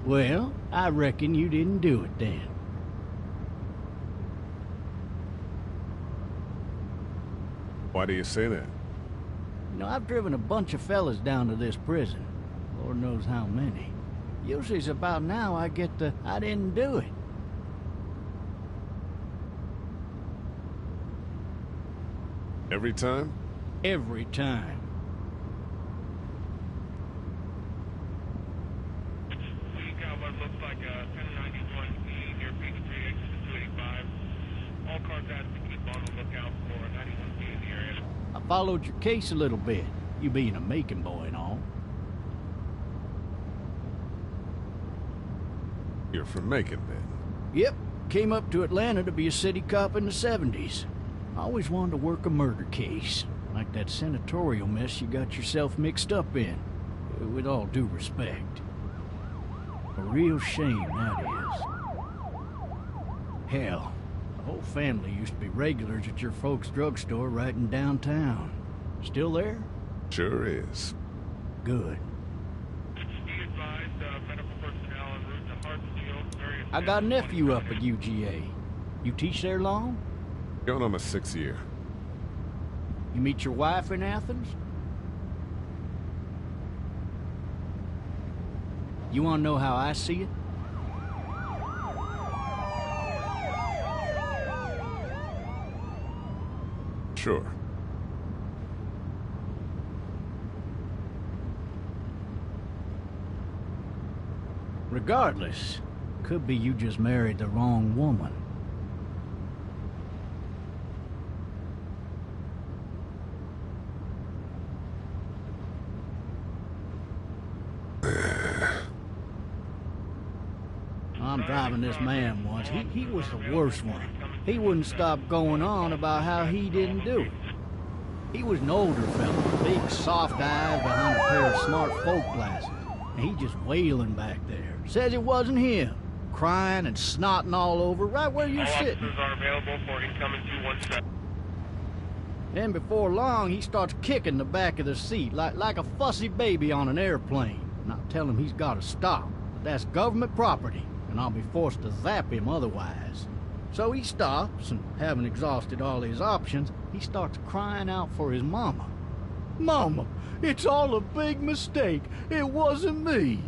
Well, I reckon you didn't do it then. Why do you say that? You know, I've driven a bunch of fellas down to this prison. Lord knows how many. Usually it's about now I get the, I didn't do it. Every time? Every time. We got what looks like a 1091E near Peachtree, exit 285. All cars asked to keep on the lookout for a 91B in the area. I followed your case a little bit, you being a Macon boy and all. You're from Macon, then? Yep, came up to Atlanta to be a city cop in the 70s. I always wanted to work a murder case, like that senatorial mess you got yourself mixed up in, with all due respect. A real shame, that is. Hell, the whole family used to be regulars at your folks' drugstore right in downtown. Still there? Sure is. Good. Be advised, medical personnel en route to Hartsfield. Various I got a nephew up at UGA. You teach there long? Going on my 6th year. You meet your wife in Athens? You want to know how I see it? Sure. Regardless, could be you just married the wrong woman. I'm driving this man once. He was the worst one. He wouldn't stop going on about how he didn't do it. He was an older fella, big soft eyes behind a pair of smart folk glasses. And he just wailing back there. Says it wasn't him. Crying and snotting all over right where you're sitting. Officers are available for incoming 217. Then before long, he starts kicking the back of the seat like a fussy baby on an airplane. And I tell him he's got to stop. That's government property, and I'll be forced to zap him otherwise. So he stops, and having exhausted all his options, he starts crying out for his mama. Mama, it's all a big mistake. It wasn't me.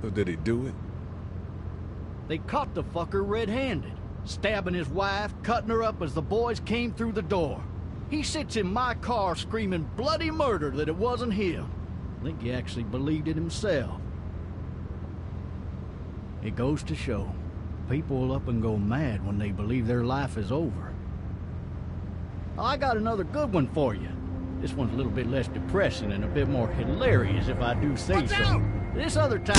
So did he do it? They caught the fucker red-handed, stabbing his wife, cutting her up as the boys came through the door. He sits in my car screaming bloody murder that it wasn't him. I think he actually believed it himself. It goes to show, people will up and go mad when they believe their life is over. I got another good one for you. This one's a little bit less depressing and a bit more hilarious, if I do say so. This other time...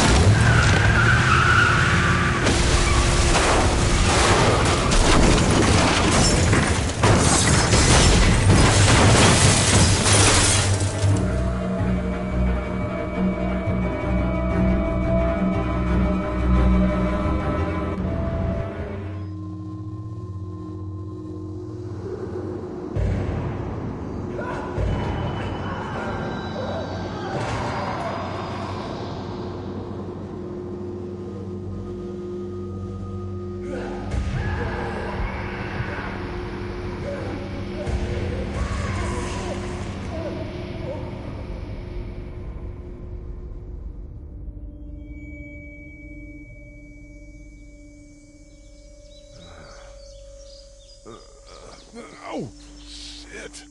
Oh, shit.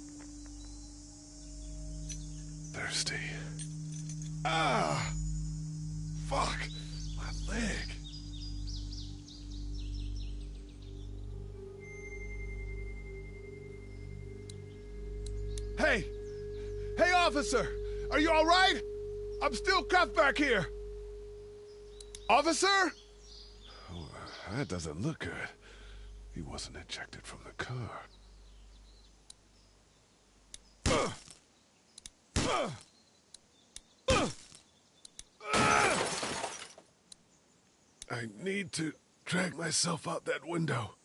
Thirsty. Ah! Fuck! My leg. Hey! Hey, officer! Are you all right? I'm still cuffed back here. Officer? Oh, that doesn't look good. He wasn't ejected from the car. I need to drag myself out that window.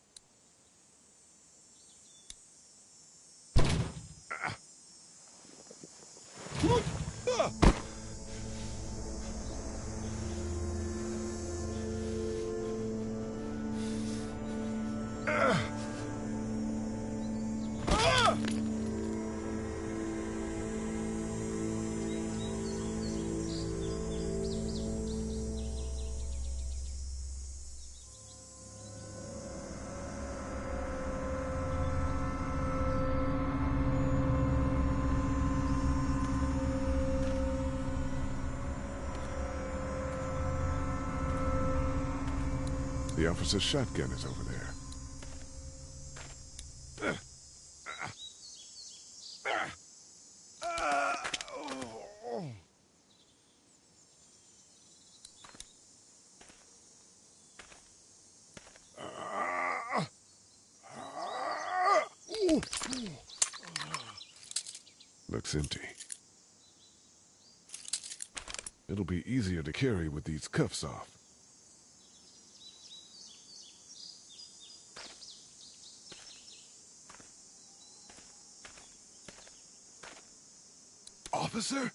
The officer's shotgun is over there. Looks empty. It'll be easier to carry with these cuffs off. Officer?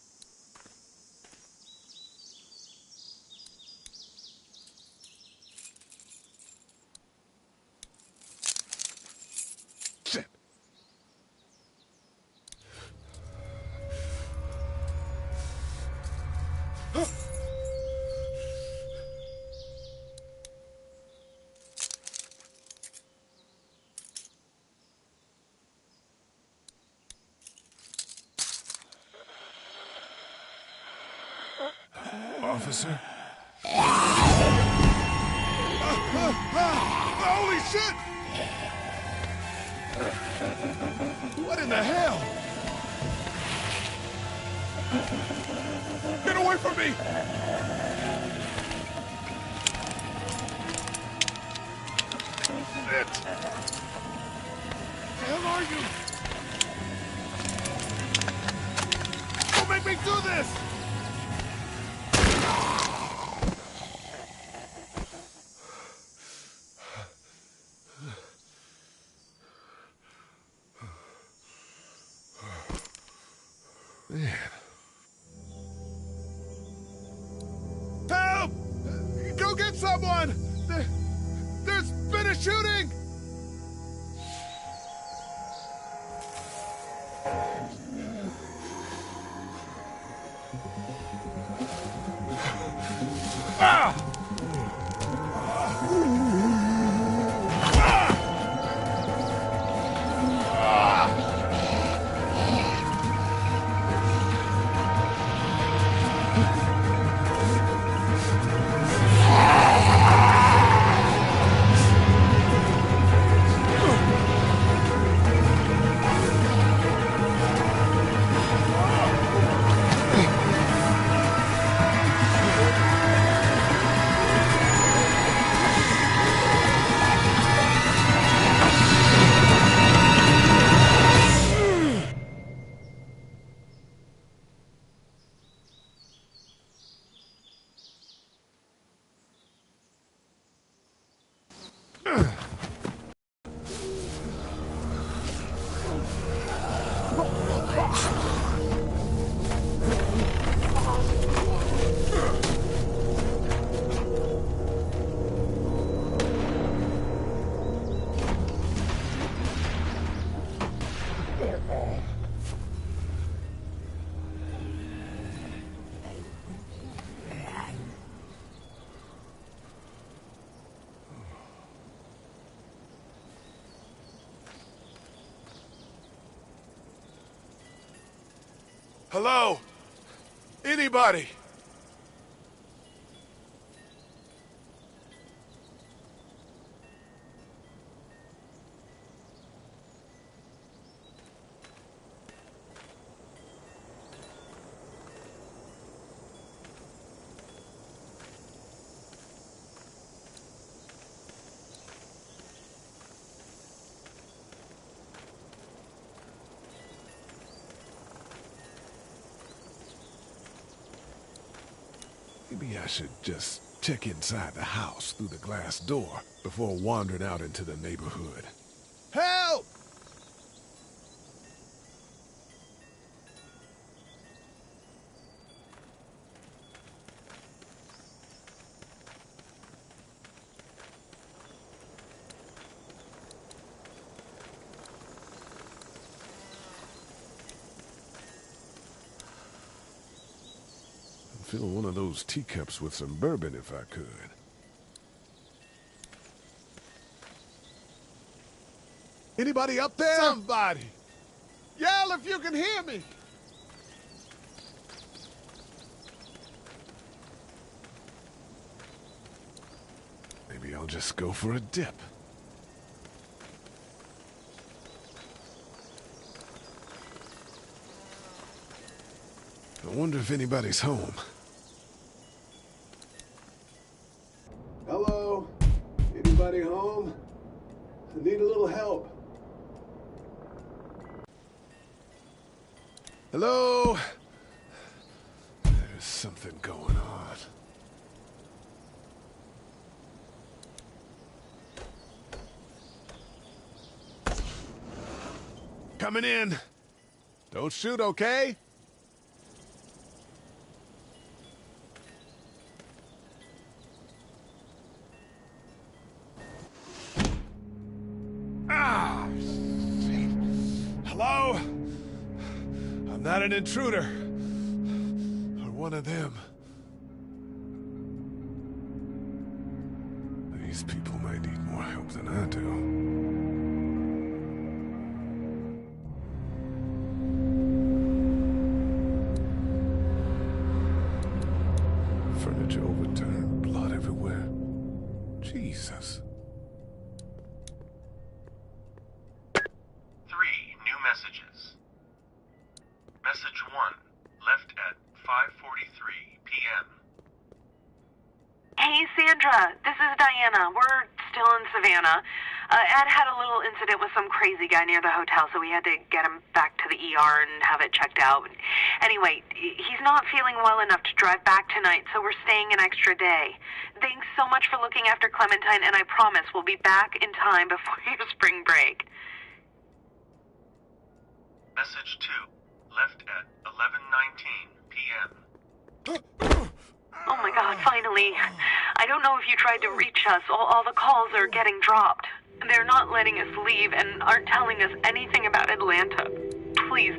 Shit. Officer? Holy shit! What in the hell? Get away from me! Shit! The hell are you? Don't make me do this! Man. Help! Go get someone! There's been a shooting! Ah! Hello? Anybody? Maybe I should just check inside the house through the glass door before wandering out into the neighborhood. Help! Fill one of those teacups with some bourbon if I could. Anybody up there? Somebody! Yell if you can hear me! Maybe I'll I'll just go for a dip. I wonder if anybody's home. Hello? Anybody home? I need a little help. Hello? There's something going on. Coming in. Don't shoot, okay? Ah! Shit. Hello? I'm not an intruder. Or one of them. These people might need more help than I do. Furniture overturned, blood everywhere. Jesus. 3 new messages. Message 1, left at 5:43 p.m. Hey, Sandra, this is Diana. We're still in Savannah. Ed had a little incident with some crazy guy near the hotel, so we had to get him back to the ER and have it checked out. Anyway, he's not feeling well enough to drive back tonight, so we're staying an extra day. Thanks so much for looking after Clementine, and I promise we'll be back in time before your spring break. Message 2, left at 11:19 p.m. Oh my God, finally. I don't know if you tried to reach us. All the calls are getting dropped. They're not letting us leave and aren't telling us anything about Atlanta. Please,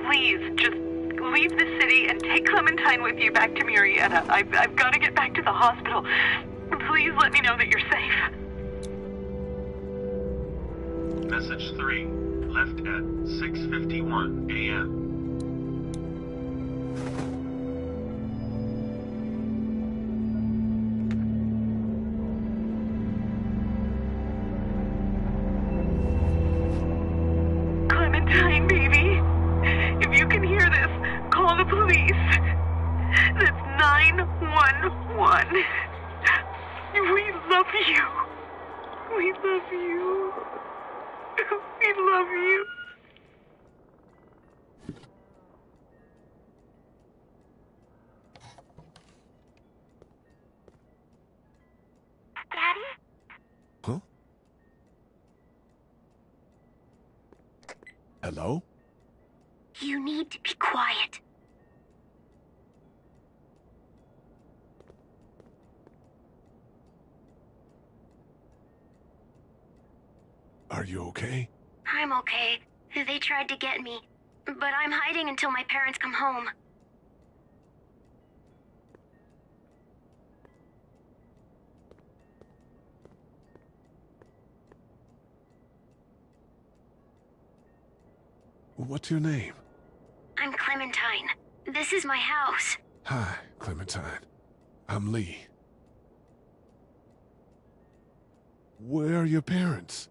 please, just leave the city and take Clementine with you back to Murrieta. I've got to get back to the hospital. Please let me know that you're safe. Message 3, left at 6:51 a.m. Clementine, baby. If you can hear this, call the police. That's 911. We love you. We love you. We love you. Daddy? Huh? Hello? You need to be quiet. Are you okay? I'm okay. They tried to get me, but I'm hiding until my parents come home. What's your name? I'm Clementine. This is my house. Hi, Clementine. I'm Lee. Where are your parents?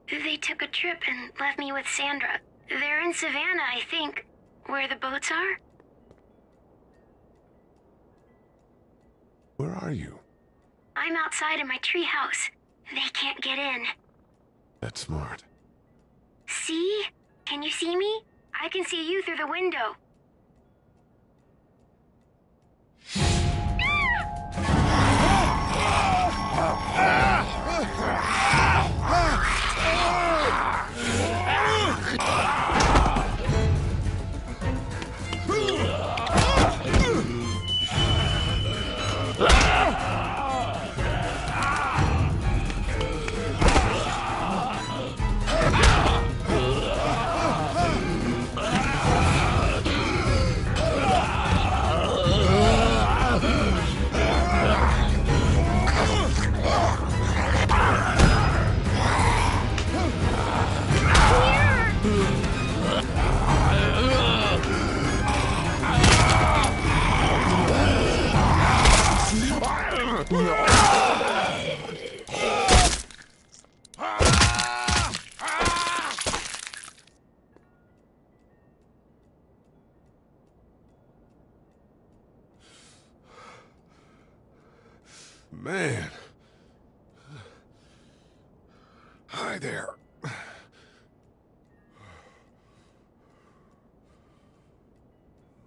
They took a trip and left me with Sandra. They're in Savannah, I think, where the boats are. Where are you? I'm outside in my treehouse. They can't get in. That's smart. See? Can you see me? I can see you through the window. man. Hi there.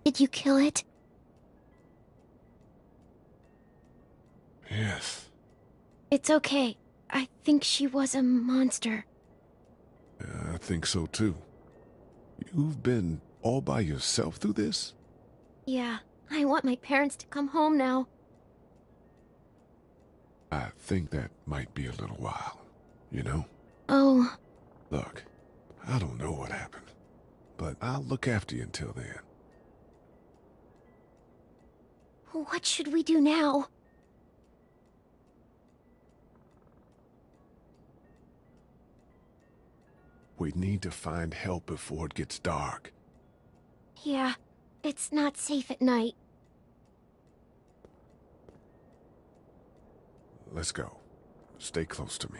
Did you kill it? Yes. It's okay. I think she was a monster. I think so too. You've been all by yourself through this? Yeah, I want my parents to come home now. I think that might be a little while, you know? Oh. Look, I don't know what happened, but I'll look after you until then. What should we do now? We need to find help before it gets dark. Yeah, it's not safe at night. Let's go. Stay close to me.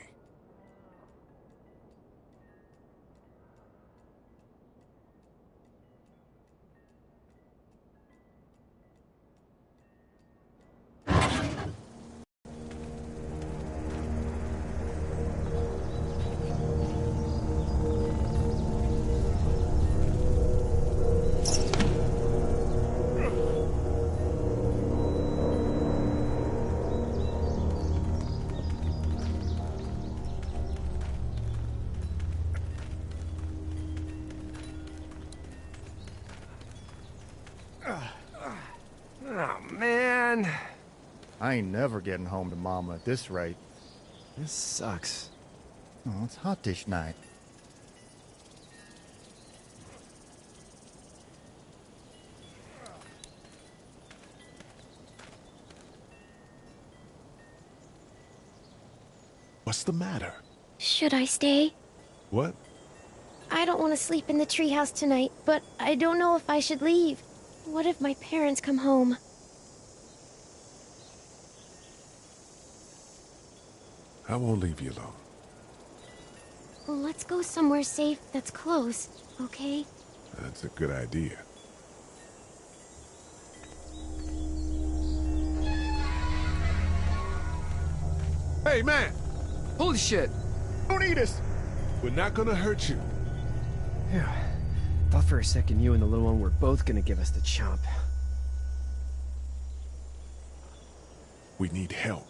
Oh, man. I ain't never getting home to Mama at this rate. This sucks. Oh, it's hot dish night. What's the matter? Should I stay? What? I don't want to sleep in the treehouse tonight, but I don't know if I should leave. What if my parents come home? I won't leave you alone. Let's go somewhere safe that's close, okay? That's a good idea. Hey, man! Holy shit! Don't eat us! We're not gonna hurt you. Yeah. Thought for a second you and the little one were both gonna give us the chomp. We need help.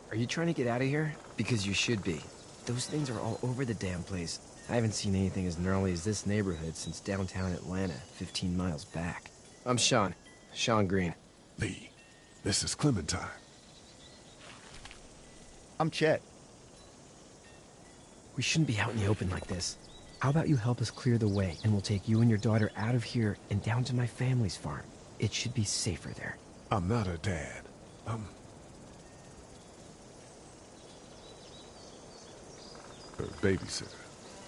Are you trying to get out of here? Because you should be. Those things are all over the damn place. I haven't seen anything as gnarly as this neighborhood since downtown Atlanta, 15 miles back. I'm Sean. Sean Green. Lee, this is Clementine. I'm Chet. We shouldn't be out in the open like this. How about you help us clear the way, and we'll take you and your daughter out of here and down to my family's farm. It should be safer there. I'm not her dad. I'm her babysitter.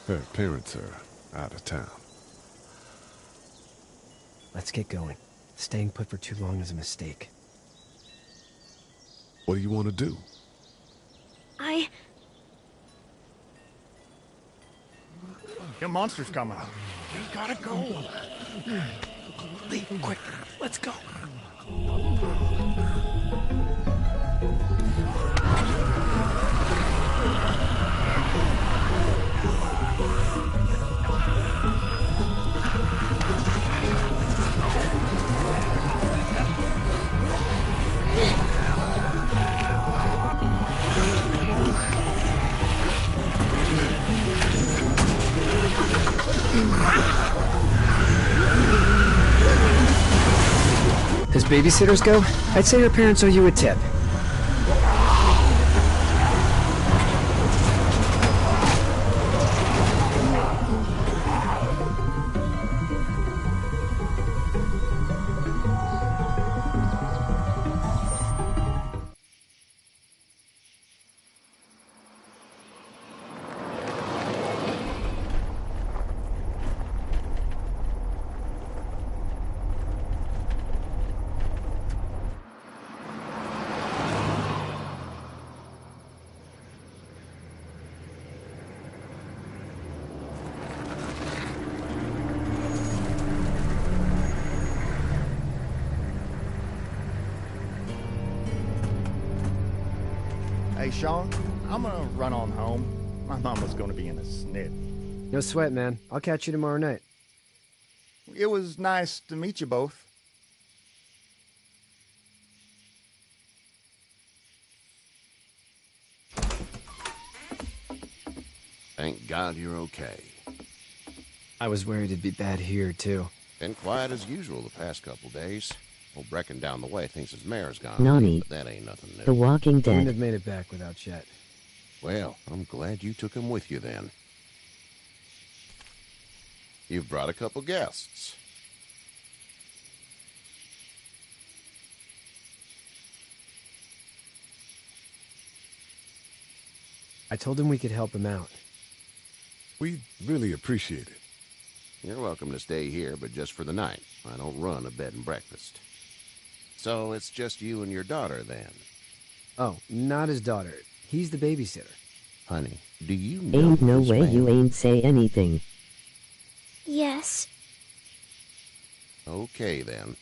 Her parents are out of town. Let's get going. Staying put for too long is a mistake. What do you want to do? Your monster's coming. We gotta go. Lee, quick, let's go. As babysitters go, I'd say her parents owe you a tip. Hey, Sean, I'm gonna run on home. My mama's gonna be in a snit. No sweat, man. I'll catch you tomorrow night. It was nice to meet you both. Thank God you're okay. I was worried it'd be bad here, too. Been quiet as usual the past couple days. Old Brecken down the way thinks his mare's gone. Nani. But that ain't nothing new. The Walking Wouldn't Dead. have made it back without Chet. Well, I'm glad you took him with you then. You've brought a couple guests. I told him we could help him out. We really appreciate it. You're welcome to stay here, but just for the night. I don't run a bed and breakfast. So it's just you and your daughter then? Oh, not his daughter. He's the babysitter. Honey, do you know Ain't no this way man? you ain't say anything. Yes. Okay then.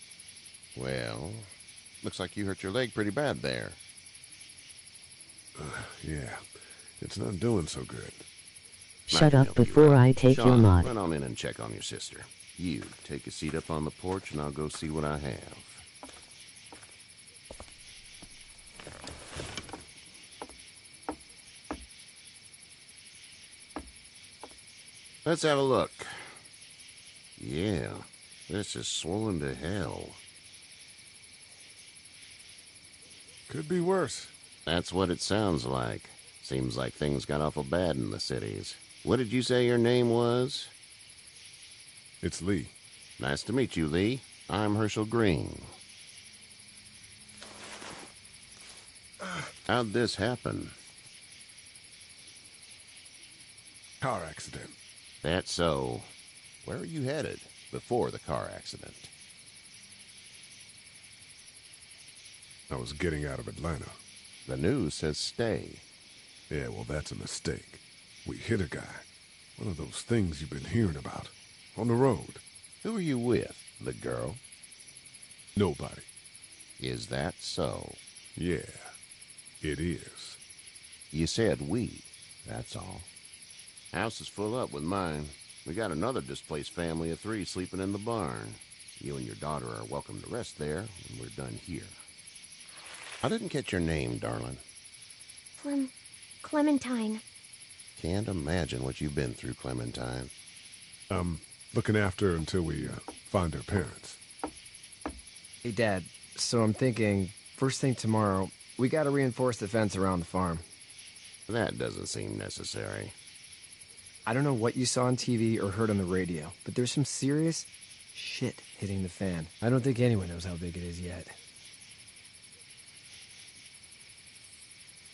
Well, looks like you hurt your leg pretty bad there. Yeah, it's not doing so good. I Shut can up help you before out. I take your Sean, mod. run on in and check on your sister. You, take a seat up on the porch and I'll go see what I have. Let's have a look. Yeah, this is swollen to hell. Could be worse. That's what it sounds like. Seems like things got awful bad in the cities. What did you say your name was? It's Lee. Nice to meet you, Lee. I'm Herschel Green. How'd this happen? Car accident. That's so. Where are you headed before the car accident? I was getting out of Atlanta. The news says stay. Yeah, well, that's a mistake. We hit a guy. One of those things you've been hearing about. On the road. Who are you with? The girl? Nobody. Is that so? Yeah, it is. You said we. That's all. House is full up with mine. We got another displaced family of 3 sleeping in the barn. You and your daughter are welcome to rest there when we're done here. I didn't catch your name, darling. Clementine. Can't imagine what you've been through, Clementine. Looking after her until we find her parents. Hey, Dad, so I'm thinking, first thing tomorrow, we gotta reinforce the fence around the farm. That doesn't seem necessary. I don't know what you saw on TV or heard on the radio, but there's some serious shit hitting the fan. I don't think anyone knows how big it is yet.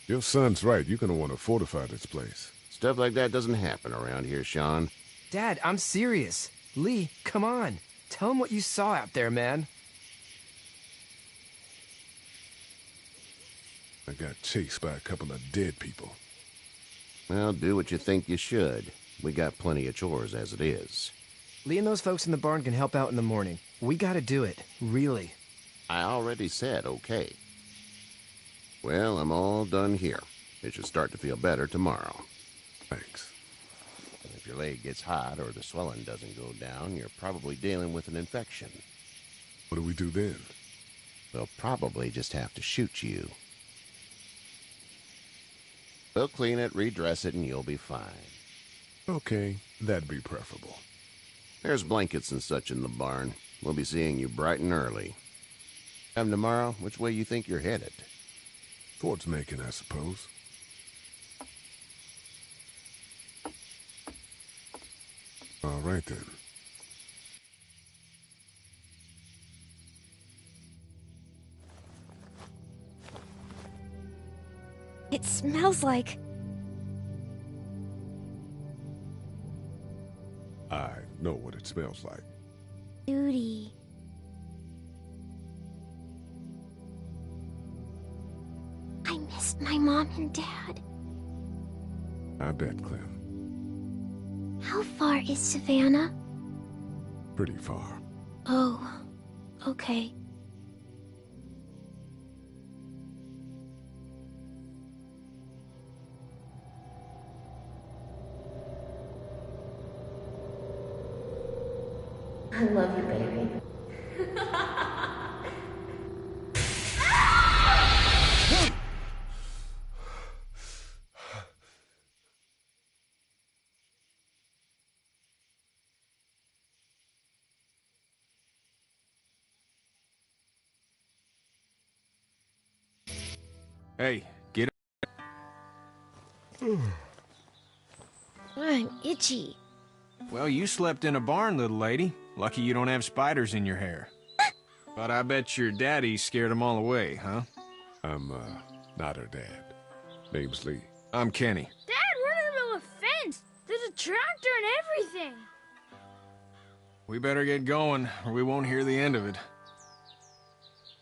Your son's right. You're gonna want to fortify this place. Stuff like that doesn't happen around here, Sean. Dad, I'm serious. Lee, come on. Tell him what you saw out there, man. I got chased by a couple of dead people. Well, do what you think you should. We got plenty of chores as it is. Lee and those folks in the barn can help out in the morning. We gotta do it. Really. I already said okay. Well, I'm all done here. It should start to feel better tomorrow. Thanks. If your leg gets hot or the swelling doesn't go down, you're probably dealing with an infection. What do we do then? They'll probably just have to shoot you. They'll clean it, redress it, and you'll be fine. Okay, that'd be preferable. There's blankets and such in the barn. We'll be seeing you bright and early. Come tomorrow, which way you think you're headed? Towards Macon, I suppose. All right, then. It smells like... I know what it smells like. duty. I missed my mom and dad. I bet, Clem. How far is Savannah? Pretty far. Oh, okay. I love you, baby. Hey, get up. I'm itchy. Well, you slept in a barn, little lady. Lucky you don't have spiders in your hair. But I bet your daddy scared them all away, huh? I'm, not her dad. Name's Lee. I'm Kenny. Dad, we're in the middle of a fence. There's a tractor and everything. We better get going, or we won't hear the end of it.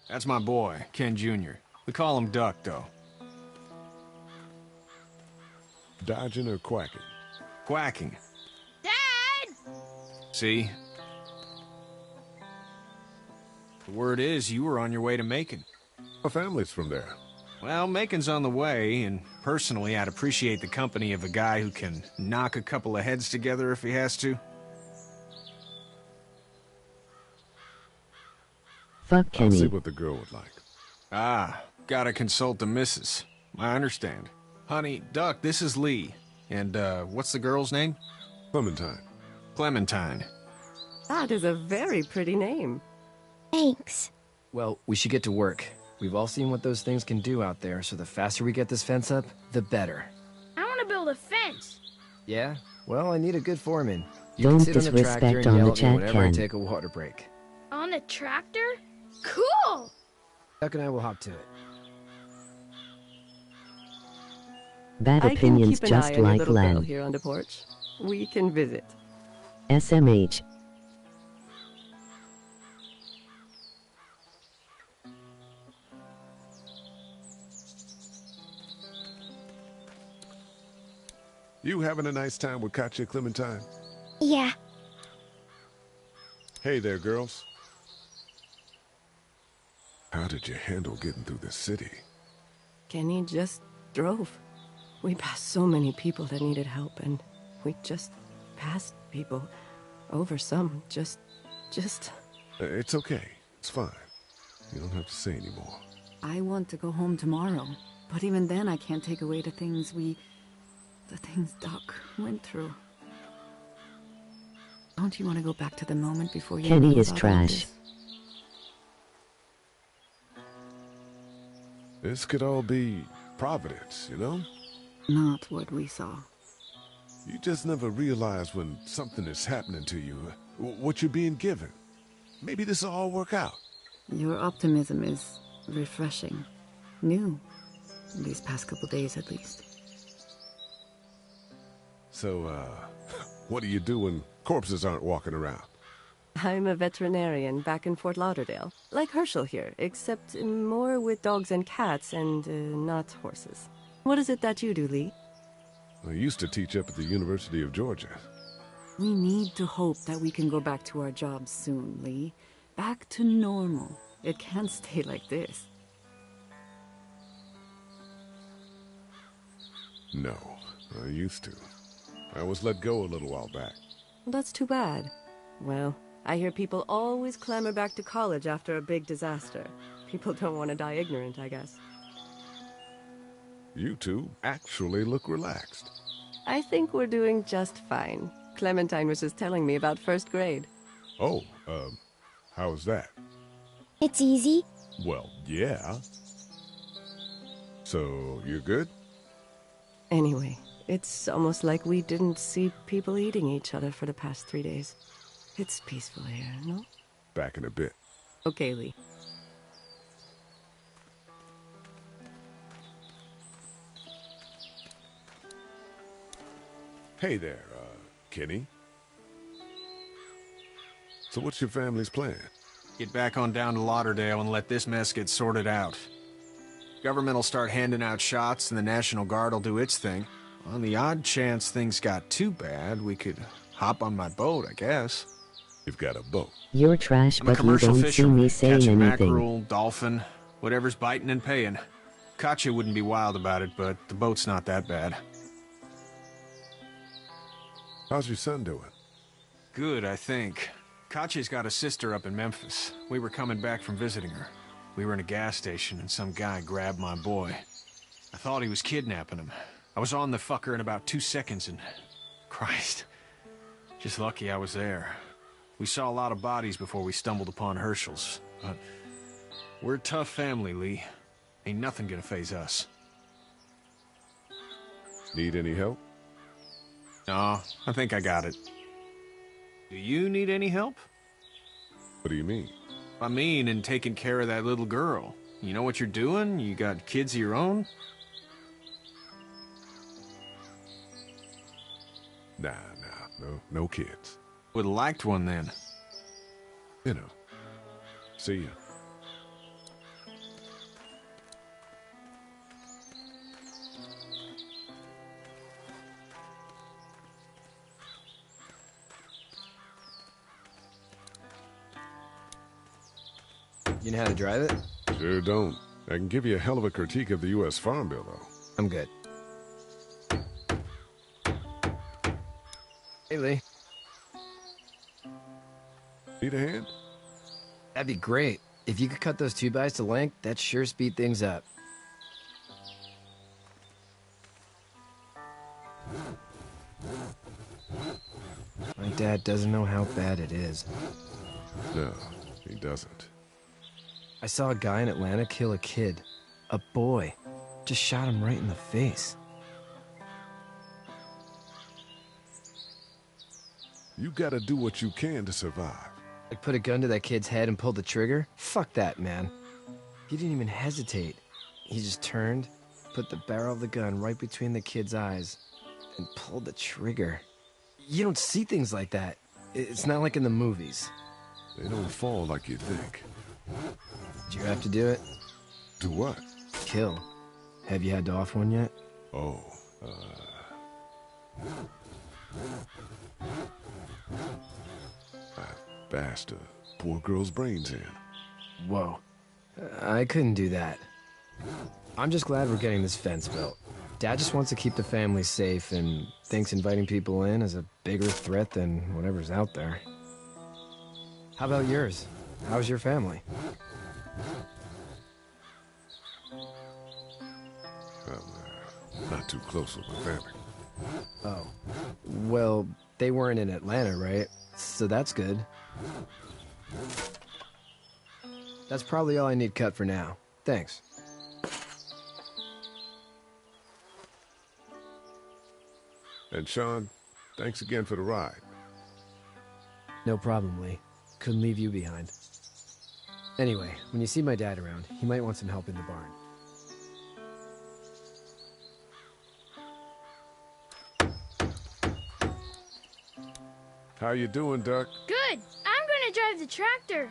That's my boy, Ken Jr. We call him Duck, though. Dodging or quacking? Quacking. Dad! See? The word is you were on your way to Macon. Our family's from there. Well, Macon's on the way, and personally, I'd appreciate the company of a guy who can knock a couple of heads together if he has to. Fuck Kenny. I'll see what the girl would like. Ah, gotta consult the missus. I understand. Honey, Duck, this is Lee. And, what's the girl's name? Clementine. Clementine. That is a very pretty name. Thanks. Well, we should get to work. We've all seen what those things can do out there, so the faster we get this fence up, the better. I want to build a fence. Yeah? Well, I need a good foreman. You Don't can sit on the disrespect tractor and on yell the at me chat whenever I can. take a water break. On a tractor? Cool! Duck and I will hop to it. Bad I can opinions keep an just eye on your like little girl Len. here on the porch. We can visit. SMH. You having a nice time with Katya, Clementine? Yeah. Hey there, girls. How did you handle getting through the city? Kenny just drove. We passed so many people that needed help, and we just passed people. Over some, just... It's okay. It's fine. You don't have to say anymore. I want to go home tomorrow, but even then I can't take away the things Doc went through. Don't you want to go back to the moment before you Kenny knew is about all trash. This could all be Providence, you know? Not what we saw. You just never realize when something is happening to you, what you're being given. Maybe this will all work out. Your optimism is refreshing. New. These past couple days, at least. So, what do you do when corpses aren't walking around? I'm a veterinarian back in Fort Lauderdale. Like Herschel here, except more with dogs and cats and not horses. What is it that you do, Lee? I used to teach up at the University of Georgia. We need to hope that we can go back to our jobs soon, Lee. Back to normal. It can't stay like this. No, I used to. I was let go a little while back. That's too bad. Well, I hear people always clamor back to college after a big disaster. People don't want to die ignorant, I guess. You two actually look relaxed. I think we're doing just fine. Clementine was just telling me about first grade. Oh, how was that? It's easy. Well, yeah. So, you're good? Anyway, it's almost like we didn't see people eating each other for the past 3 days. It's peaceful here, no? Back in a bit. Okay, Lee. Hey there, Kenny. So what's your family's plan? Get back on down to Lauderdale and let this mess get sorted out. Government will start handing out shots and the National Guard will do its thing. On the odd chance things got too bad, we could hop on my boat, I guess. You've got a boat. You're trash, I'm a but you commercial don't see fisherman, me saying catching anything. mackerel, dolphin, whatever's biting and paying. Katya wouldn't be wild about it, but the boat's not that bad. How's your son doing? Good, I think. Katya's got a sister up in Memphis. We were coming back from visiting her. We were in a gas station and some guy grabbed my boy. I thought he was kidnapping him. I was on the fucker in about 2 seconds and... Christ. Just lucky I was there. We saw a lot of bodies before we stumbled upon Herschel's. But we're a tough family, Lee. Ain't nothing gonna faze us. Need any help? No, I think I got it. Do you need any help? What do you mean? I mean, in taking care of that little girl. You know what you're doing? You got kids of your own? Nah, no kids. Would've liked one then. You know. See ya. You know how to drive it? Sure don't. I can give you a hell of a critique of the U.S. Farm Bill, though. I'm good. Hey, Lee. Need a hand? That'd be great. If you could cut those 2x to length, that'd sure speed things up. My dad doesn't know how bad it is. No, he doesn't. I saw a guy in Atlanta kill a kid. A boy. Just shot him right in the face. You gotta do what you can to survive. Like put a gun to that kid's head and pull the trigger? Fuck that, man. He didn't even hesitate. He just turned, put the barrel of the gun right between the kid's eyes, and pulled the trigger. You don't see things like that. It's not like in the movies. They don't fall like you think. Did you have to do it? Do what? Kill. Have you had to off one yet? Oh, I bashed a poor girl's brains in. Whoa. I couldn't do that. I'm just glad we're getting this fence built. Dad just wants to keep the family safe and thinks inviting people in is a bigger threat than whatever's out there. How about yours? How's your family? I'm not too close with my family. Oh. Well, they weren't in Atlanta, right? So that's good. That's probably all I need cut for now. Thanks. And Sean, thanks again for the ride. No problem, Lee. Couldn't leave you behind. Anyway, when you see my dad around, he might want some help in the barn. How you doing, Duck? Good. I'm gonna drive the tractor.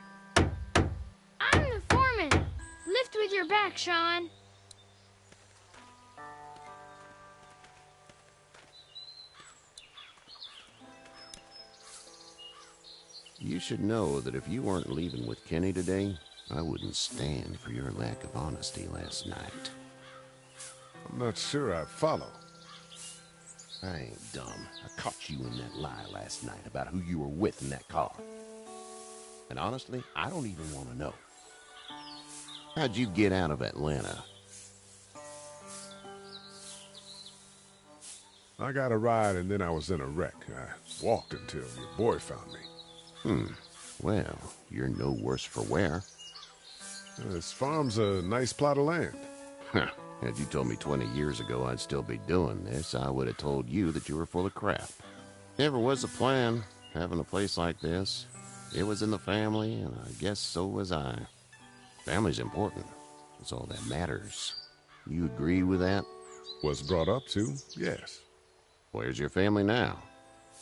I'm the foreman. Lift with your back, Sean. You should know that if you weren't leaving with Kenny today, I wouldn't stand for your lack of honesty last night. I'm not sure I follow. I ain't dumb. I caught you in that lie last night about who you were with in that car. And honestly, I don't even want to know. How'd you get out of Atlanta? I got a ride and then I was in a wreck. I walked until your boy found me. Well, you're no worse for wear. This farm's a nice plot of land. Had you told me 20 years ago I'd still be doing this, I would have told you that you were full of crap. Never was a plan, having a place like this. It was in the family, and I guess so was I. Family's important. That's all that matters. You agree with that? Was brought up to, yes. Where's your family now?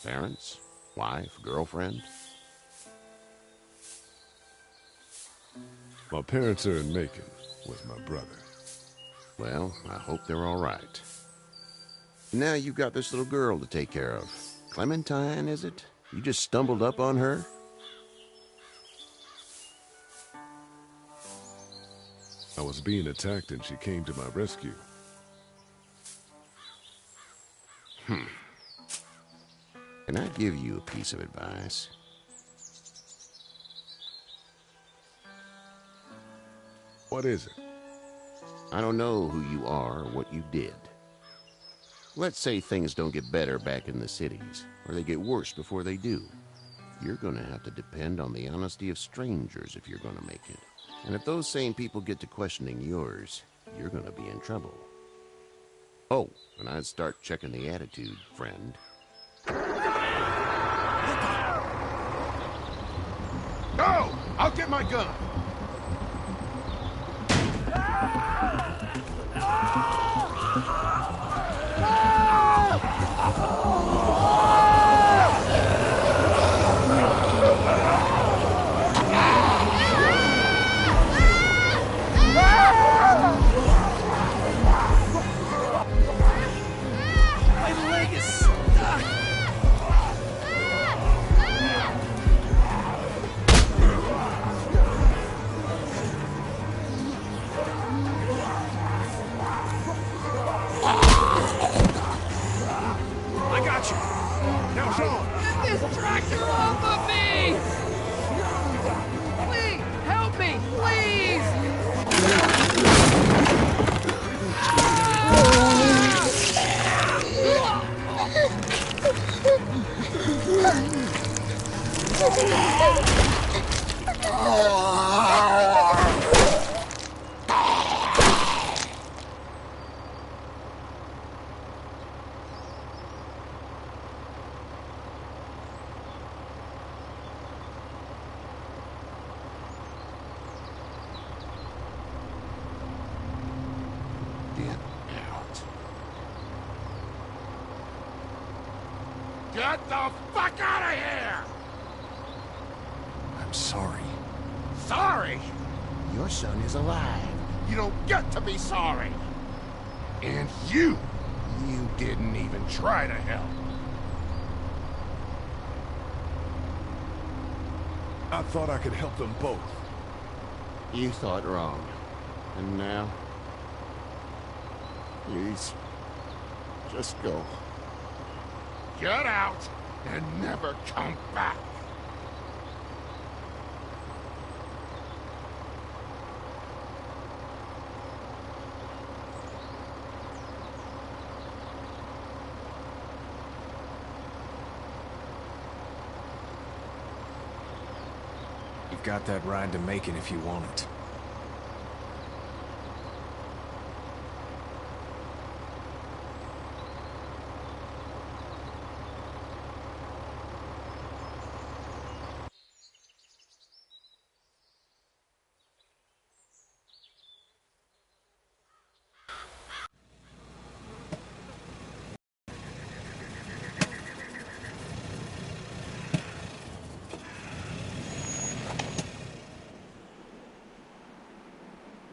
Parents? Wife? Girlfriend? My parents are in Macon with my brother. Well, I hope they're all right. Now you've got this little girl to take care of. Clementine, is it? You just stumbled up on her? I was being attacked and she came to my rescue. Can I give you a piece of advice? What is it? I don't know who you are or what you did. Let's say things don't get better back in the cities, or they get worse before they do. You're gonna have to depend on the honesty of strangers if you're gonna make it. And if those same people get to questioning yours, you're gonna be in trouble. Oh, and I'd start checking the attitude, friend. No! I'll get my gun! My leg is stuck! I got you! Now, Sean! Get this tractor off of me! Please, help me, please! Get the fuck out of here! I'm sorry. Sorry? Your son is alive. You don't get to be sorry. And you didn't even try to help. I thought I could help them both. You thought wrong. And now? Please, just go. Get out and never come back. You've got that ride to Macon if you want it.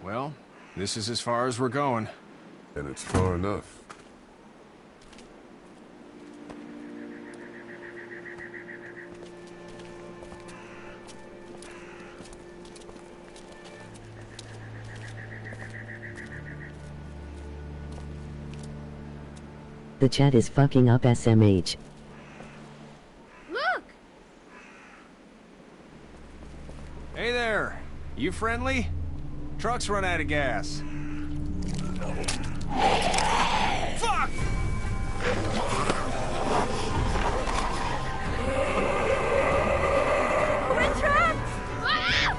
Well, this is as far as we're going. And it's far enough. The chat is fucking up SMH. Look! Hey there! You friendly? Truck's run out of gas. Fuck! We're trapped! Ah!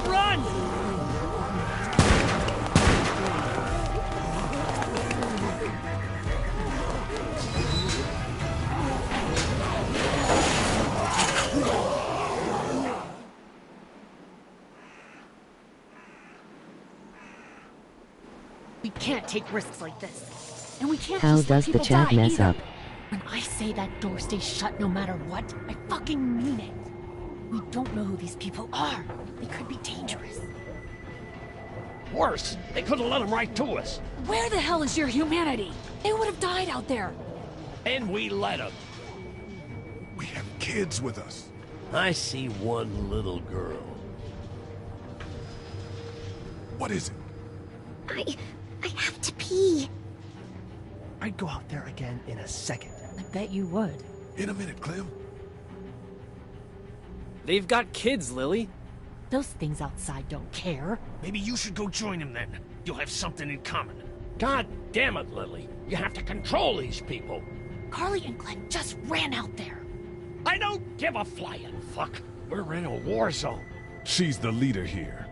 Run! We can't take risks like this. And we can't How just let does the people chat die mess either. up? When I say that door stays shut no matter what, I fucking mean it. We don't know who these people are. They could be dangerous. Worse, they could have let them right to us. Where the hell is your humanity? They would have died out there. And we let them. We have kids with us. I see one little girl. What is it? I have to pee. I I'd go out there again in a second. I bet you would. In a minute, Clem. They've got kids, Lily. Those things outside don't care. Maybe you should go join them then. You'll have something in common. God damn it, Lily. You have to control these people. Carly and Glenn just ran out there. I don't give a flying fuck. We're in a war zone. She's the leader here,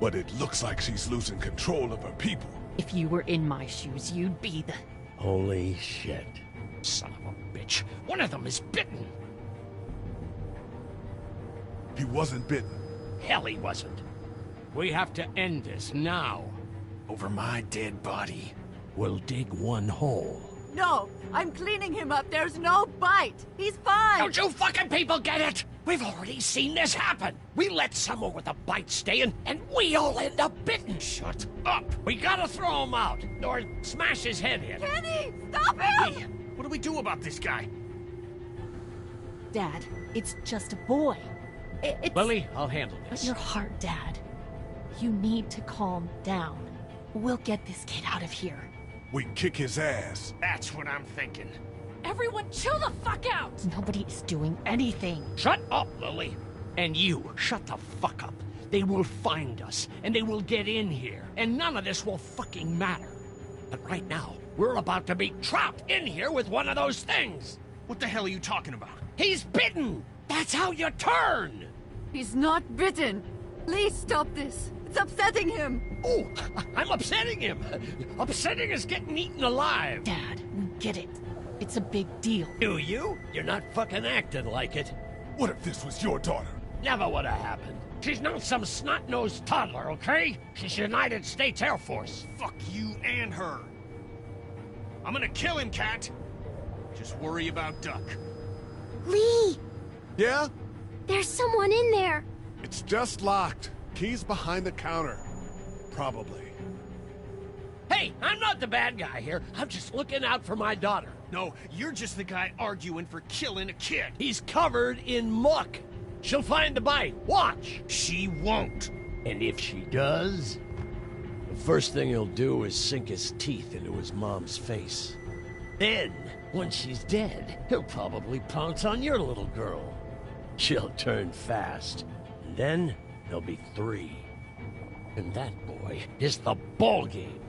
but it looks like she's losing control of her people. If you were in my shoes, you'd be the... Holy shit. Son of a bitch. One of them is bitten. He wasn't bitten. Hell, he wasn't. We have to end this now. Over my dead body. We'll dig one hole. No, I'm cleaning him up. There's no bite. He's fine. Don't you fucking people get it? We've already seen this happen. We let someone with a bite stay in, and we all end up bitten. Shut up. We gotta throw him out, or smash his head in. Kenny, stop him! Hey, what do we do about this guy? Dad, it's just a boy. It's... Lily, I'll handle this. But your heart, Dad. You need to calm down. We'll get this kid out of here. We kick his ass. That's what I'm thinking. Everyone chill the fuck out! Nobody is doing anything. Shut up, Lily. And you, shut the fuck up. They will find us, and they will get in here, and none of this will fucking matter. But right now, we're about to be trapped in here with one of those things. What the hell are you talking about? He's bitten! That's how you turn! He's not bitten. Please stop this. It's upsetting him. Oh, I'm upsetting him. Upsetting is getting eaten alive. Dad, we get it. It's a big deal. Do you? You're not fucking acting like it. What if this was your daughter? Never would have happened. She's not some snot-nosed toddler, okay? She's United States Air Force. Fuck you and her. I'm gonna kill him, Cat. Just worry about Duck. Lee! Yeah? There's someone in there. It's just locked. Key's behind the counter. Probably. Hey, I'm not the bad guy here. I'm just looking out for my daughter. No, you're just the guy arguing for killing a kid. He's covered in muck. She'll find the bite. Watch. She won't. And if she does, the first thing he'll do is sink his teeth into his mom's face. Then, when she's dead, he'll probably pounce on your little girl. She'll turn fast. And then there'll be 3. And that boy is the ball game.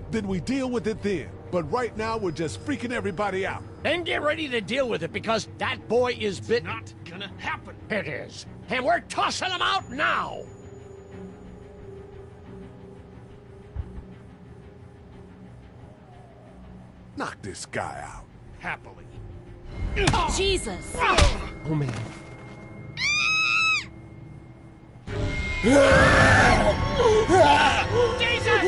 Then we deal with it then. But right now, we're just freaking everybody out. Then get ready to deal with it, because that boy is bitten. Not gonna happen. It is. And we're tossing him out now. Knock this guy out. Happily. Jesus! Oh, man. Jesus!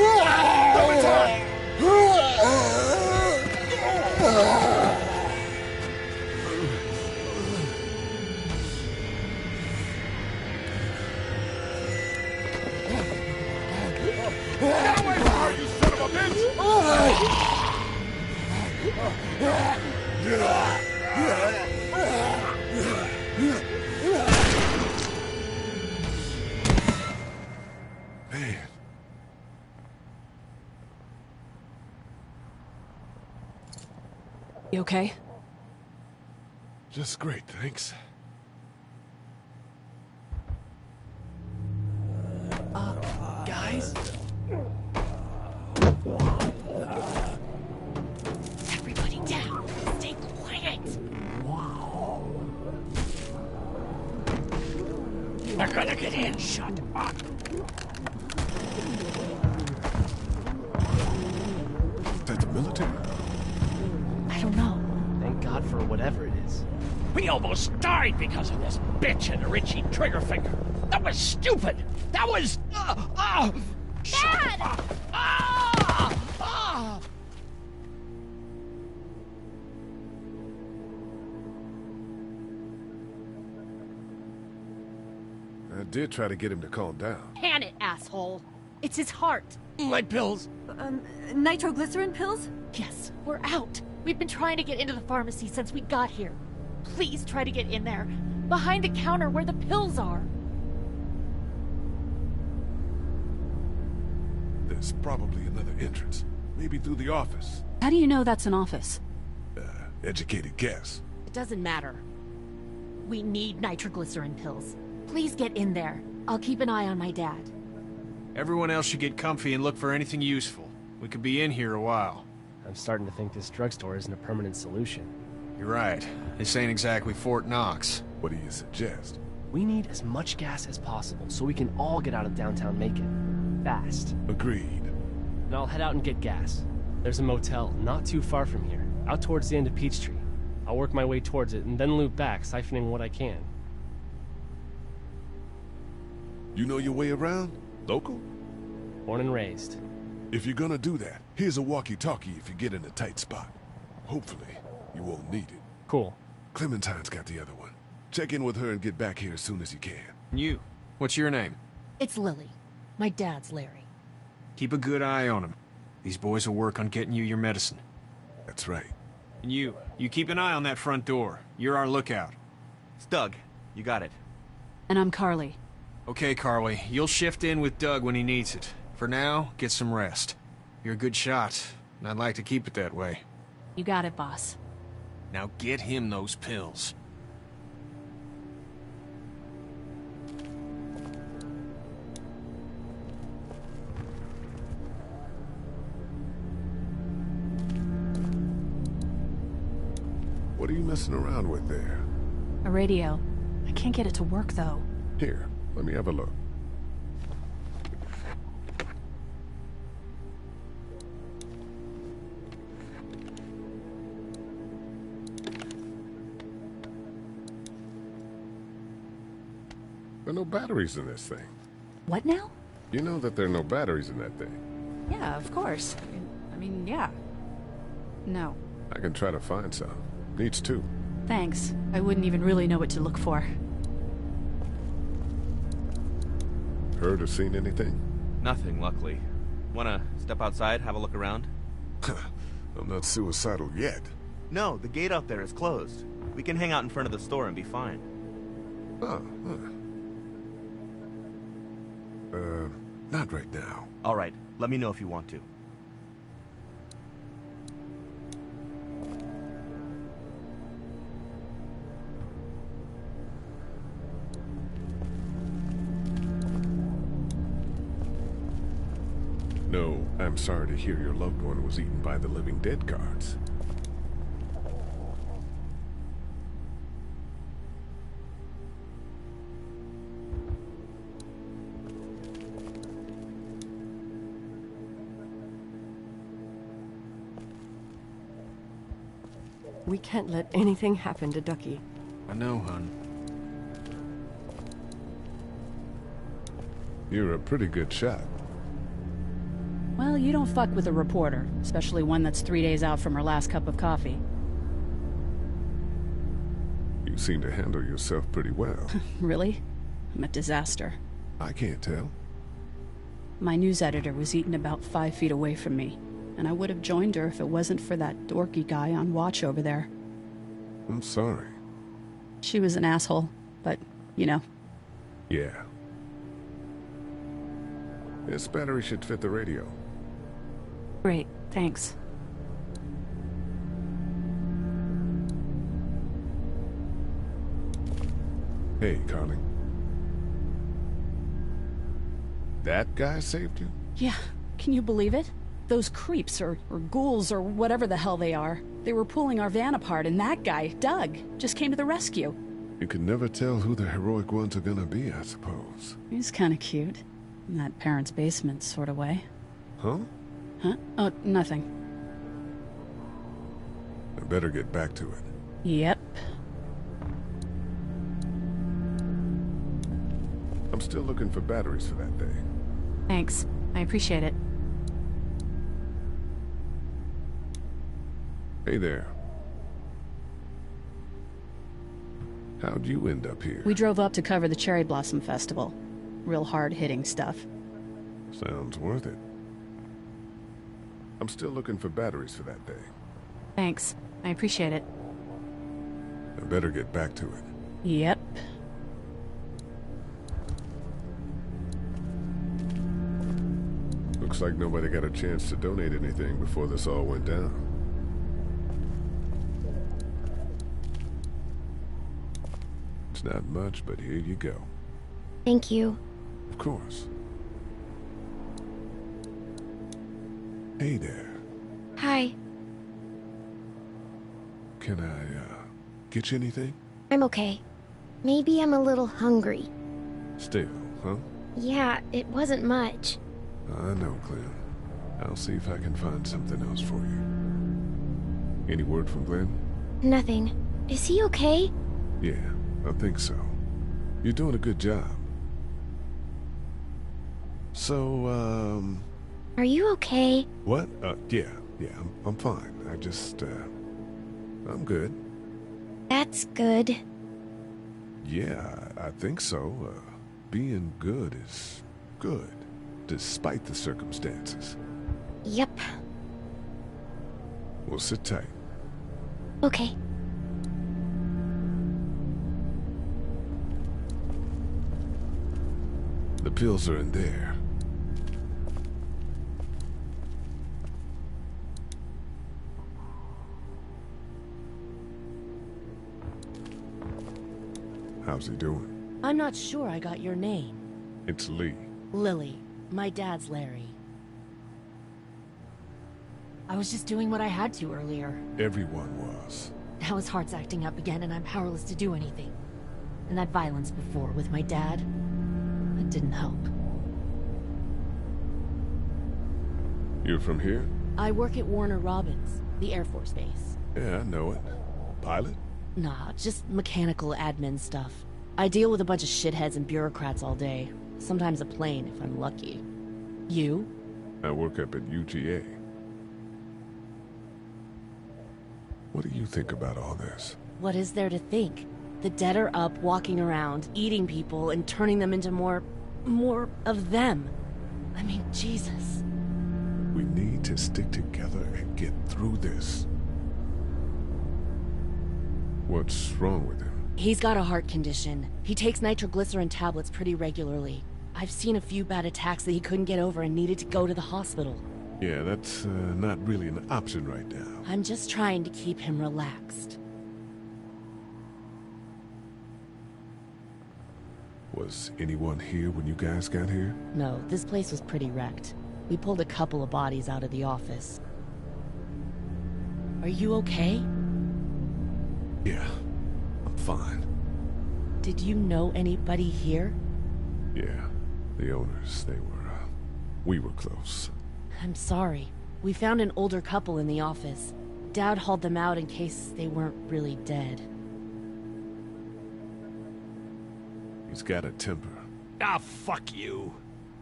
Get away from her, you son of a bitch! Man. You okay? Just great, thanks. Guys? Everybody down. Stay quiet. They're gonna get in. Shut up. Is that the military? I don't know. Thank God for whatever it is. We almost died because of this bitch and a Richie Triggerfinger. That was stupid. That was... Dad! I did try to get him to calm down. Can it, asshole. It's his heart. My pills. Nitroglycerin pills? Yes, we're out. We've been trying to get into the pharmacy since we got here. Please try to get in there. Behind the counter where the pills are. There's probably another entrance. Maybe through the office. How do you know that's an office? Educated guess. It doesn't matter. We need nitroglycerin pills. Please get in there. I'll keep an eye on my dad. Everyone else should get comfy and look for anything useful. We could be in here a while. I'm starting to think this drugstore isn't a permanent solution. You're right. This ain't exactly Fort Knox. What do you suggest? We need as much gas as possible so we can all get out of downtown Macon. Fast. Agreed. And I'll head out and get gas. There's a motel not too far from here, out towards the end of Peachtree. I'll work my way towards it and then loop back, siphoning what I can. You know your way around? Local? Born and raised. If you're gonna do that, here's a walkie-talkie if you get in a tight spot. Hopefully, you won't need it. Cool. Clementine's got the other one. Check in with her and get back here as soon as you can. You? What's your name? It's Lily. My dad's Larry. Keep a good eye on him. These boys will work on getting you your medicine. That's right. And you keep an eye on that front door. You're our lookout. It's Doug. You got it. And I'm Carly. Okay, Carly. You'll shift in with Doug when he needs it. For now, get some rest. You're a good shot, and I'd like to keep it that way. You got it, boss. Now get him those pills. What are you messing around with there? A radio. I can't get it to work, though. Here, let me have a look. There are no batteries in this thing. What now? You know that there are no batteries in that thing. Yeah, of course. I mean, yeah. No. I can try to find some. Needs two. Thanks. I wouldn't even really know what to look for. Heard or seen anything? Nothing, luckily. Wanna step outside, have a look around? I'm not suicidal yet. No, the gate out there is closed. We can hang out in front of the store and be fine. Not right now. All right, let me know if you want to. No, I'm sorry to hear your loved one was eaten by the living dead guards. We can't let anything happen to Ducky. I know, hon. You're a pretty good shot. Well, you don't fuck with a reporter, especially one that's 3 days out from her last cup of coffee. You seem to handle yourself pretty well. Really? I'm a disaster. I can't tell. My news editor was eaten about 5 feet away from me, and I would have joined her if it wasn't for that dorky guy on watch over there. I'm sorry. She was an asshole, but, you know. Yeah. This battery should fit the radio. Great, thanks. Hey, Carly. That guy saved you? Yeah, can you believe it? Those creeps, or ghouls, or whatever the hell they are. They were pulling our van apart, and that guy, Doug, just came to the rescue. You can never tell who the heroic ones are gonna be, I suppose. He's kinda cute. In that parents' basement sort of way. Huh? Huh? Oh, nothing. I better get back to it. Yep. I'm still looking for batteries for that thing. Thanks. I appreciate it. Hey there. How'd you end up here? We drove up to cover the Cherry Blossom Festival. Real hard-hitting stuff. Sounds worth it. I'm still looking for batteries for that thing. Thanks. I appreciate it. I better get back to it. Yep. Looks like nobody got a chance to donate anything before this all went down. It's not much, but here you go. Thank you. Of course. Hey there. Hi. Can I, get you anything? I'm okay. Maybe I'm a little hungry. Still, huh? Yeah, it wasn't much. I know, Glenn. I'll see if I can find something else for you. Any word from Glenn? Nothing. Is he okay? Yeah, I think so. You're doing a good job. So, Are you okay? What? Yeah, I'm fine. I just, I'm good. That's good. Yeah, I think so. Being good is good, despite the circumstances. Yep. Well, sit tight. Okay. The pills are in there. How's he doing? I'm not sure I got your name. It's Lee. Lily. My dad's Larry. I was just doing what I had to earlier. Everyone was. Now his heart's acting up again and I'm powerless to do anything. And that violence before with my dad, that didn't help. You're from here? I work at Warner Robins, the Air Force Base. Yeah, I know it. Pilot? Nah, just mechanical admin stuff. I deal with a bunch of shitheads and bureaucrats all day. Sometimes a plane, if I'm lucky. You? I work up at UGA. What do you think about all this? What is there to think? The dead are up, walking around, eating people, and turning them into more of them. I mean, Jesus. We need to stick together and get through this. What's wrong with him? He's got a heart condition. He takes nitroglycerin tablets pretty regularly. I've seen a few bad attacks that he couldn't get over and needed to go to the hospital. Yeah, that's not really an option right now. I'm just trying to keep him relaxed. Was anyone here when you guys got here? No, this place was pretty wrecked. We pulled a couple of bodies out of the office. Are you okay? Yeah, I'm fine. Did you know anybody here? Yeah, the owners, we were close. I'm sorry. We found an older couple in the office. Dad hauled them out in case they weren't really dead. He's got a temper. Ah, fuck you.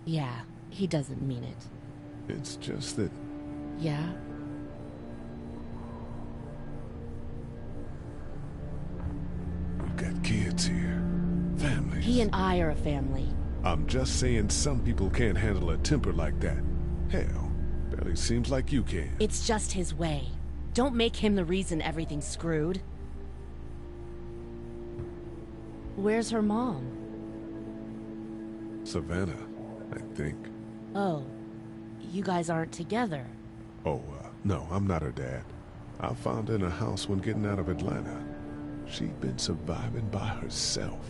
Yeah, he doesn't mean it. It's just that... Yeah? We've got kids here. Families. He and I are a family. I'm just saying some people can't handle a temper like that. Hell, barely seems like you can. It's just his way. Don't make him the reason everything's screwed. Where's her mom? Savannah, I think. Oh, you guys aren't together. Oh, no, I'm not her dad. I found her in a house when getting out of Atlanta. She'd been surviving by herself.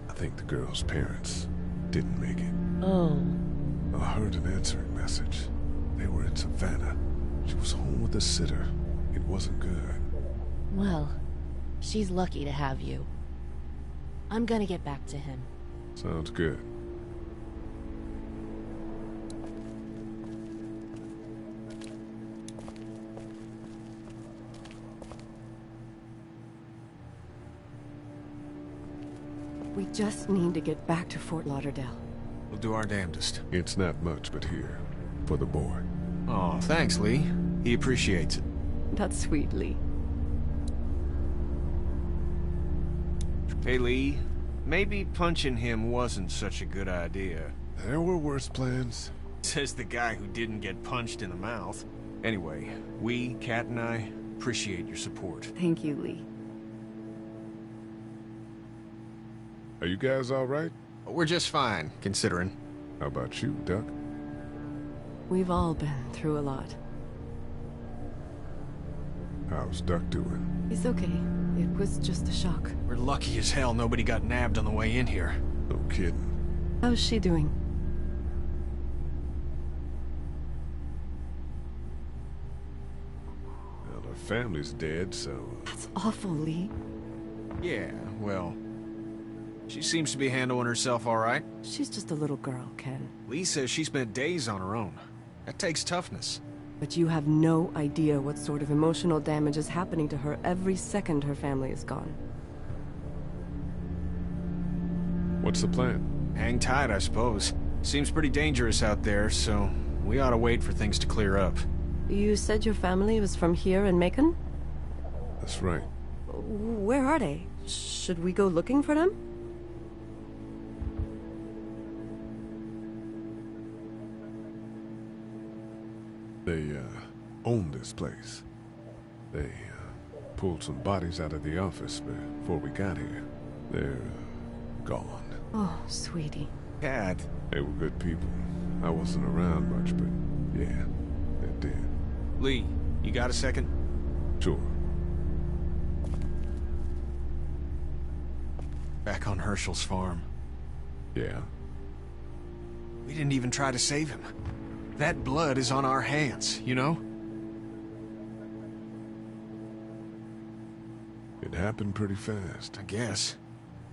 I think the girl's parents didn't make it. Oh. I heard an answering message. They were in Savannah. She was home with a sitter. It wasn't good. Well, she's lucky to have you. I'm gonna get back to him. Sounds good. We just need to get back to Fort Lauderdale. We'll do our damnedest. It's not much, but here. For the boy. Oh, thanks, Lee. He appreciates it. That's sweet, Lee. Hey, Lee. Maybe punching him wasn't such a good idea. There were worse plans. Says the guy who didn't get punched in the mouth. Anyway, we, Kat and I, appreciate your support. Thank you, Lee. Are you guys all right? We're just fine, considering. How about you, Duck? We've all been through a lot. How's Duck doing? He's okay. It was just a shock. We're lucky as hell nobody got nabbed on the way in here. No kidding. How's she doing? Well, her family's dead, so... That's awful, Lee. Yeah, well... She seems to be handling herself all right. She's just a little girl, Ken. Lee says she spent days on her own. That takes toughness. But you have no idea what sort of emotional damage is happening to her every second her family is gone. What's the plan? Hang tight, I suppose. Seems pretty dangerous out there, so we ought to wait for things to clear up. You said your family was from here in Macon? That's right. Where are they? Should we go looking for them? They, own this place. They, pulled some bodies out of the office before we got here. They're, gone. Oh, sweetie. Cat. They were good people. I wasn't around much, but yeah, they're dead. Lee, you got a second? Sure. Back on Herschel's farm. Yeah? We didn't even try to save him. That blood is on our hands, you know? It happened pretty fast. I guess.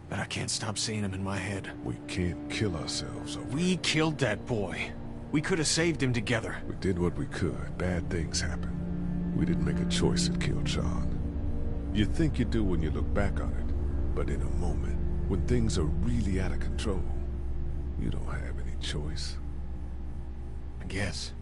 But I can't stop seeing him in my head. We can't kill ourselves over We killed that boy. We could have saved him together. We did what we could. Bad things happen. We didn't make a choice that killed Sean. You think you do when you look back on it. But in a moment, when things are really out of control, you don't have any choice. I guess.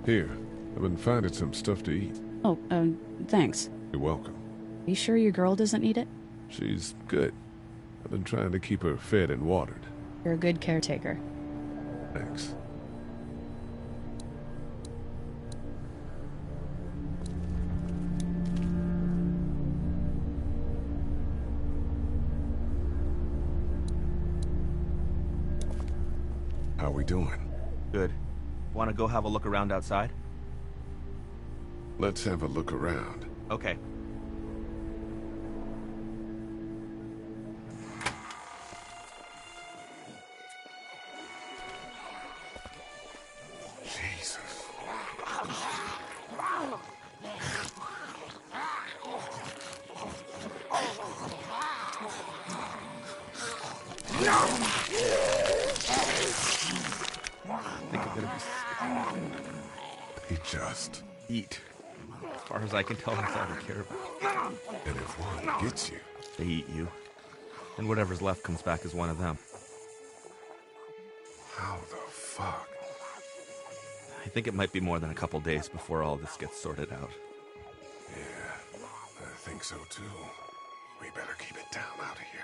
Here, I've been finding some stuff to eat. Oh, thanks. You're welcome. You sure your girl doesn't need it? She's good. I've been trying to keep her fed and watered. You're a good caretaker. Thanks. How we doing? Good. Want to go have a look around outside? Let's have a look around. Okay. Jesus. They just eat. As far as I can tell, that's all they care about. And if one gets you, they eat you. And whatever's left comes back as one of them. How the fuck? I think it might be more than a couple days before all this gets sorted out. Yeah, I think so too. We better keep it down out of here.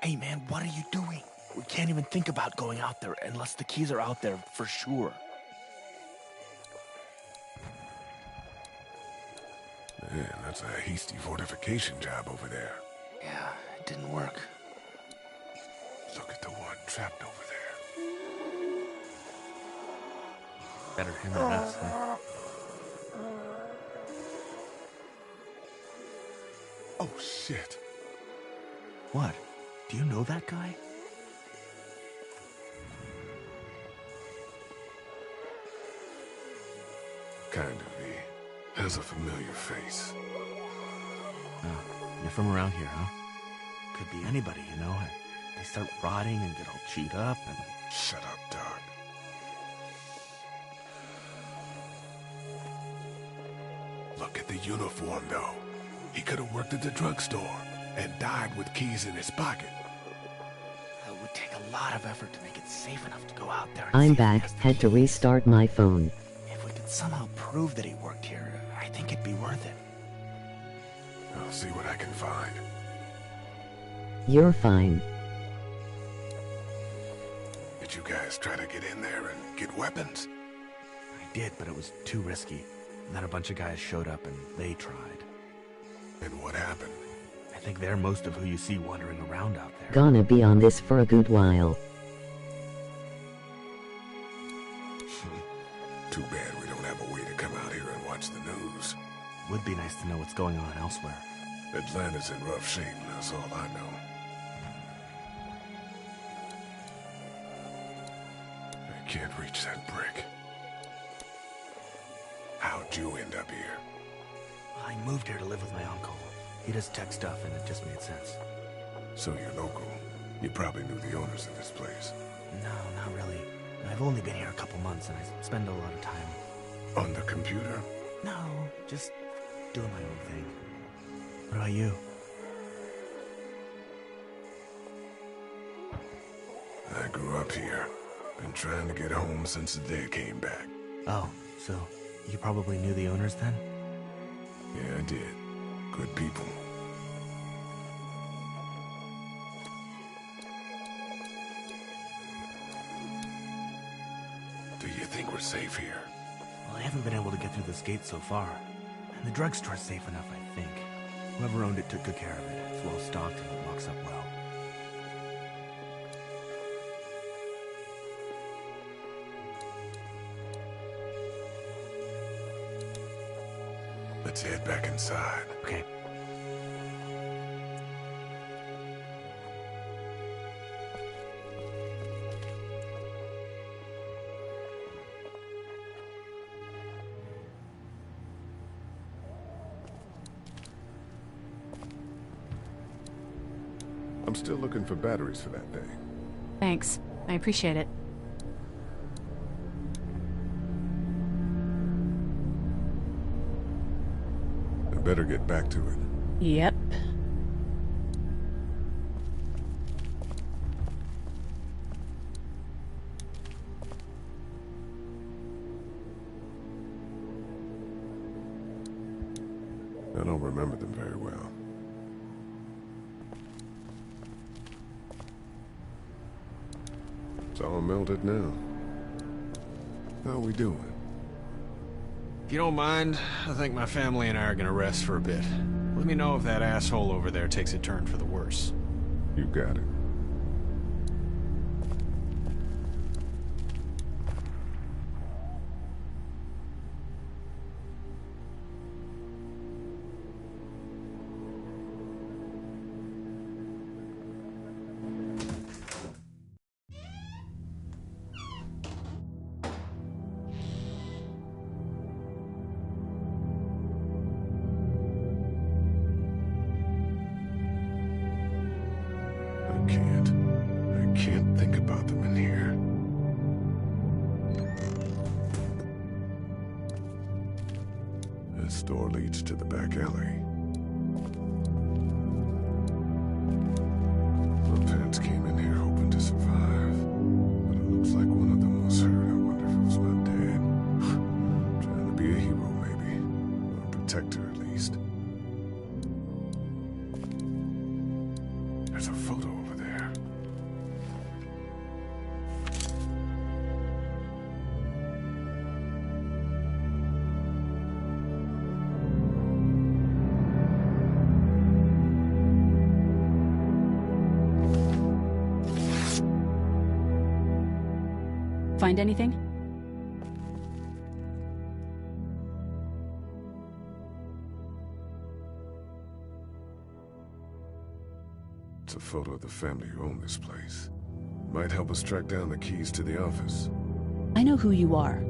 Hey man, what are you doing? We can't even think about going out there unless the keys are out there for sure. Man, that's a hasty fortification job over there. Yeah, it didn't work. Look at the one trapped over there. Better him than us, huh? Oh, shit. What? Do you know that guy? Kind of. He has a familiar face. Oh, you're from around here, huh? Could be anybody, you know. They start rotting and get all chewed up and... Shut up, Doc. Look at the uniform, though. He could have worked at the drugstore and died with keys in his pocket. It would take a lot of effort to make it safe enough to go out there and I'm see back, had to restart my phone. If we could somehow prove that he worked here, I think it'd be worth it. I'll see what I can find. You're fine. Did you guys try to get in there and get weapons? I did, but it was too risky. And then a bunch of guys showed up and they tried. And what happened? I think they're most of who you see wandering around out there. Gonna be on this for a good while. Too bad we don't have a way to come out here and watch the news. Would be nice to know what's going on elsewhere. Atlanta's in rough shape, that's all I know. I can't reach that brick. How'd you end up here? I moved here to live with my uncle. He does tech stuff and it just made sense. So you're local. You probably knew the owners of this place. No, not really. I've only been here a couple months and I spend a lot of time... On the computer? No, just doing my own thing. What about you? I grew up here. Been trying to get home since the day I came back. Oh, so you probably knew the owners then? Yeah, I did. Good people. Do you think we're safe here? Well, I haven't been able to get through this gate so far. And the drugstore's safe enough, I think. Whoever owned it took good care of it. It's well stocked and it locks up well. Let's head back inside. Okay. I'm still looking for batteries for that thing. Thanks. I appreciate it. I better get back to it. Yep. I don't remember them very well. It's all melted now. How are we doing? If you don't mind, I think my family and I are gonna rest for a bit. Let me know if that asshole over there takes a turn for the worse. You got it. I can't think about them in here. This door leads to the back alley. My parents came in here hoping to survive, but it looks like one of them was hurt. I wonder if it was my dad. Trying to be a hero, maybe. Or a protector, at least. There's a photo over there. Find anything? It's a photo of the family who own this place. Might help us track down the keys to the office. I know who you are.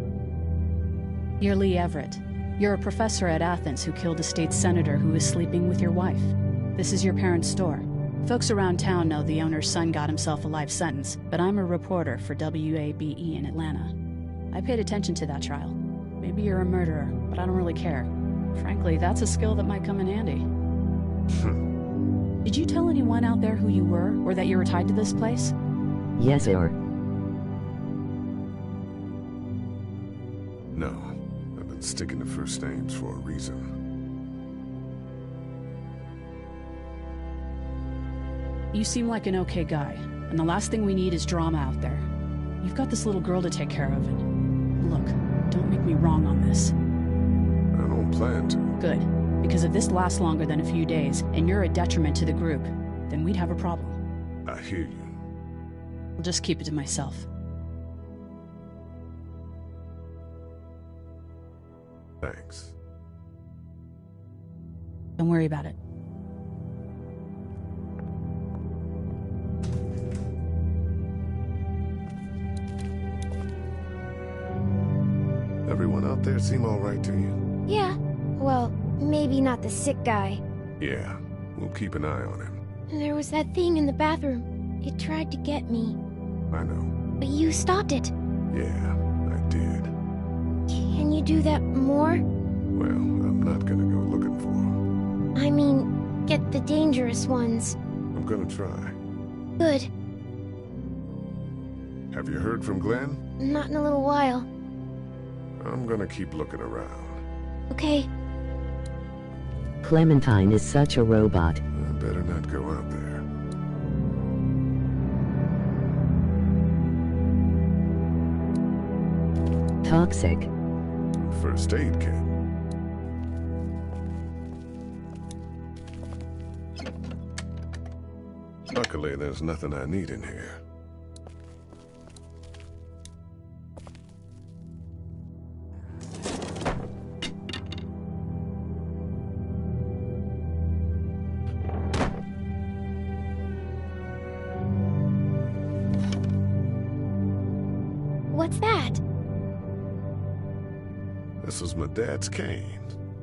You're Lee Everett. You're a professor at Athens who killed a state senator who was sleeping with your wife. This is your parents' store. Folks around town know the owner's son got himself a life sentence, but I'm a reporter for WABE in Atlanta. I paid attention to that trial. Maybe you're a murderer, but I don't really care. Frankly, that's a skill that might come in handy. Did you tell anyone out there who you were, or that you were tied to this place? Yes, sir. No, I've been sticking to first names for a reason. You seem like an okay guy, and the last thing we need is drama out there. You've got this little girl to take care of, and look, don't make me wrong on this. I don't plan to. Good, because if this lasts longer than a few days, and you're a detriment to the group, then we'd have a problem. I hear you. I'll just keep it to myself. Thanks. Don't worry about it. Everyone out there seem all right to you? Yeah. Well, maybe not the sick guy. Yeah, we'll keep an eye on him. There was that thing in the bathroom. It tried to get me. I know. But you stopped it. Yeah, I did. Can you do that more? Well, I'm not gonna go looking for him. I mean, get the dangerous ones. I'm gonna try. Good. Have you heard from Glenn? Not in a little while. I'm gonna keep looking around. Okay. Clementine is such a robot. I better not go out there. Toxic. First aid kit. Luckily, there's nothing I need in here. What's that? This was my dad's cane.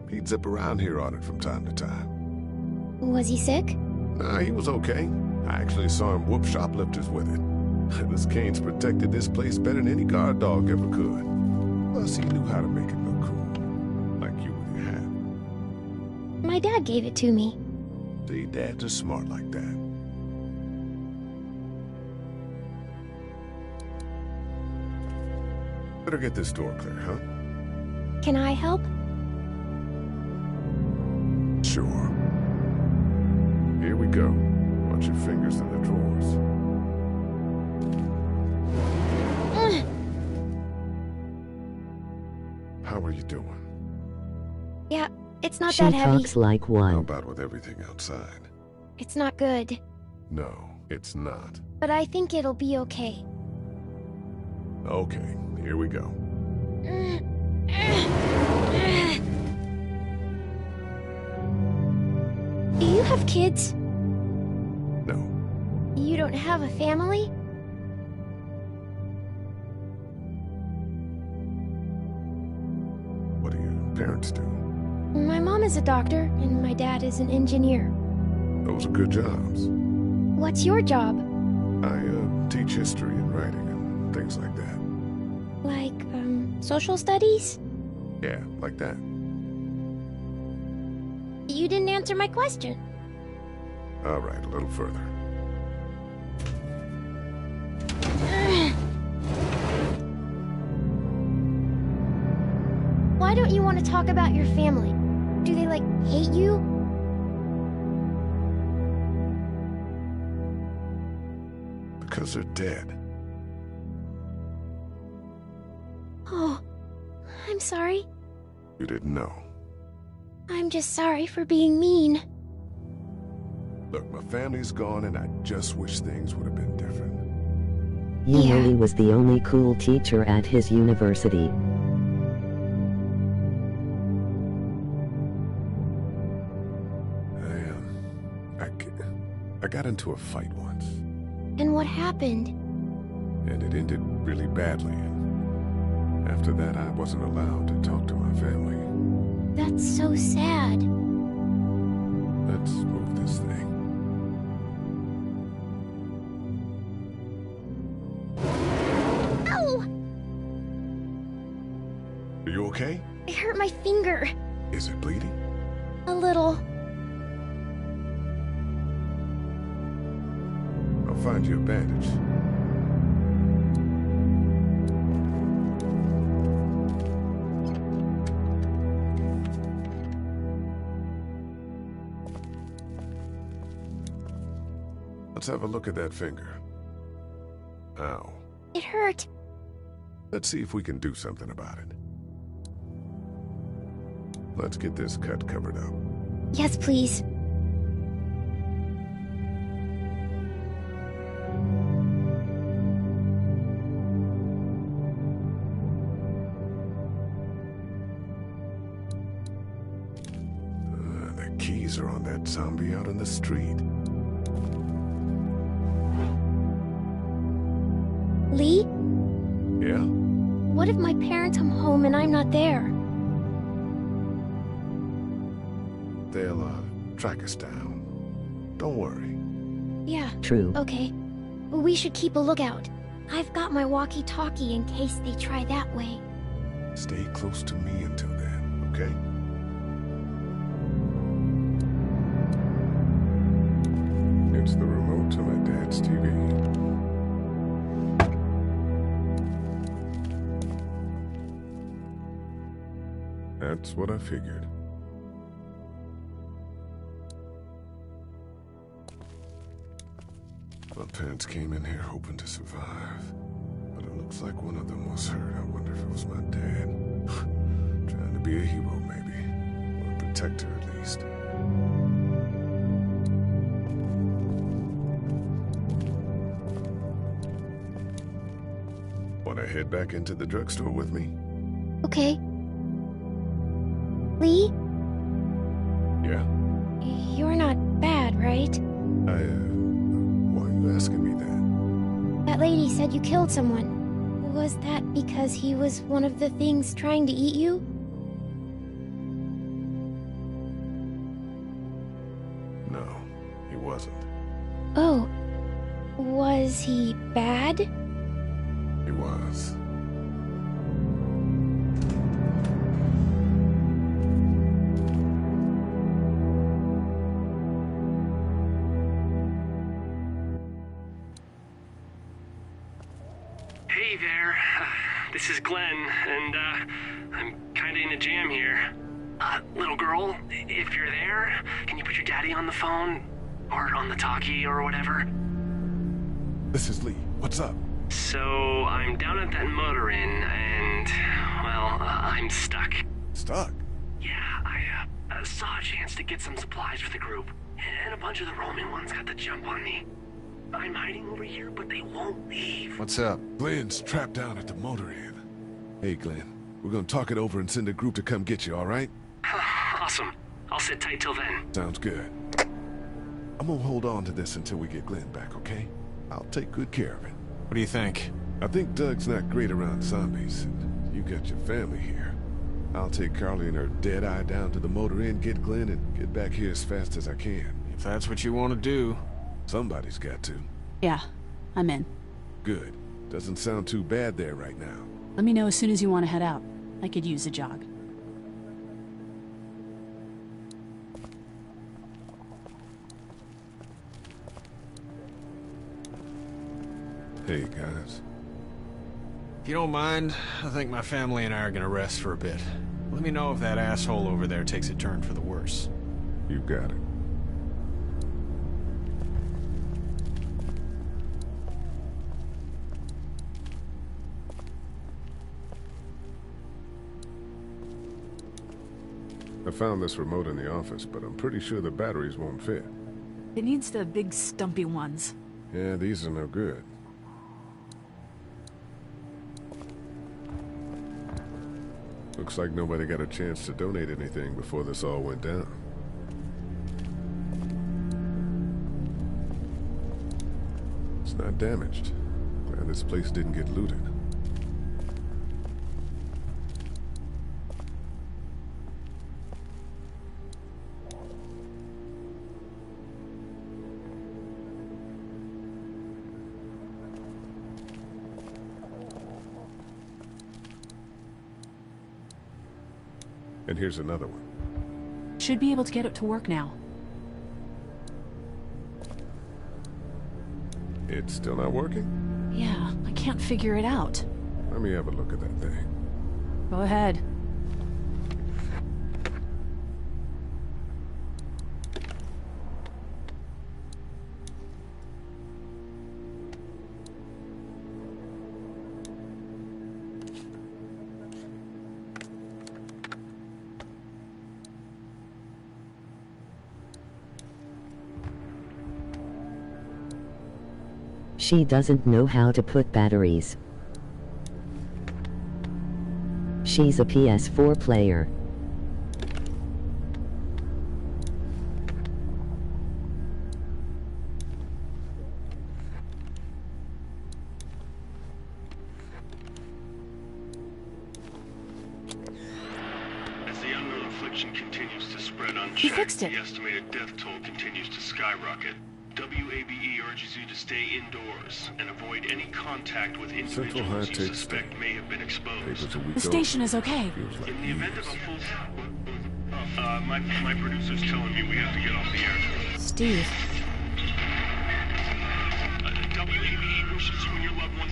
He'd zip around here on it from time to time. Was he sick? Nah, he was okay. I actually saw him whoop shoplifters with it. This cane's protected this place better than any guard dog ever could. Plus, he knew how to make it look cool. Like you with your hat. My dad gave it to me. See, dads are smart like that. Better get this door clear, huh? Can I help? Sure. Here we go. Watch your fingers in the drawers. How are you doing? Yeah, it's not She that heavy. talks like How one. about with everything outside? It's not good. No, it's not. But I think it'll be okay. Okay, here we go. Do you have kids? No. You don't have a family? What do your parents do? My mom is a doctor, and my dad is an engineer. Those are good jobs. What's your job? I teach history and writing and things like that. Like, social studies? Yeah, like that. You didn't answer my question. All right, a little further. Why don't you want to talk about your family? Do they, like, hate you? Because they're dead. Oh, I'm sorry. You didn't know. I'm just sorry for being mean. Look, my family's gone and I just wish things would have been different. You know he was the only cool teacher at his university. I got into a fight once. And what happened? And it ended really badly. And after that, I wasn't allowed to talk to my family. That's so sad. Let's move this thing. Ow! Are you okay? It hurt my finger. Is it bleeding? A little. I'll find you a bandage. Let's have a look at that finger. Ow. It hurt. Let's see if we can do something about it. Let's get this cut covered up. Yes, please. The keys are on that zombie out in the street. Lee? Yeah? What if my parents come home and I'm not there? They'll, track us down. Don't worry. Yeah. True. Okay. We should keep a lookout. I've got my walkie-talkie in case they try that way. Stay close to me until then, okay? It's the remote to my dad's TV. That's what I figured. My parents came in here hoping to survive, but it looks like one of them was hurt. I wonder if it was my dad. Trying to be a hero, maybe. Or a protector, at least. Want to head back into the drugstore with me? Okay. Lee? Yeah? You're not bad, right? Why are you asking me that? That lady said you killed someone. Was that because he was one of the things trying to eat you? No, he wasn't. Oh. Was he bad? He was. Hey there. This is Glenn, and, I'm kinda in a jam here. Little girl, if you're there, can you put your daddy on the phone? Or on the talkie, or whatever? This is Lee. What's up? So, I'm down at that motor inn, and, well, I'm stuck. Stuck? Yeah, I saw a chance to get some supplies for the group, and a bunch of the Roman ones got the jump on me. I'm hiding over here, but they won't leave. What's up? Glenn's trapped down at the motor inn. Hey, Glenn. We're gonna talk it over and send a group to come get you, all right? Awesome. I'll sit tight till then. Sounds good. I'm gonna hold on to this until we get Glenn back, okay? I'll take good care of it. What do you think? I think Doug's not great around zombies. And you got your family here. I'll take Carly and her dead eye down to the motor inn, get Glenn, and get back here as fast as I can. If that's what you want to do. Somebody's got to. Yeah, I'm in. Good. Doesn't sound too bad there right now. Let me know as soon as you want to head out. I could use a jog. Hey, guys. If you don't mind, I think my family and I are gonna rest for a bit. Let me know if that asshole over there takes a turn for the worse. You got it. I found this remote in the office, but I'm pretty sure the batteries won't fit. It needs the big stumpy ones. Yeah, these are no good. Looks like nobody got a chance to donate anything before this all went down. It's not damaged. Glad this place didn't get looted. And here's another one. Should be able to get it to work now. It's still not working? Yeah, I can't figure it out. Let me have a look at that thing. Go ahead. She doesn't know how to put batteries. She's a PS4 player. As the unknown affliction continues to spread unchecked, He fixed it. the estimated death toll continues to skyrocket. WABE urges you to stay indoors and avoid any contact with individuals you suspect may have been exposed. The station is okay. In the event of a full... my producer's telling me we have to get off the air. Steve. WABE wishes you and your loved one...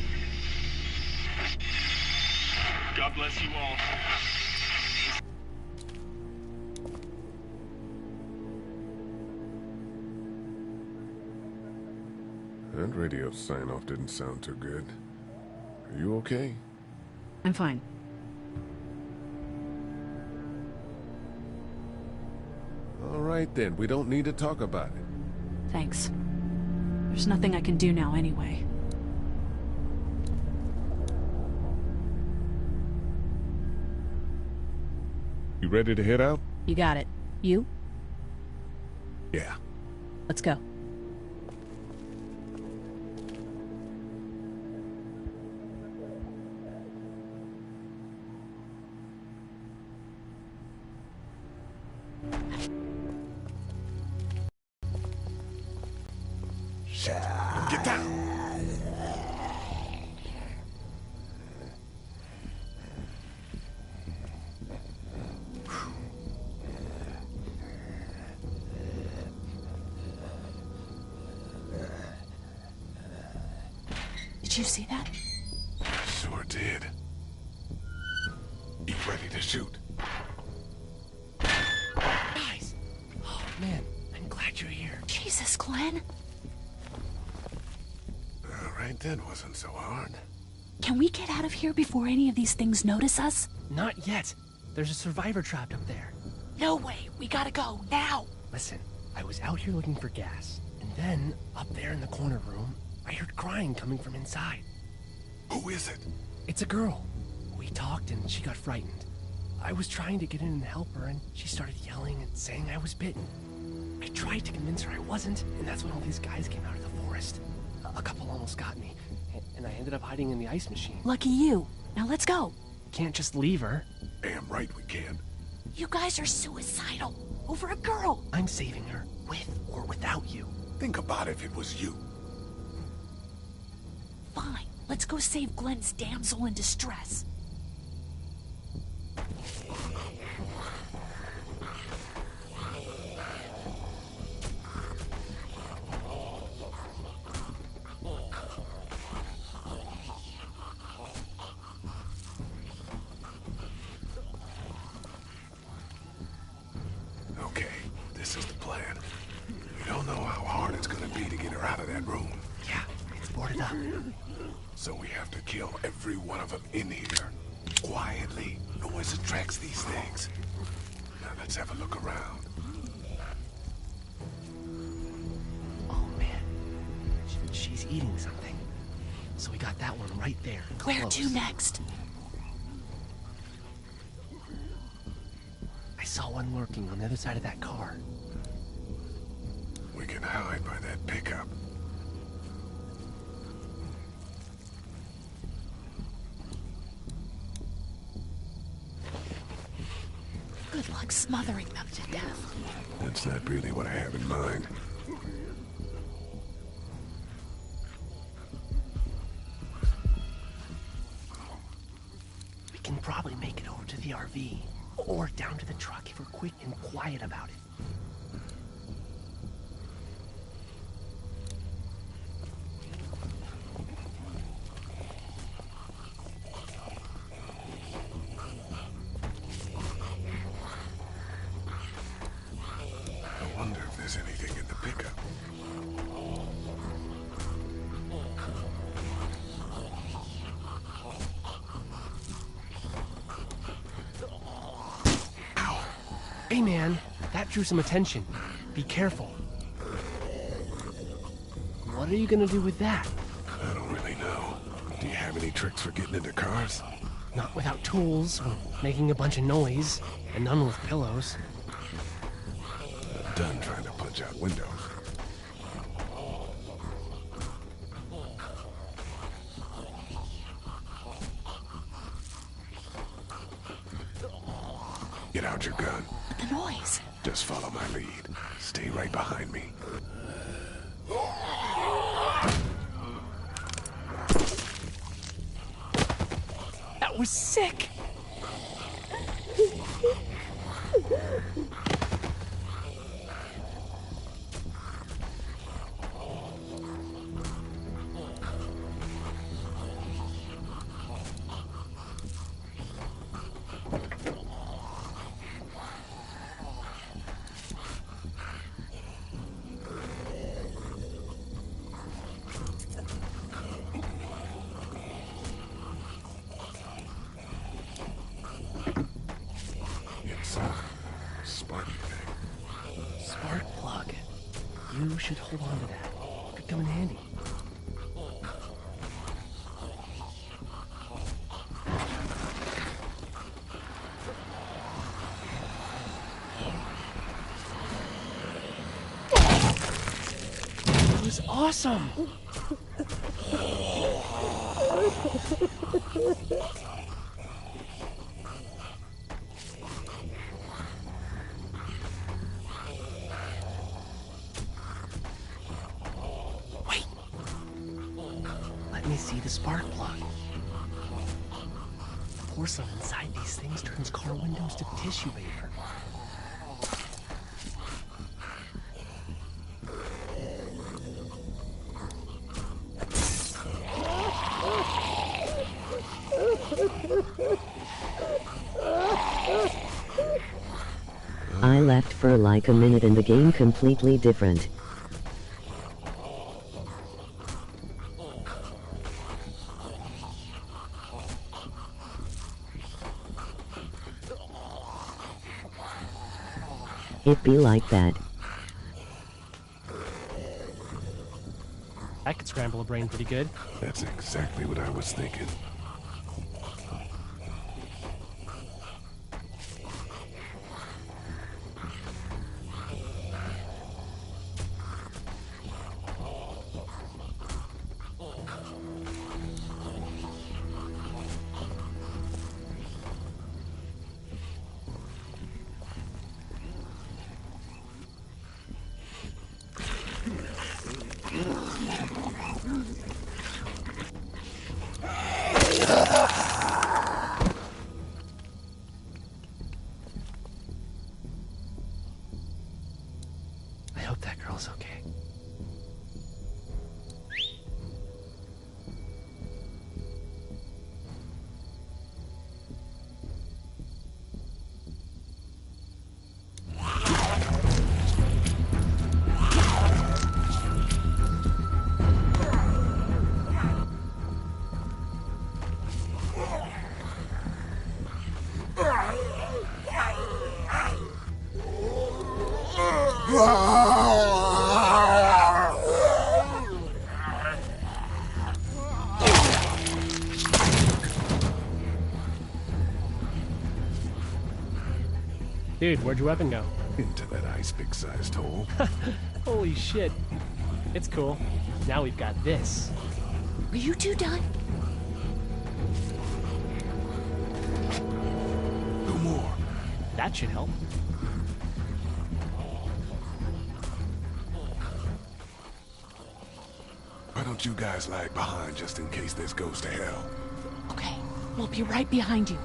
God bless you all. That radio sign-off didn't sound too good. Are you okay? I'm fine. All right then, we don't need to talk about it. Thanks. There's nothing I can do now anyway. You ready to head out? You got it. You? Yeah. Let's go. Get down! Did you see that? Sure did. You ready to shoot? Guys! Oh, man, I'm glad you're here. Jesus, Glenn. All right then, wasn't so hard. Can we get out of here before any of these things notice us? Not yet. There's a survivor trapped up there. No way. We gotta go, now. Listen, I was out here looking for gas, and then, up there in the corner room, I heard crying coming from inside. Who is it? It's a girl. We talked and she got frightened. I was trying to get in and help her, and she started yelling and saying I was bitten. I tried to convince her I wasn't, and that's when all these guys came out of the forest. A couple almost got me, and I ended up hiding in the ice machine. Lucky you. Now let's go. Can't just leave her. Damn right we can. You guys are suicidal. Over a girl. I'm saving her, with or without you. Think about if it was you. Fine. Let's go save Glenn's damsel in distress. Okay, this is the plan. We don't know how hard it's gonna be to get her out of that room. Yeah, it's boarded up. So we have to kill every one of them in here. Quietly. Noise attracts these things. Now let's have a look around. Oh, man. She's eating something. So we got that one right there. Where close. to next? I saw one lurking on the other side of that car. We can hide by that pickup. Good luck smothering them to death. That's not really what I have in mind. We can probably make it over to the RV. Or down to the truck if we're quick and quiet about it. I wonder if there's anything in the pickup. Hey man, that drew some attention. Be careful. What are you gonna do with that? I don't really know. Do you have any tricks for getting into cars? Not without tools, or making a bunch of noise, and none with pillows. I'm done trying to punch out windows. Get out your gun. The noise. Just follow my lead. Stay right behind me. That was sick! Spark thing. Spark plug. You should hold on to that. Could come in handy. It was awesome! Let me see the spark plug. The porcelain inside these things turns car windows to tissue paper. I left for like a minute and the game completely different. It be like that. That could scramble a brain pretty good. That's exactly what I was thinking. I hope that girl's okay. Dude, where'd your weapon go? Into that ice pick-sized hole. Holy shit. It's cool. Now we've got this. Are you two done? No more. That should help. Why don't you guys lag behind just in case this goes to hell? Okay, we'll be right behind you.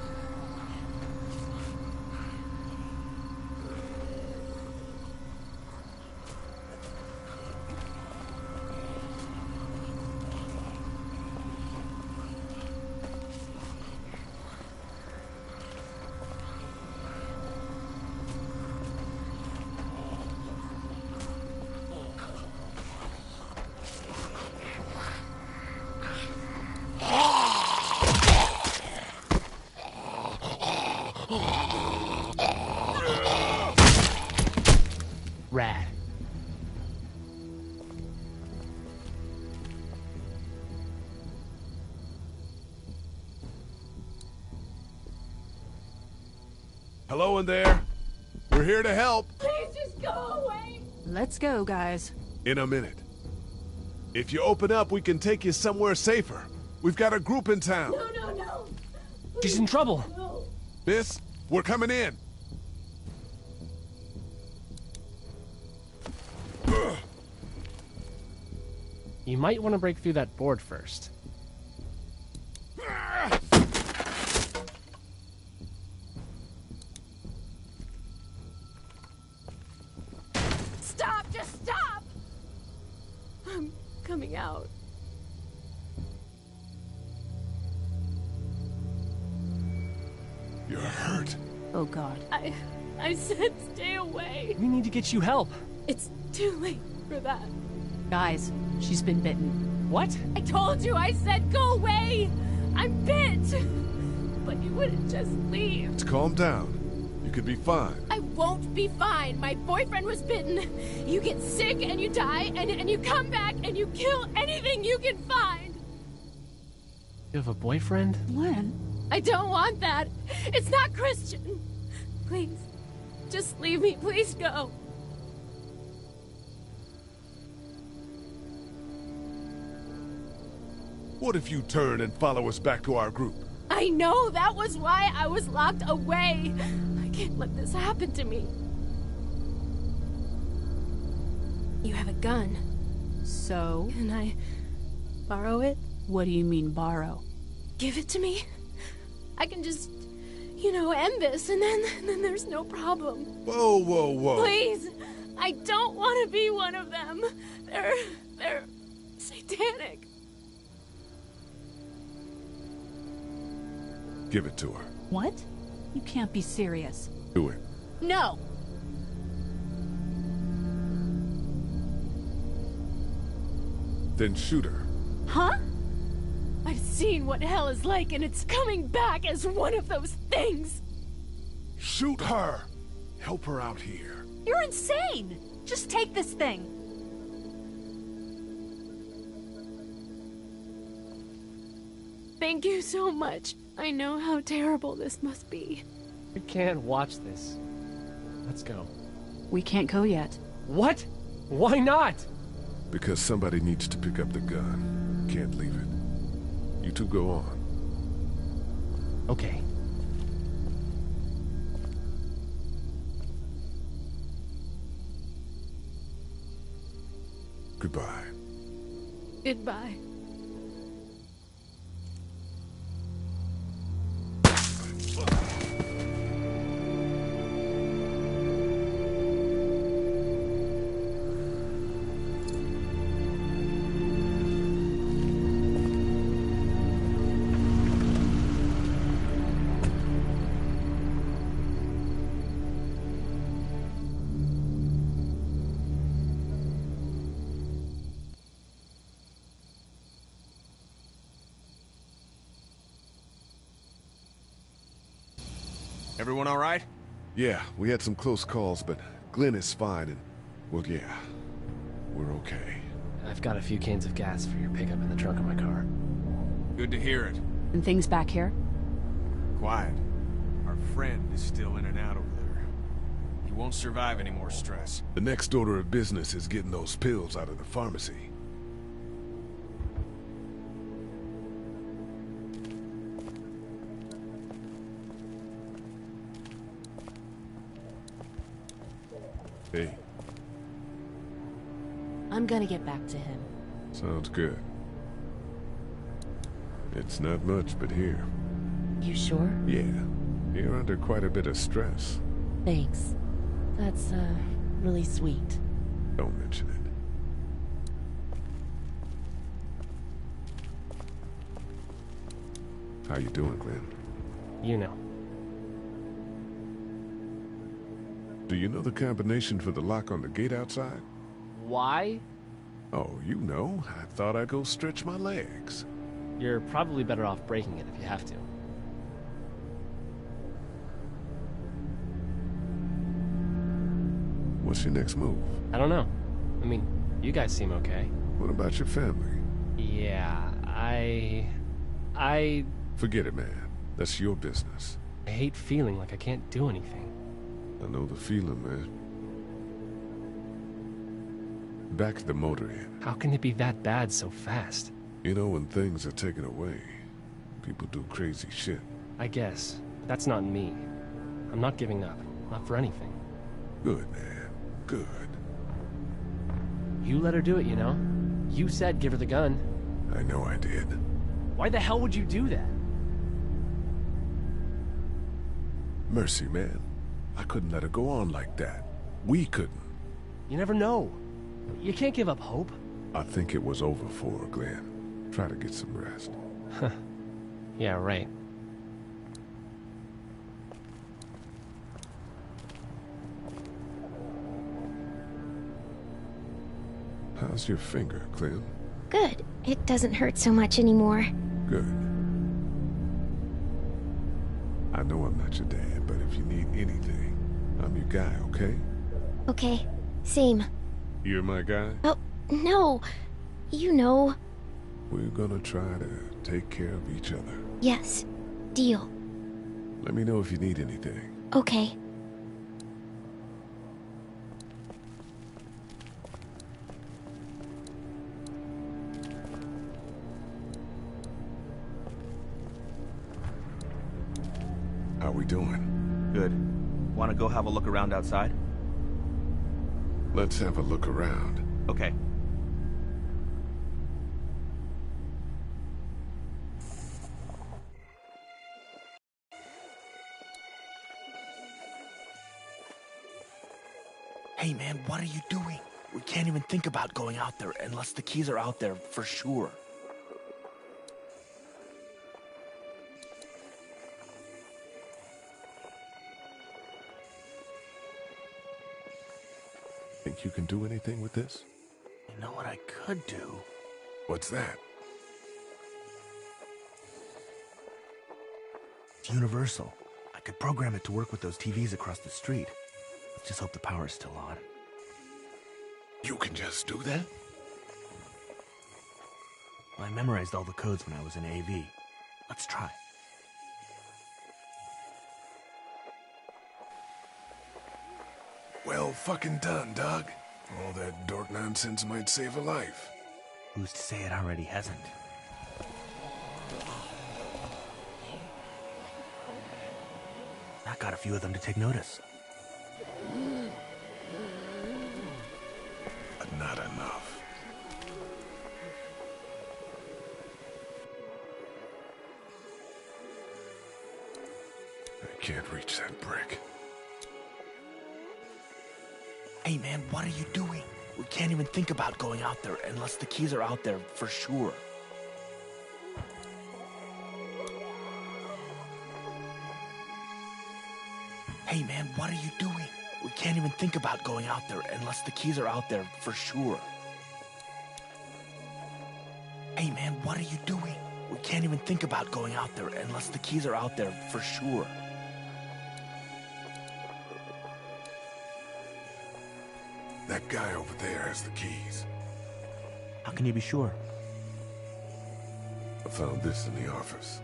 Hello in there. We're here to help. Please just go away. Let's go, guys. In a minute. If you open up, we can take you somewhere safer. We've got a group in town. No. She's in trouble. No. Miss, we're coming in. You might want to break through that board first. Stop, just stop. I'm coming out. You're hurt. Oh, God. I said stay away. We need to get you help. It's too late for that. Guys, she's been bitten. What? I told you, I said go away. I'm bit. But you wouldn't just leave. Let's calm down. You could be fine. I won't be fine. My boyfriend was bitten. You get sick and you die and you come back and you kill anything you can find. You have a boyfriend? Glenn? I don't want that. It's not Christian. Please, just leave me. Please go. What if you turn and follow us back to our group? I know, that was why I was locked away. I can't let this happen to me. You have a gun. So? Can I borrow it? What do you mean, borrow? Give it to me. I can just, end this, and then there's no problem. Whoa. Please, I don't want to be one of them. They're satanic. Give it to her. What? You can't be serious. Do it. No. Then shoot her. Huh? I've seen what hell is like, and it's coming back as one of those things. Shoot her! Help her out here. You're insane! Just take this thing. Thank you so much. I know how terrible this must be. We can't watch this. Let's go. We can't go yet. What? Why not? Because somebody needs to pick up the gun. Can't leave it. You two go on. Okay. Goodbye. Goodbye. Everyone all right? Yeah, we had some close calls, but Glenn is fine and, well, yeah, we're okay. I've got a few cans of gas for your pickup in the trunk of my car. Good to hear it. And things back here? Quiet. Our friend is still in and out over there. He won't survive any more stress. The next order of business is getting those pills out of the pharmacy. Hey. I'm gonna get back to him. Sounds good. It's not much, but here. You sure? Yeah. You're under quite a bit of stress. Thanks. That's, really sweet. Don't mention it. How you doing, Glenn? You know. Do you know the combination for the lock on the gate outside? Why? Oh, you know. I thought I'd go stretch my legs. You're probably better off breaking it if you have to. What's your next move? I don't know. I mean, you guys seem okay. What about your family? Yeah, I... Forget it, man. That's your business. I hate feeling like I can't do anything. I know the feeling, man. Back to the motor inn. How can it be that bad so fast? You know, when things are taken away, people do crazy shit. I guess. But that's not me. I'm not giving up. Not for anything. Good, man. Good. You let her do it, you know? You said give her the gun. I know I did. Why the hell would you do that? Mercy, man. I couldn't let her go on like that. We couldn't. You never know. You can't give up hope. I think it was over for her, Glenn. Try to get some rest. Huh. Yeah, right. How's your finger, Clem? Good. It doesn't hurt so much anymore. Good. I know I'm not your dad, but if you need anything, I'm your guy, okay? Okay. Same. You're my guy? Oh, no. You know. We're gonna try to take care of each other. Yes. Deal. Let me know if you need anything. Okay. How we doing? Good. Want to go have a look around outside? Let's have a look around. Okay. Hey man, what are you doing? We can't even think about going out there unless the keys are out there for sure. Think you can do anything with this? You know what I could do? What's that? It's universal. I could program it to work with those TVs across the street. Let's just hope the power's still on. You can just do that? Well, I memorized all the codes when I was in AV. Let's try. Well fucking done, Doug. All that dork nonsense might save a life. Who's to say it already hasn't? That got a few of them to take notice. But not enough. I can't reach that brick. Hey man, what are you doing? We can't even think about going out there unless the keys are out there for sure. Hey man, what are you doing? We can't even think about going out there unless the keys are out there for sure. Hey man, what are you doing? We can't even think about going out there unless the keys are out there for sure. That guy over there has the keys. How can you be sure? I found this in the office.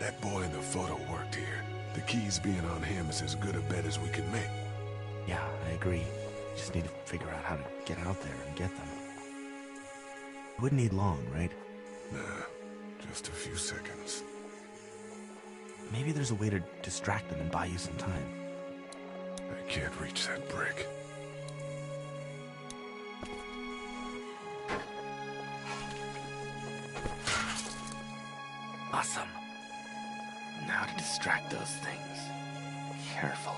That boy in the photo worked here. The keys being on him is as good a bet as we could make. Yeah, I agree. Just need to figure out how to get out there and get them. Wouldn't need long, right? Nah, just a few seconds. Maybe there's a way to distract them and buy you some time. I can't reach that brick. Awesome. Now to distract those things. Carefully.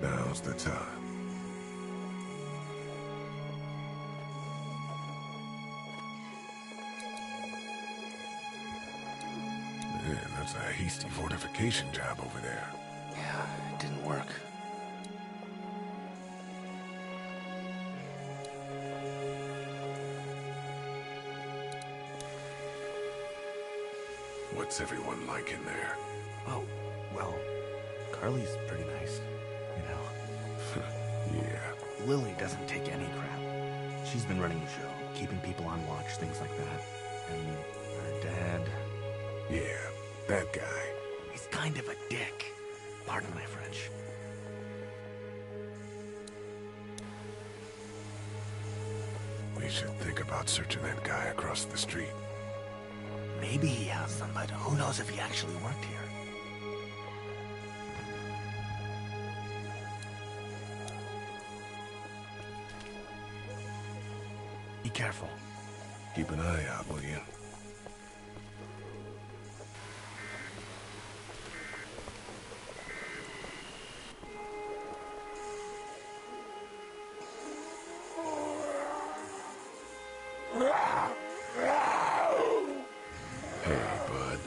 Now's the time. was a hasty fortification job over there. Yeah, it didn't work. What's everyone like in there? Oh, well, Carly's pretty nice, you know. Yeah. Lily doesn't take any crap. She's been running the show, keeping people on watch, things like that. And her dad... Yeah, that guy. He's kind of a dick. Pardon my French. We should think about searching that guy across the street. Maybe he has them, but who knows if he actually worked here. Be careful. Keep an eye out, will you? Hey, bud.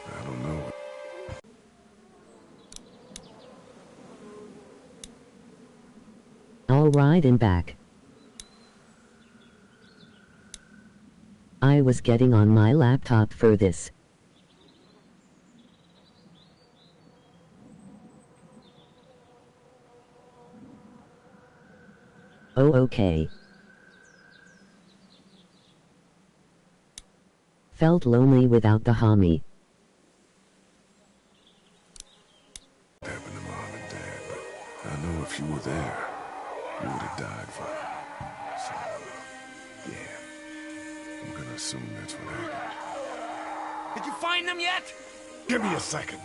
I don't know. All right and back. I was getting on my laptop for this. Oh, okay. Felt lonely without the homie. Happened to Mom and Dad, but I know if you were there, you would have died for them. So, yeah. I'm gonna assume that's what happened. Did you find them yet? Give me a second.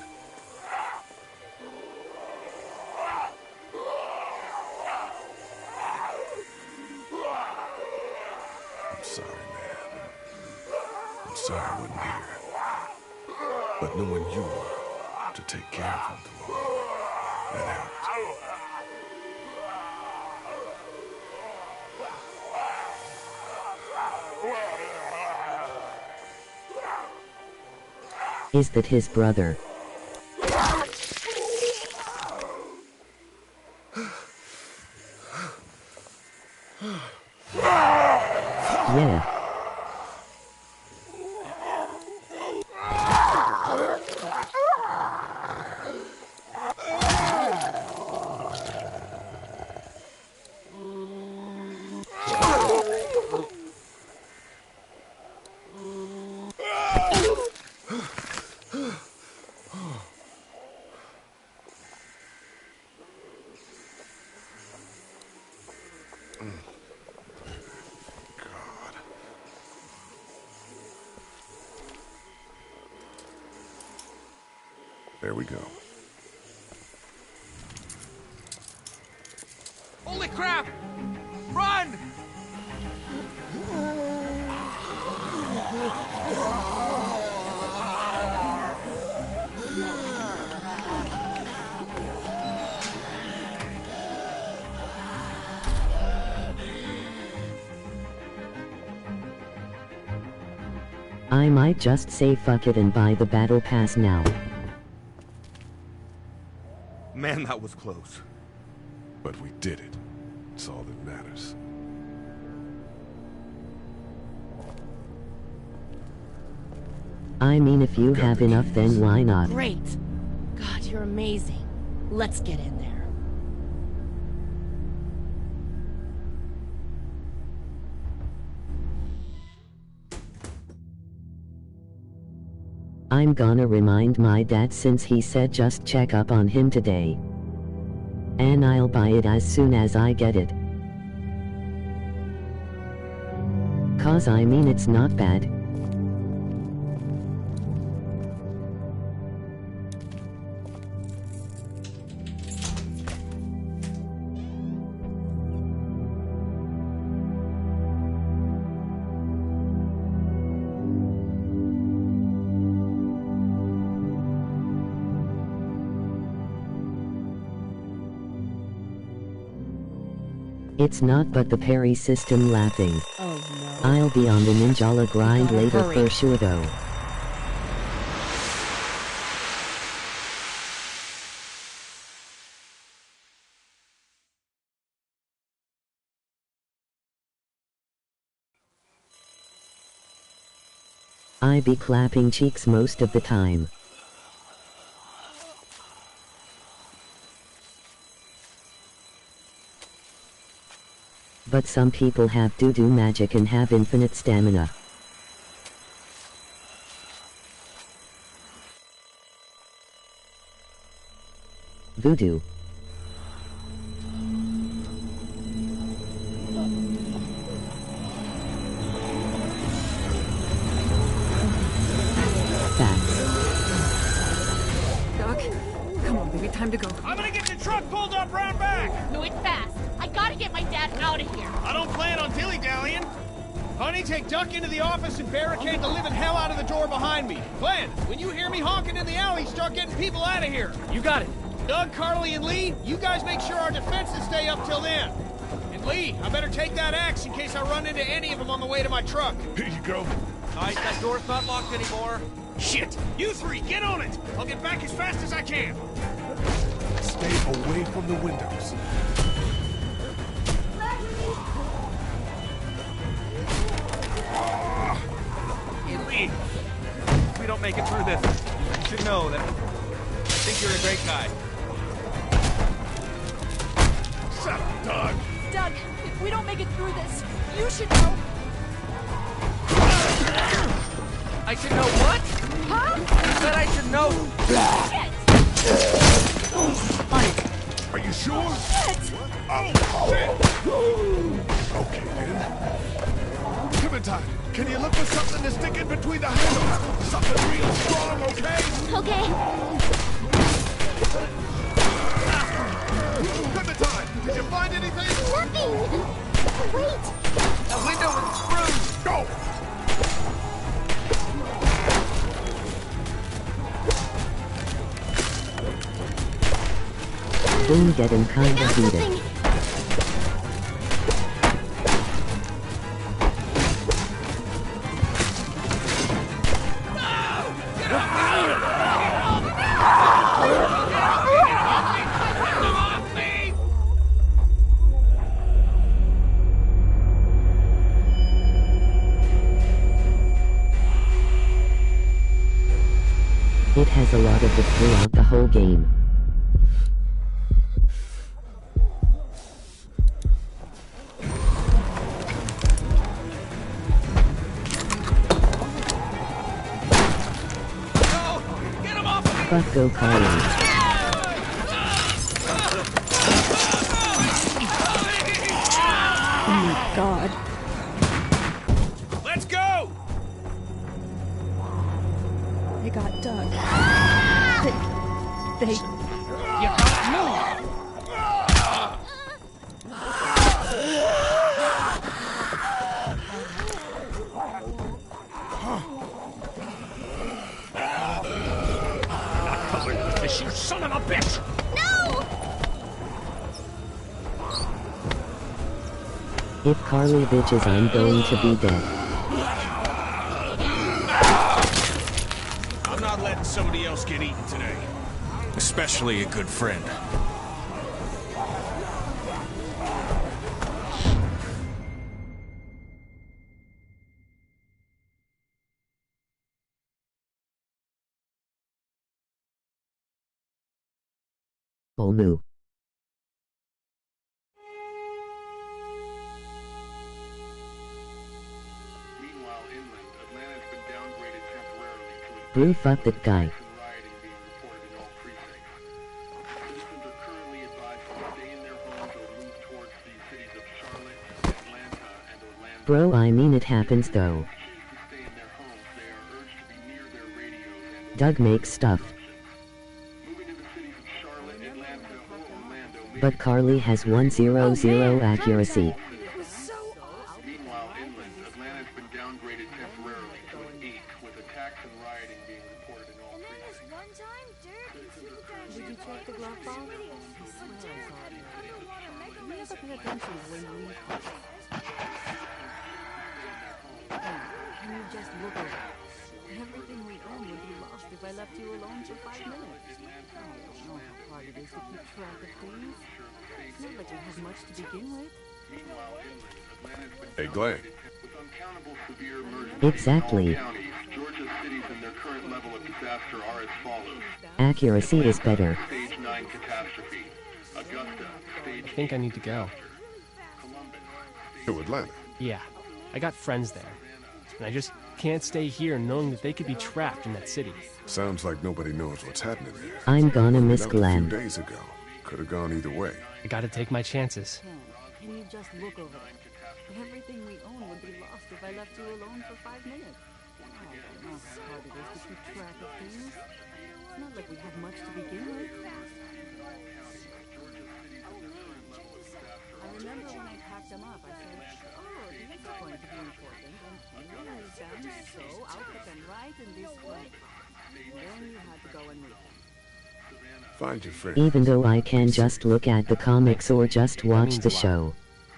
I'm sorry, man. I'm sorry I wasn't here. But knowing you were to take care of him through all that helped. Is that his brother? Yeah. There we go. Holy crap! Run! I might just say fuck it and buy the battle pass now. Man, that was close. But we did it. It's all that matters. I mean, if you have enough, then why not? Great. God, you're amazing. Let's get in there. I'm gonna remind my dad since he said just check up on him today. And I'll buy it as soon as I get it. 'Cause I mean, it's not bad. It's not but the parry system laughing. Oh no. I'll be on the Ninjala grind later hurry. for sure though. I be clapping cheeks most of the time. But some people have doo-doo magic and have infinite stamina. Voodoo. Doc, come on, baby, time to go. I'm gonna get the truck pulled up round back! Do it fast. I gotta get my dad out of here. I don't plan on dilly-dallying. Honey, take Duck into the office and barricade the living hell out of the door behind me. Glenn, when you hear me honking in the alley, start getting people out of here. You got it. Doug, Carly, and Lee, you guys make sure our defenses stay up till then. And Lee, I better take that axe in case I run into any of them on the way to my truck. Here you go. All right, that door's not locked anymore. Shit! You three, get on it! I'll get back as fast as I can. Stay away from the windows. Hey, Lee, if we don't make it through this, you should know that I think you're a great guy. Shut up, Doug. Doug, if we don't make it through this, you should know. I should know what? Huh? You said I should know. Shit! Are you sure? Shit! Oh, shit! Okay, then. Clementine, can you look for something to stick in between the handles? Something real strong, okay? Okay. Clementine, did you find anything? Nothing! Wait! The window was screwed! Go! Been getting kinda heated. Something. It has a lot of it throughout the whole game. Fuck go Carly. Oh my god. Let's go! They got Doug. They... You gotta move! You son of a bitch! No! If Carly bitches, I'm going to be dead. I'm not letting somebody else get eaten today. Especially a good friend. Moo. Meanwhile, inland, Atlanta's been downgraded temporarily to a Brew fuck that guy. rioting being reported in all precincts. Citizens are currently advised to stay in their homes or move towards the cities of Charlotte, Atlanta, and Orlando. Bro, I mean it happens though. Stay in their homes. They are urged to be near their radios and Doug makes stuff. But Carly has 100 accuracy. Meanwhile, inland, Atlanta's been downgraded temporarily to an 8, with attacks and rioting being reported in all precincts. Did you check the glove box? I swear I saw it. You never pay attention when you leave. Can you just look over it? Everything we own would be lost if I left you alone for 5 minutes. I don't know how hard it is to keep track of things. It's not like we have much to begin with. Hey, Glenn. Exactly. Georgia's cities and their current level of disaster are as follows. Accuracy is better. Stage 9 catastrophe. Augusta, stage I think I need to go. To Atlanta? Yeah, I got friends there. And I just can't stay here knowing that they could be trapped in that city. Sounds like nobody knows what's happening there. I'm gonna miss That was Glenn. A few days ago. Could have gone either way. I gotta take my chances. Can you just look over it? Everything we own would be lost if I left you alone for 5 minutes. I don't know how hard it is to keep track of things. It's not like we have much to begin with. I remember when I packed them up, I said, oh, these are going to be important, and you will need them, so I'll put them right in this one. And then you had to go and move them. Find your friend. Even though I can just look at the comics or just watch the show.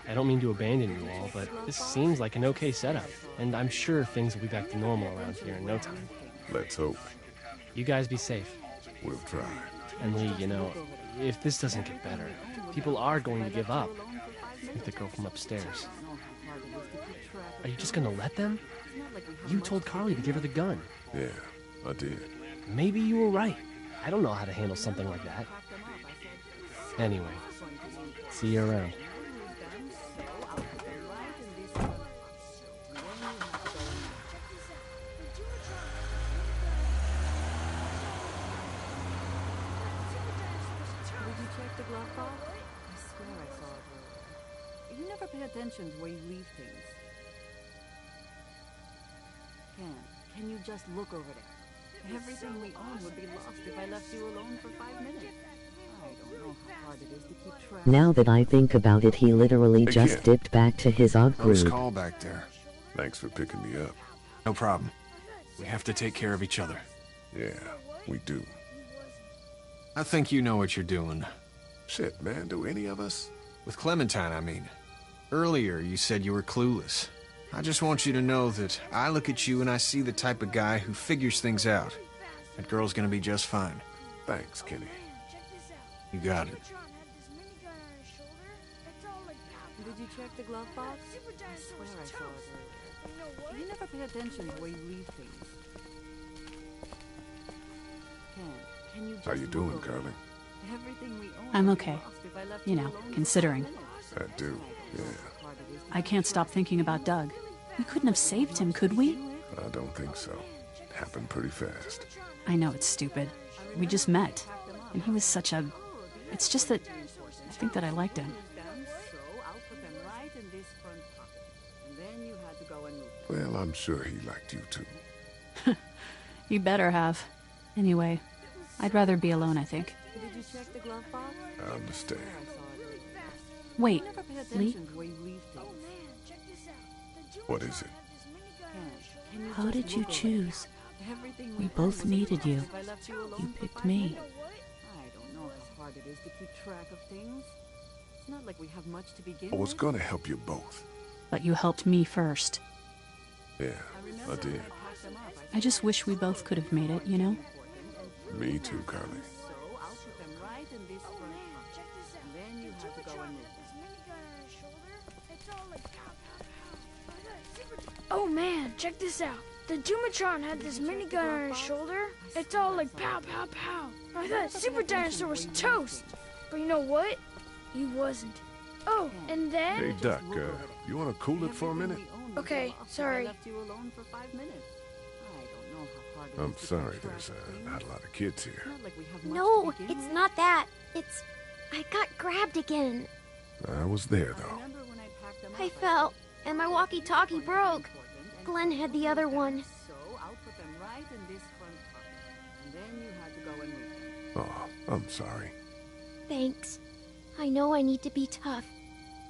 I don't mean to abandon you all, but this seems like an okay setup. And I'm sure things will be back to normal around here in no time. Let's hope. You guys be safe. We'll try. And Lee, you know, if this doesn't get better, people are going to give up. Like the girl from upstairs. Are you just gonna let them? You told Carly to give her the gun. Yeah, I did. Maybe you were right. I don't know how to handle something like that. Anyway, see you around. Glove box? I swear I saw it earlier. You never pay attention to where you leave things. Can you just look over there? Everything we own would be lost if I left you alone for 5 minutes. I don't know how hard it is to keep track. Now that I think about it, he literally just dipped back to his odd Close groove. call back there. Thanks for picking me up. No problem. We have to take care of each other. Yeah, we do. I think you know what you're doing. Shit, man, do any of us? With Clementine, I mean. Earlier, you said you were clueless. I just want you to know that I look at you and I see the type of guy who figures things out. That girl's gonna be just fine. Thanks, Kenny. You got it. Did you check the glove box? I swear I saw it earlier. You never pay attention to where you leave things. Can you just How you doing, Carly? Everything we own I'm would be okay. lost if I left You know, alone for considering. 5 minutes. I do, yeah. I can't stop thinking about Doug. We couldn't have saved him, could we? I don't think so. It happened pretty fast. I know it's stupid. We just met. And he was such a... It's just that... I think that I liked him. So I'll put them right in this front pocket. And then you had to go and move them. Well, I'm sure he liked you too. You better have. Anyway, I'd rather be alone, I think. Did you check the glove box? I understand. Wait, Never pay Lee? attention to where you leave things. What is it? Can you How just did you look over choose? there? Everything We own both would be needed lost you. if I left you alone You for picked 5 me. minutes. I don't know how hard it is to keep track of things. It's not like we have much to begin I was with. gonna help you both. But you helped me first. Yeah, I did. I just wish we both could have made it, you know? Me too, Carly. So I'll put them right in this front pocket. And then you had to go and move them. Oh man, check this out. The Dumatron had this minigun on his shoulder. It's all like pow, pow, pow. I thought Super Dinosaur was toast. But you know what? He wasn't. Oh, and then... Hey, Duck, you wanna cool it for a minute? Okay, sorry. I left you alone for 5 minutes. I don't know how hard it I'm is to sorry, keep track there's of things. not a lot of kids here. It's not like we have much No, to begin it's with. not that. It's... I got grabbed again. I was there, though. Remember when I packed them I up, fell, and my walkie-talkie broke. Glenn had the other one. So I'll put them right in this front pocket. And then you had to go and move them. Oh, I'm sorry. Thanks. I know I need to be tough.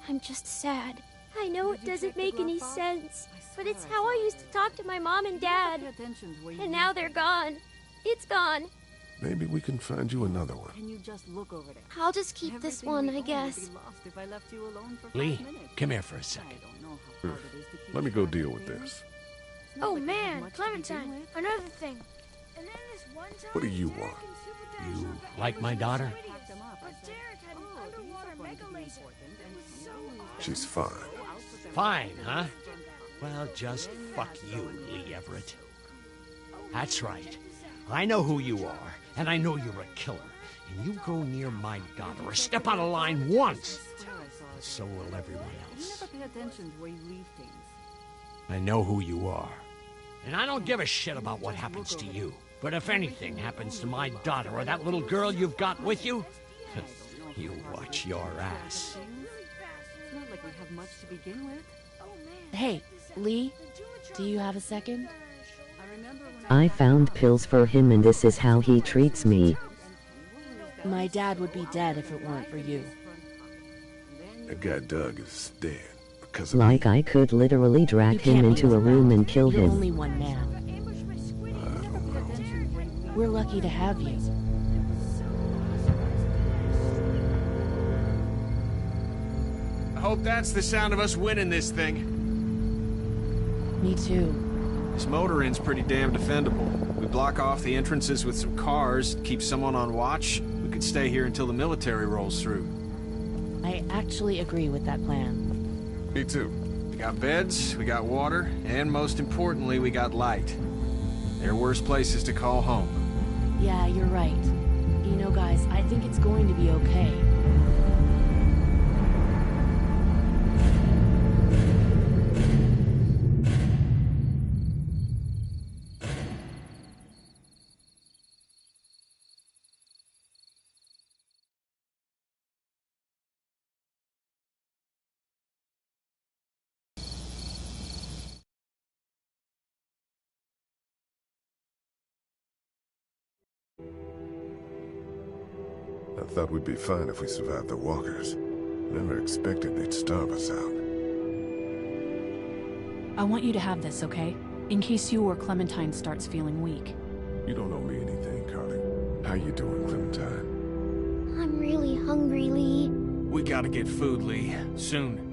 I'm just sad. I know it doesn't make any sense, but it's how I used to talk to my mom and dad. Pay attention to where you And now they're gone. It's gone. Maybe we can find you another one. Can you just look over there? I'll just keep this one, I guess. If I left you alone for Lee, 5 minutes. come here for a second. Let me go deal with this. Oh man, Clementine, another thing. And then this one time, What do you want? You like my daughter? but Derek had an underwater mega laser. It was so She's fine. Fine, huh? Well, just fuck you, Lee Everett. That's right. I know who you are, and I know you're a killer. And you go near my daughter or step out of line once, so will everyone else. Never pay attention to where you leave things. I know who you are. And I don't give a shit about what happens to you. But if anything happens to my daughter or that little girl you've got with you, you watch your ass. It's not like we have much to begin with. Hey, Lee, do you have a second? I found pills for him and this is how he treats me. My dad would be dead if it weren't for you. That guy Doug is dead because of Like I could literally drag him into a room and kill You're him. only one man. We're lucky to have you. I hope that's the sound of us winning this thing. Me too. This motor inn's pretty damn defendable. We block off the entrances with some cars, keep someone on watch. We could stay here until the military rolls through. I actually agree with that plan. Me too. We got beds, we got water, and most importantly, we got light. There are worse places to call home. Yeah, you're right. You know, guys, I think it's going to be okay. I thought we'd be fine if we survived the walkers. Never expected they'd starve us out. I want you to have this, okay? In case you or Clementine starts feeling weak. You don't owe me anything, Carly. How you doing, Clementine? I'm really hungry, Lee. We gotta get food, Lee. Soon.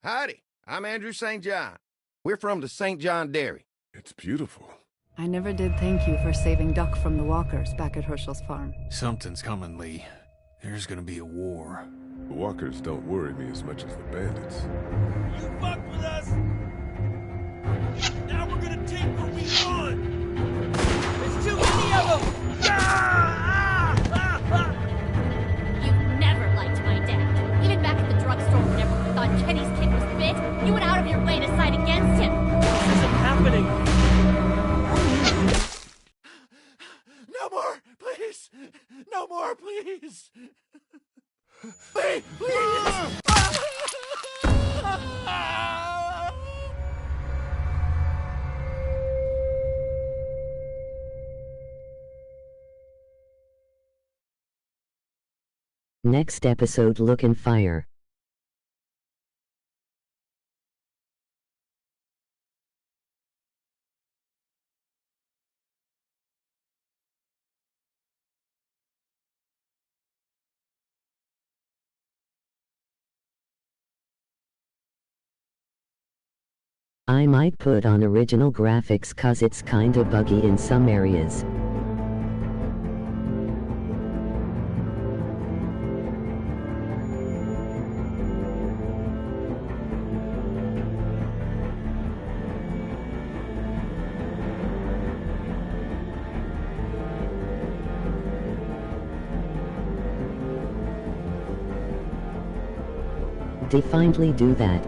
Howdy, I'm Andrew St. John. We're from the St. John Dairy. It's beautiful. I never did thank you for saving Duck from the walkers back at Herschel's farm. Something's coming, Lee. There's gonna be a war. The walkers don't worry me as much as the bandits. You fuck with us! Now we're gonna take what we want! There's too many of them! You never liked my dad. Even back at the drugstore whenever you thought Kenny's kid was bit, you went out of your way to side against him. This isn't happening! No more, please! No more, please! Please! Please! Next episode, Look and Fire. I might put on original graphics cause it's kinda buggy in some areas. Definitely do that.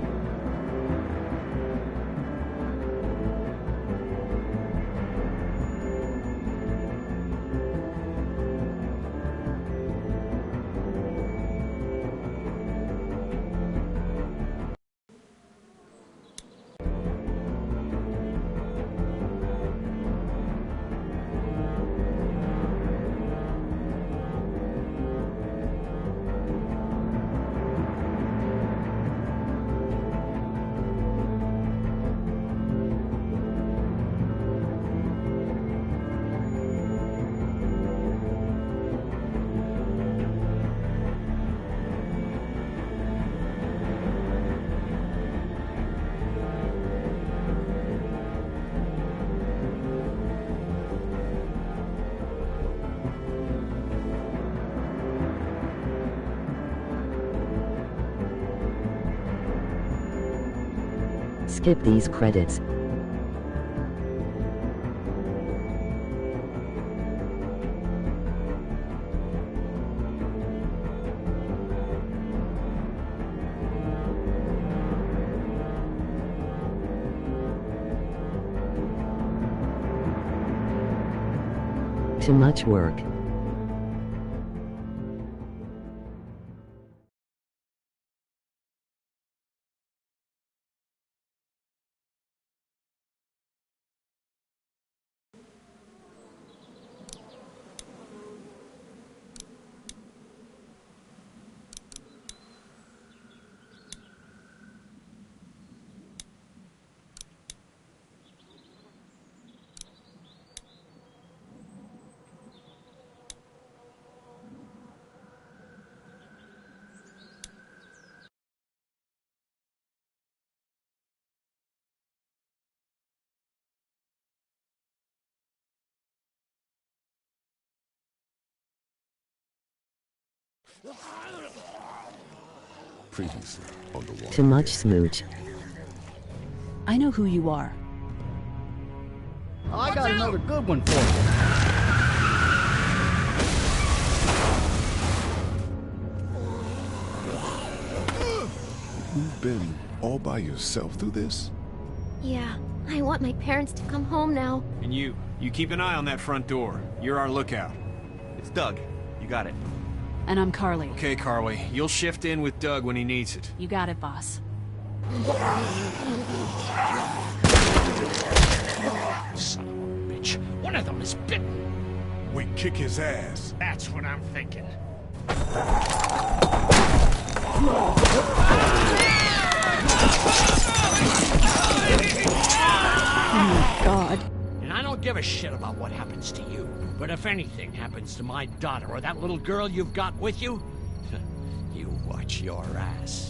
skip these credits. Too much work. Previously on the water. Too much smooch. I know who you are. I got another good one for you. You've been all by yourself through this? Yeah, I want my parents to come home now. And you keep an eye on that front door. You're our lookout. It's Doug. You got it. And I'm Carly. Okay, Carly. You'll shift in with Doug when he needs it. You got it, boss. Son of a bitch. One of them is bitten. We kick his ass. That's what I'm thinking. Oh my God. And I don't give a shit about what happens to you. But if anything happens to my daughter or that little girl you've got with you, you watch your ass.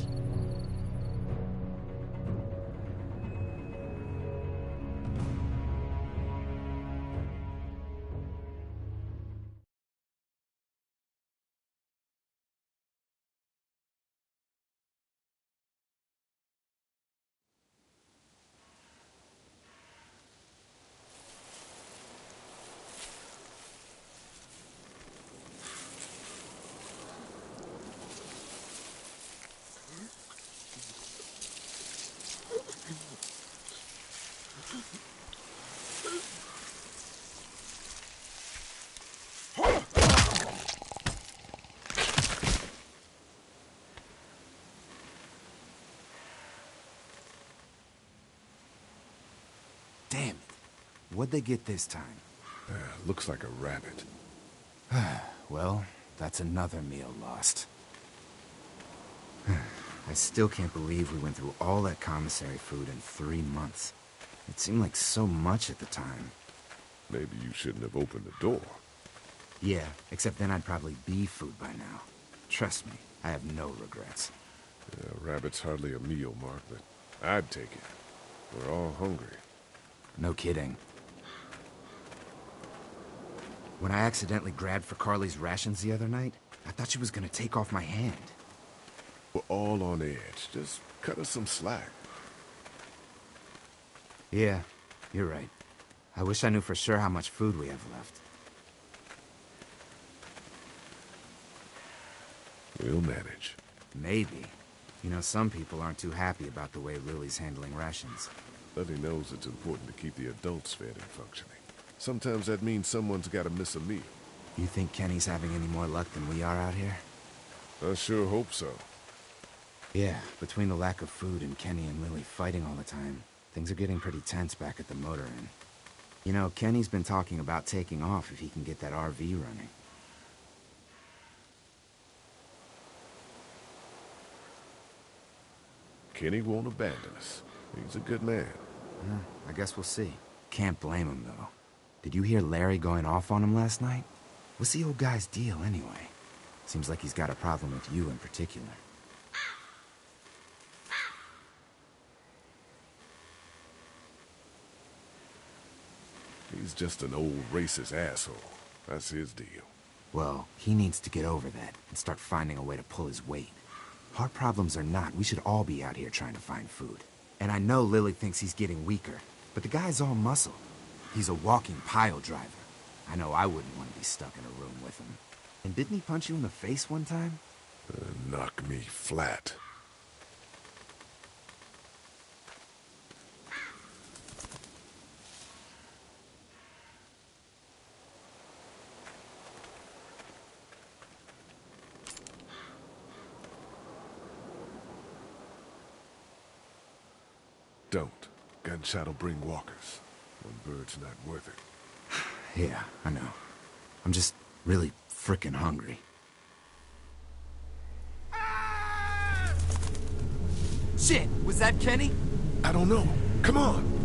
Damn it. What'd they get this time? Looks like a rabbit. Well, that's another meal lost. I still can't believe we went through all that commissary food in 3 months. It seemed like so much at the time. Maybe you shouldn't have opened the door. Yeah, except then I'd probably be food by now. Trust me, I have no regrets. Yeah, rabbit's hardly a meal, Mark, but I'd take it. We're all hungry. No kidding. When I accidentally grabbed for Carly's rations the other night, I thought she was gonna take off my hand. We're all on edge. Just cut us some slack. Yeah, you're right. I wish I knew for sure how much food we have left. We'll manage. Maybe. You know, some people aren't too happy about the way Lily's handling rations. Letty knows it's important to keep the adults fed and functioning. Sometimes that means someone's gotta miss a meal. You think Kenny's having any more luck than we are out here? I sure hope so. Yeah, between the lack of food and Kenny and Lily fighting all the time, things are getting pretty tense back at the motor inn. You know, Kenny's been talking about taking off if he can get that RV running. Kenny won't abandon us. He's a good man. I guess we'll see. Can't blame him, though. Did you hear Larry going off on him last night? What's the old guy's deal, anyway? Seems like he's got a problem with you in particular. He's just an old racist asshole. That's his deal. Well, he needs to get over that and start finding a way to pull his weight. Heart problems or not, we should all be out here trying to find food. And I know Lily thinks he's getting weaker, but the guy's all muscle. He's a walking pile driver. I know I wouldn't want to be stuck in a room with him. And didn't he punch you in the face one time? Knock me flat. Don't. Gunshot'll bring walkers. One bird's not worth it. Yeah, I know. I'm just really frickin' hungry. Shit, was that Kenny? I don't know. Come on.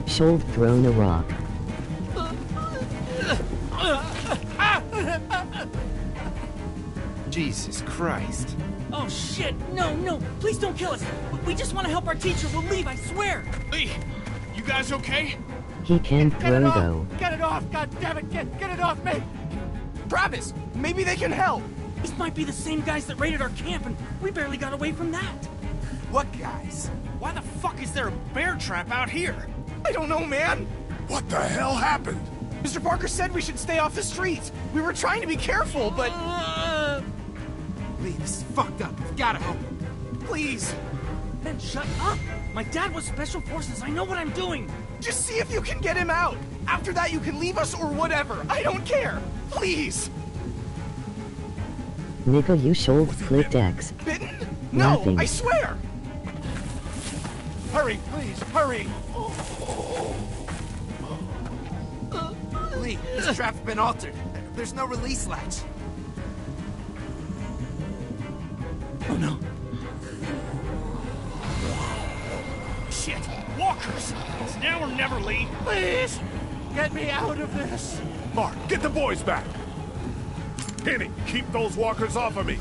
Should thrown a rock. Jesus Christ. Oh shit! No, no! Please don't kill us! We just want to help our teacher. We'll leave, I swear! Lee, you guys okay? He can throw though. Get it off! God damn it! Get it off me! Travis, maybe they can help! These might be the same guys that raided our camp, and we barely got away from that. What guys? Why the fuck is there a bear trap out here? I don't know, man! What the hell happened? Mr. Parker said we should stay off the streets. We were trying to be careful, but... Lee, this is fucked up. We've gotta help him. Please. Then shut up! My dad was Special Forces. I know what I'm doing. Just see if you can get him out. After that, you can leave us or whatever. I don't care. Please. Nigga, you should clicked X. Bitten? No, Nothing. I swear. Hurry, please, hurry. Lee, this trap's been altered. There's no release latch. Oh no. Shit, walkers. It's now or never, Lee. Please, get me out of this. Mark, get the boys back. Penny, keep those walkers off of me.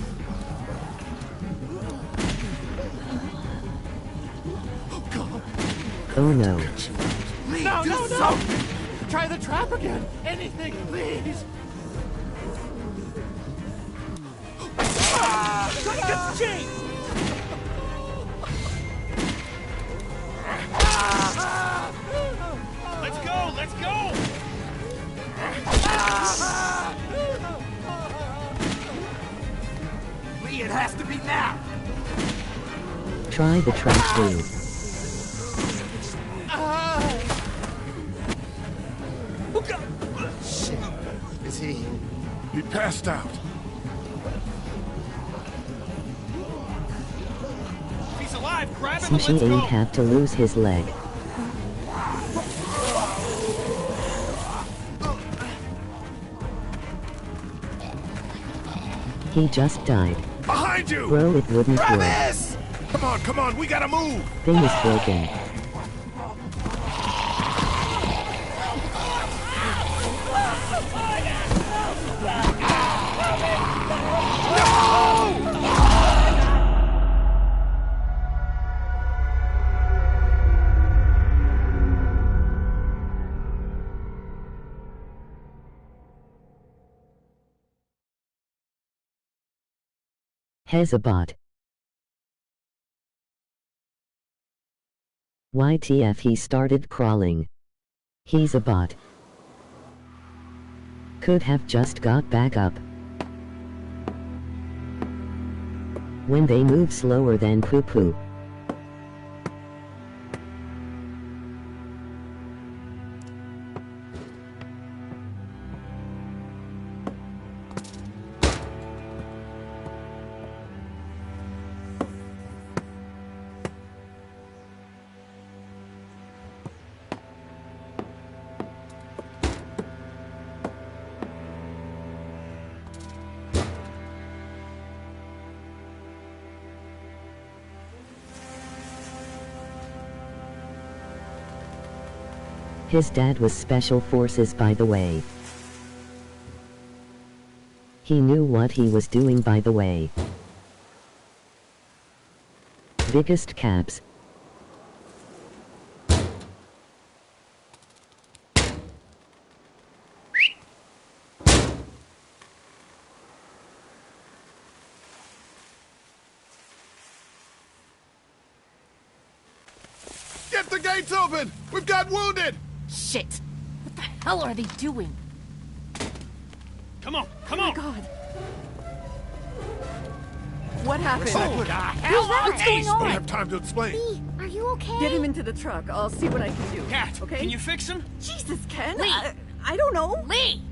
Oh no. Lee, No, do no, no. something! Try the trap again. Anything, please. Try to get the chain! Let's go, let's go. Lee, it has to be now! Try the trap too. Shit. Is he? He passed out. If he's alive, grab him and Sushi let's ain't go. have to lose his leg. He just died. Behind you! Bro, it wouldn't work. Travis! Come on, we gotta move! Thing is broken. Hezabot. YTF, he started crawling. He's a bot. Could have just got back up. When they move slower than poo-poo. His dad was Special Forces, by the way. He knew what he was doing, by the way. biggest caps. Get the gates open! We've got wounded! Shit! What the hell are they doing? Come on, come on! Oh my God. What happened? Who's that? What's going on? I don't have time to explain. Lee, are you okay? Get him into the truck. I'll see what I can do. Cat, okay? can you fix him? Jesus, Ken. Lee! I don't know. Lee!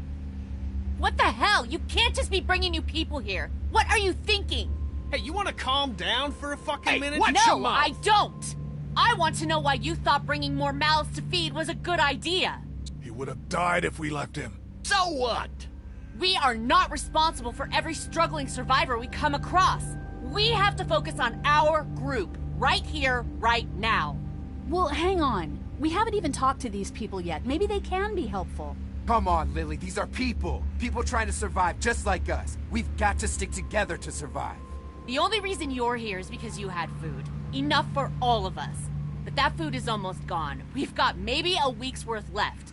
What the hell? You can't just be bringing new people here. What are you thinking? Hey, you want to calm down for a fucking minute? No, I don't! I want to know why you thought bringing more mouths to feed was a good idea. He would have died if we left him. So what? We are not responsible for every struggling survivor we come across. We have to focus on our group, right here, right now. Well, hang on. We haven't even talked to these people yet. Maybe they can be helpful. Come on, Lily. These are people. People trying to survive just like us. We've got to stick together to survive. The only reason you're here is because you had food. Enough for all of us. But that food is almost gone. We've got maybe a week's worth left.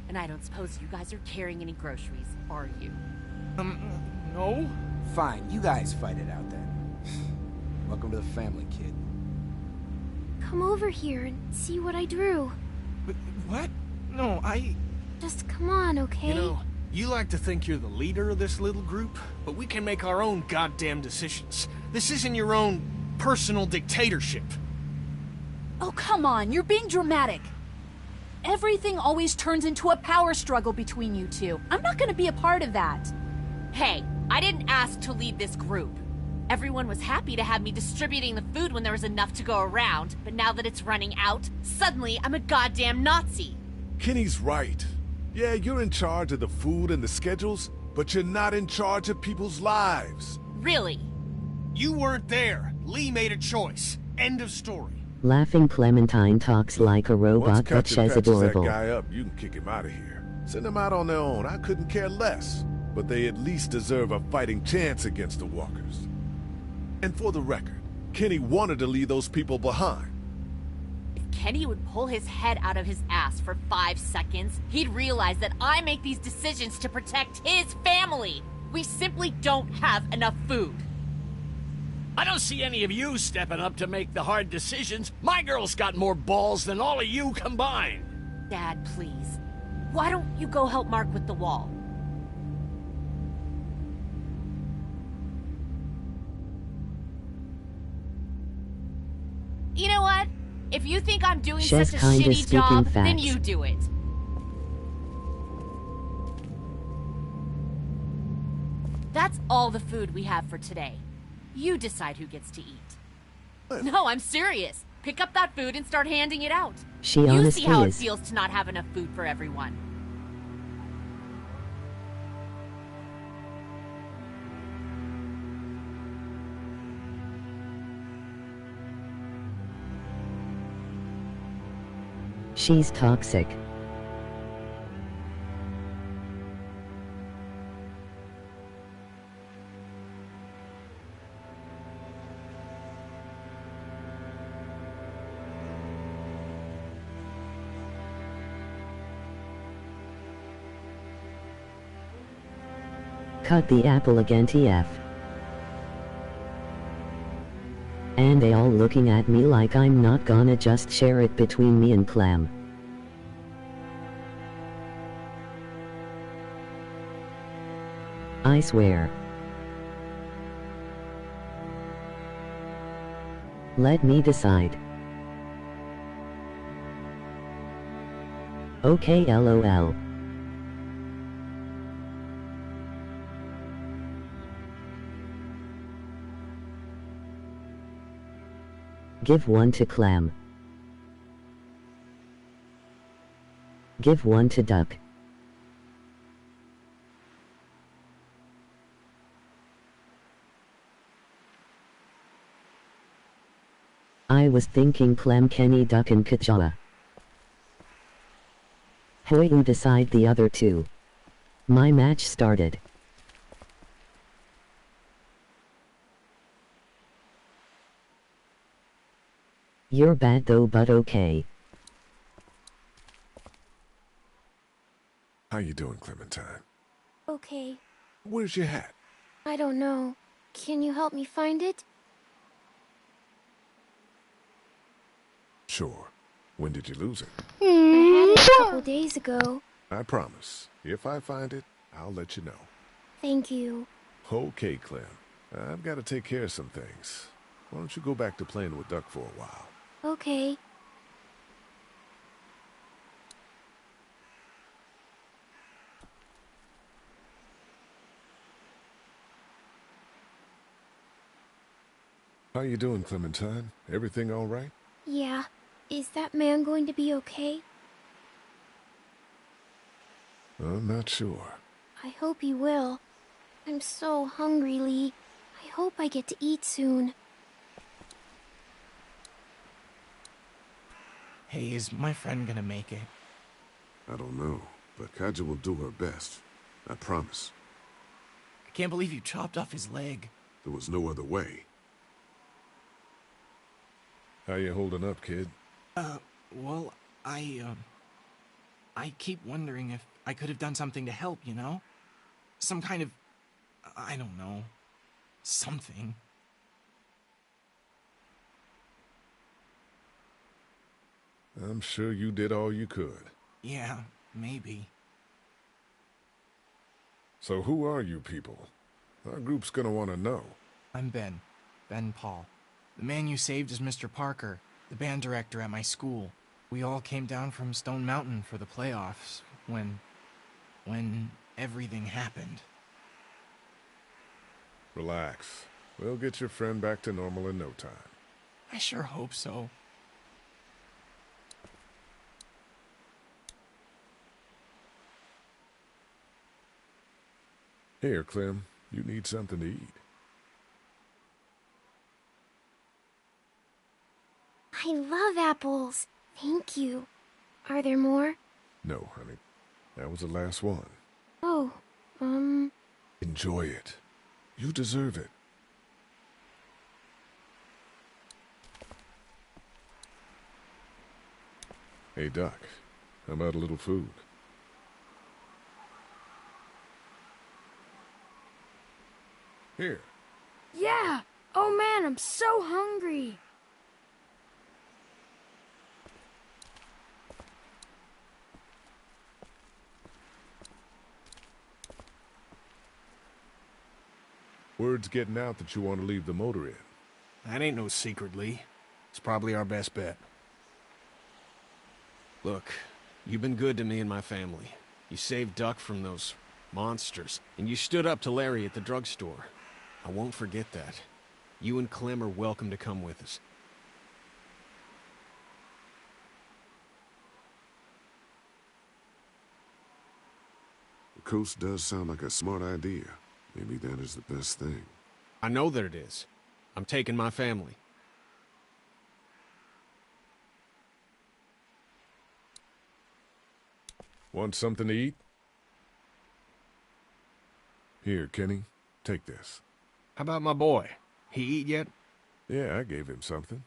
And I don't suppose you guys are carrying any groceries, are you? No. Fine, you guys fight it out then. Welcome to the family, kid. Come over here and see what I drew. What? No, Just come on, okay? You know, you like to think you're the leader of this little group, but we can make our own goddamn decisions. This isn't your own personal dictatorship. Oh, come on. You're being dramatic. Everything always turns into a power struggle between you two. I'm not going to be a part of that. Hey, I didn't ask to lead this group. Everyone was happy to have me distributing the food when there was enough to go around, but now that it's running out, suddenly I'm a goddamn Nazi. Kenny's right. Yeah, you're in charge of the food and the schedules, but you're not in charge of people's lives. Really? You weren't there. Lee made a choice. End of story. Laughing Clementine talks like a robot, Once but Captain she's patches adorable. that guy up, you can kick him out of here. Send them out on their own. I couldn't care less. But they at least deserve a fighting chance against the walkers. And for the record, Kenny wanted to leave those people behind. If Kenny would pull his head out of his ass for 5 seconds, he'd realize that I make these decisions to protect his family. We simply don't have enough food. I don't see any of you stepping up to make the hard decisions. My girl's got more balls than all of you combined. Dad, please. Why don't you go help Mark with the wall? You know what? If you think I'm doing She's such a kinda shitty speaking job, then facts. you do it. That's all the food we have for today. You decide who gets to eat. No, I'm serious. Pick up that food and start handing it out. She you honestly see how it is. feels to not have enough food for everyone. She's toxic. Cut the apple again, TF. And they all looking at me like I'm not gonna just share it between me and Clem. I swear. Let me decide. Okay, LOL. Give one to Clem. Give one to Duck. I was thinking Clem, Kenny, Duck, and Kajawa. Hoy, you decide the other two. My match started. You're bad though, but okay. How you doing, Clementine? Okay. Where's your hat? I don't know. Can you help me find it? Sure. When did you lose it? I had it a couple days ago. I promise. If I find it, I'll let you know. Thank you. Okay, Clem. I've got to take care of some things. Why don't you go back to playing with Duck for a while? Okay. How you doing, Clementine? Everything all right? Yeah. Is that man going to be okay? I'm not sure. I hope he will. I'm so hungry, Lee. I hope I get to eat soon. Hey, is my friend gonna make it? I don't know, but Kaja will do her best. I promise. I can't believe you chopped off his leg. There was no other way. How you holding up, kid? Well, I keep wondering if I could have done something to help, you know? Some kind of, I don't know, something. I'm sure you did all you could. Yeah, maybe. So who are you people? Our group's gonna want to know. I'm Ben. Ben Paul. The man you saved is Mr. Parker, the band director at my school. We all came down from Stone Mountain for the playoffs when everything happened. Relax. We'll get your friend back to normal in no time. I sure hope so. Here, Clem. You need something to eat. I love apples. Thank you. Are there more? No, honey. That was the last one. Oh, Enjoy it. You deserve it. Hey, Doc. How about a little food? Here. Yeah! Oh man, I'm so hungry! Word's getting out that you want to leave the motor in. That ain't no secret, Lee. It's probably our best bet. Look, you've been good to me and my family. You saved Duck from those monsters, and you stood up to Larry at the drugstore. I won't forget that. You and Clem are welcome to come with us. The coast does sound like a smart idea. Maybe that is the best thing. I know that it is. I'm taking my family. Want something to eat? Here, Kenny. Take this. How about my boy? He eat yet? Yeah, I gave him something.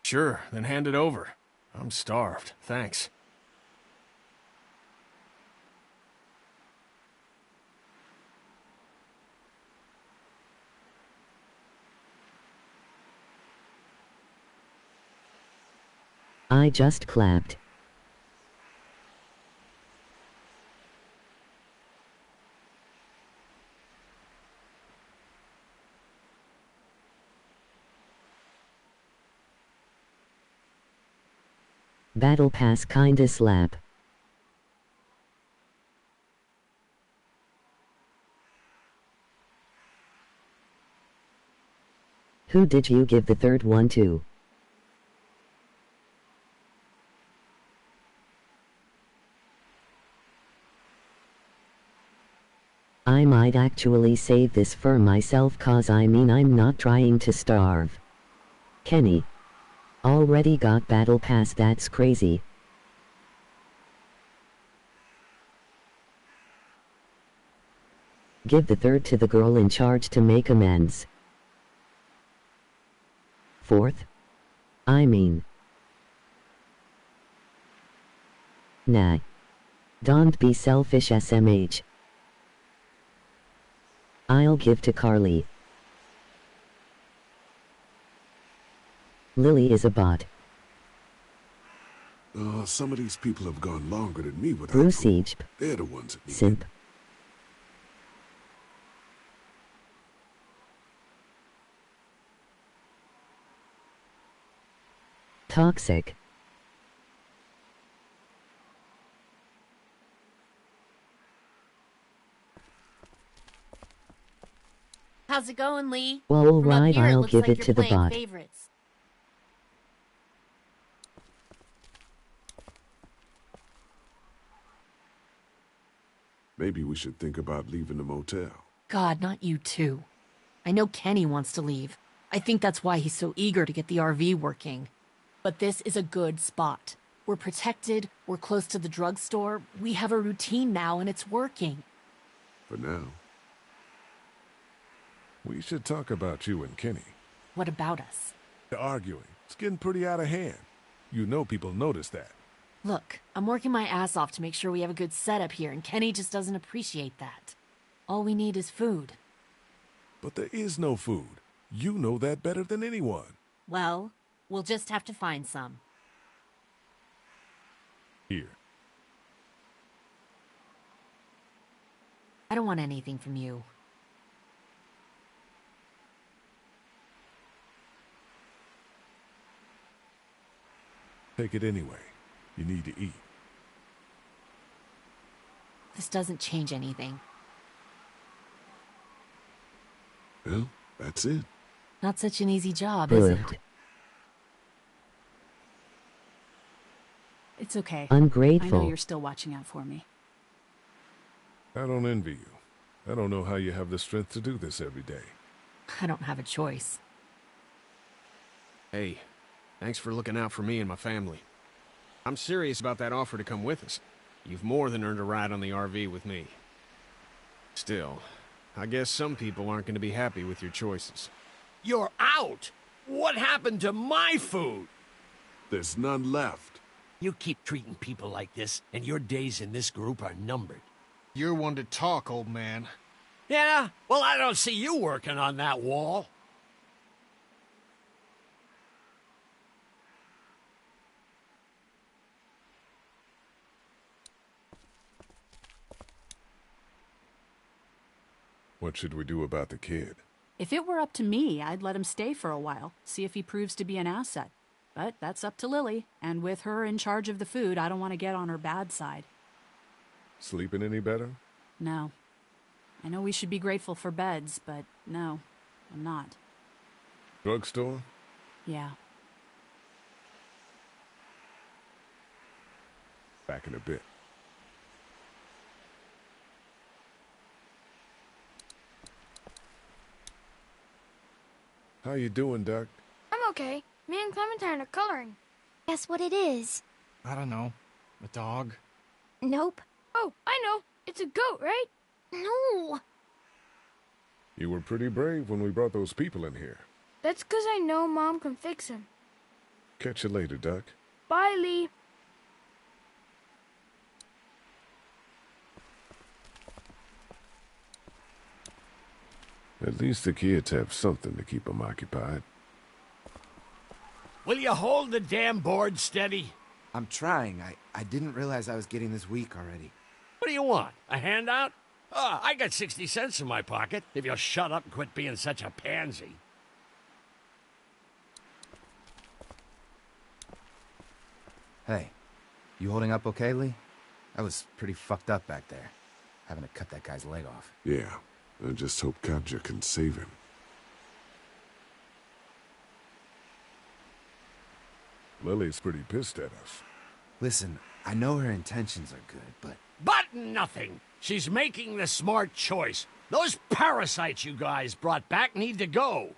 Sure, then hand it over. I'm starved, thanks. I just clapped. Battle Pass kinda slap. Who did you give the third one to? I might actually save this for myself cause I mean I'm not trying to starve. Kenny. Already got Battle Pass, that's crazy. Give the third to the girl in charge to make amends. Fourth? I mean, Nah. Don't be selfish SMH. I'll give to Carly. Lily is a bot. Some of these people have gone longer than me without Bruce food. Each. They're the ones that need Simp. Toxic. How's it going, Lee? Well, From up alright, here, I'll looks give like it you're to the playing bot. favorites. Maybe we should think about leaving the motel. God, not you too. I know Kenny wants to leave. I think that's why he's so eager to get the RV working. But this is a good spot. We're protected, we're close to the drugstore, we have a routine now and it's working. For now. We should talk about you and Kenny. What about us? The arguing. It's getting pretty out of hand. You know people notice that. Look, I'm working my ass off to make sure we have a good setup here, and Kenny just doesn't appreciate that. All we need is food. But there is no food. You know that better than anyone. Well, we'll just have to find some. Here. I don't want anything from you. Take it anyway. You need to eat. This doesn't change anything. Well, that's it. Not such an easy job, is it? It's okay. Ungrateful. I know you're still watching out for me. I don't envy you. I don't know how you have the strength to do this every day. I don't have a choice. Hey, thanks for looking out for me and my family. I'm serious about that offer to come with us. You've more than earned a ride on the RV with me. Still, I guess some people aren't going to be happy with your choices. You're out! What happened to my food? There's none left. You keep treating people like this, and your days in this group are numbered. You're one to talk, old man. Yeah? Well, I don't see you working on that wall. What should we do about the kid? If it were up to me, I'd let him stay for a while, see if he proves to be an asset. But that's up to Lily, and with her in charge of the food, I don't want to get on her bad side. Sleeping any better? No. I know we should be grateful for beds, but no, I'm not. Drugstore? Yeah. Back in a bit. How you doing, Duck? I'm okay. Me and Clementine are coloring. Guess what it is? I don't know. A dog? Nope. Oh, I know. It's a goat, right? No. You were pretty brave when we brought those people in here. That's 'cause I know Mom can fix him. Catch you later, Duck. Bye, Lee. At least the kids have something to keep them occupied. Will you hold the damn board steady? I'm trying. I didn't realize I was getting this weak already. What do you want? A handout? Oh, I got 60 cents in my pocket, if you'll shut up and quit being such a pansy. Hey, you holding up okay, Lee? I was pretty fucked up back there, having to cut that guy's leg off. Yeah, I just hope Katja can save him. Lily's pretty pissed at us. Listen, I know her intentions are good, but... But nothing! She's making the smart choice. Those parasites you guys brought back need to go.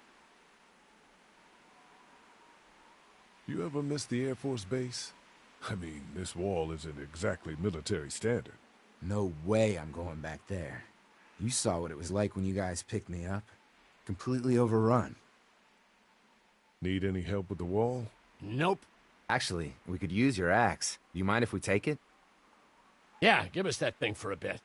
You ever miss the Air Force base? I mean, this wall isn't exactly military standard. No way I'm going back there. You saw what it was like when you guys picked me up. Completely overrun. Need any help with the wall? Nope. Actually, we could use your axe. Do you mind if we take it? Yeah, give us that thing for a bit.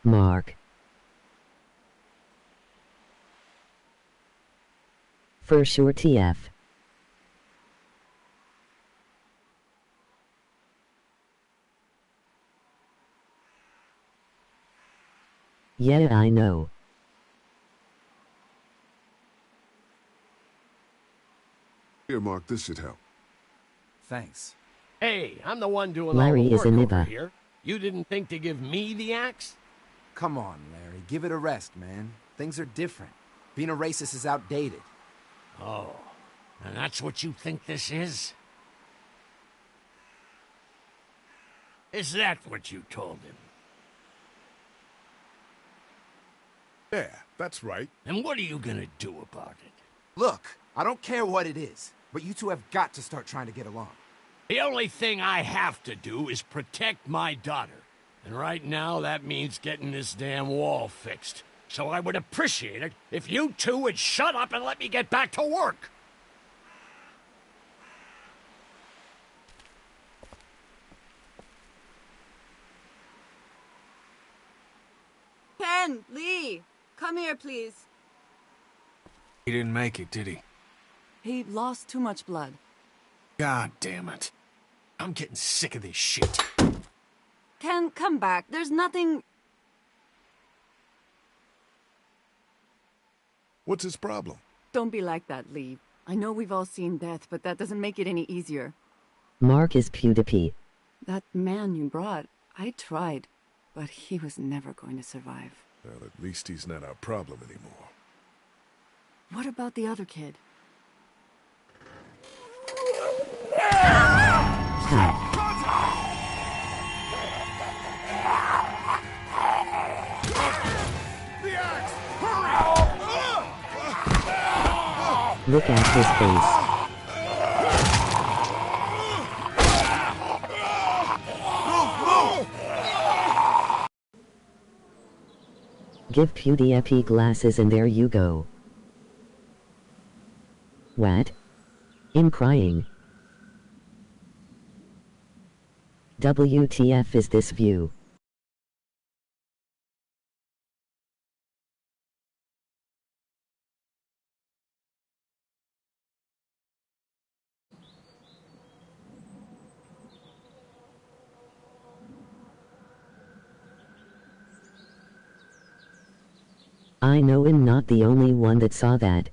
Mark. For sure TF. Yeah, I know. Here, Mark, this should help. Thanks. Hey, I'm the one doing Larry all the is work a over nibba. here. You didn't think to give me the axe? Come on, Larry. Give it a rest, man. Things are different. Being a racist is outdated. Oh, and that's what you think this is? Is that what you told him? Yeah, that's right. And what are you gonna do about it? Look, I don't care what it is, but you two have got to start trying to get along. The only thing I have to do is protect my daughter. And right now, that means getting this damn wall fixed. So I would appreciate it if you two would shut up and let me get back to work. Ken, Lee, come here, please. He didn't make it, did he? He lost too much blood. God damn it. I'm getting sick of this shit. Ken, come back. There's nothing... What's his problem? Don't be like that, Lee. I know we've all seen death, but that doesn't make it any easier. Mark is PewDiePie. That man you brought, I tried, but he was never going to survive. Well, at least he's not our problem anymore. What about the other kid? Look at his face. Give PewDiePie glasses and there you go. What? I'm crying. WTF is this view? I know I'm not the only one that saw that.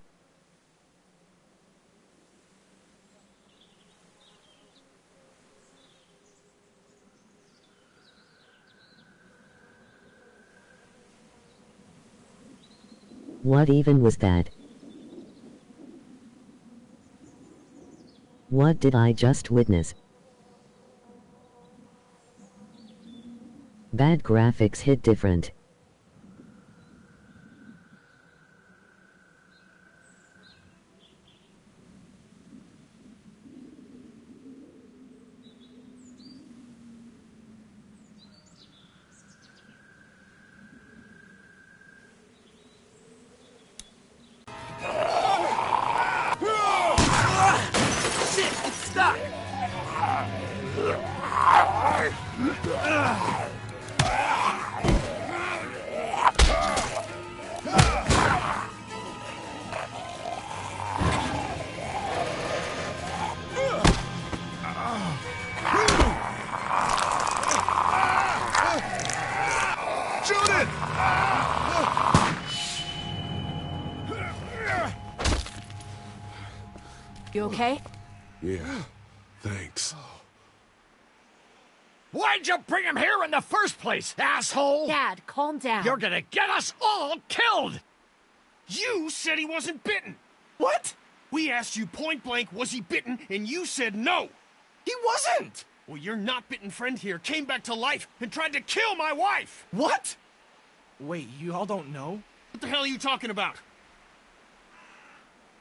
What even was that? What did I just witness? Bad graphics hit different. Shit, it's stuck! Shoot it! You okay? Yeah, thanks. Why'd you bring him here in the first place, asshole? Dad, calm down. You're gonna get us all killed! You said he wasn't bitten. What? We asked you point blank, was he bitten, and you said no. He wasn't! Well, your not bitten friend here came back to life and tried to kill my wife. What? Wait, you all don't know? What the hell are you talking about?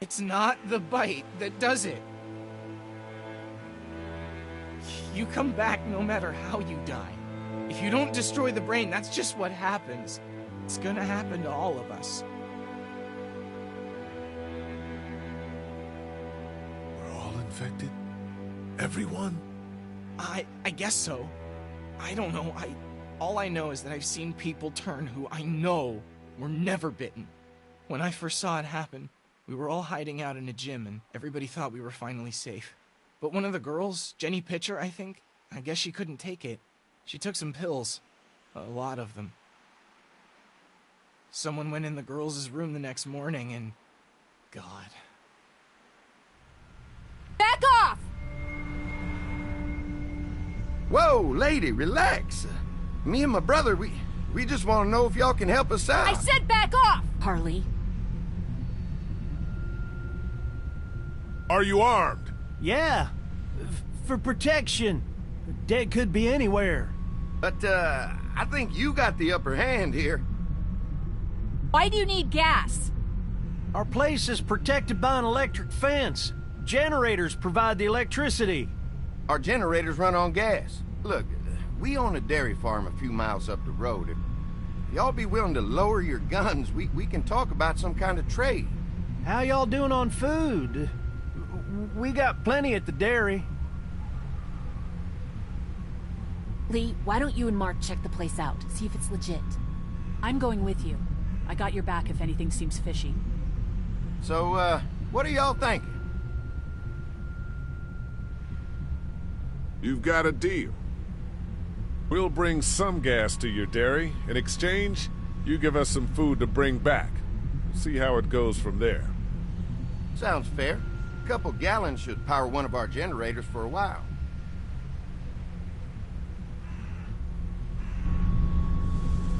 It's not the bite that does it. You come back no matter how you die. If you don't destroy the brain, that's just what happens. It's gonna happen to all of us. We're all infected? Everyone? I guess so. I don't know. All I know is that I've seen people turn who I know were never bitten. When I first saw it happen, we were all hiding out in a gym and everybody thought we were finally safe. But one of the girls, Jenny Pitcher, I think, I guess she couldn't take it. She took some pills. A lot of them. Someone went in the girls' room the next morning and... God. Back off! Whoa, lady, relax. Me and my brother, we just want to know if y'all can help us out. I said back off! Harley. Are you armed? Yeah. For protection. Dead could be anywhere. But, I think you got the upper hand here. Why do you need gas? Our place is protected by an electric fence. Generators provide the electricity. Our generators run on gas. Look, we own a dairy farm a few miles up the road. If y'all be willing to lower your guns, we can talk about some kind of trade. How y'all doing on food? We got plenty at the dairy. Lee, why don't you and Mark check the place out, see if it's legit? I'm going with you. I got your back if anything seems fishy. So, what are y'all thinking? You've got a deal. We'll bring some gas to your dairy. In exchange, you give us some food to bring back. See how it goes from there. Sounds fair. A couple gallons should power one of our generators for a while.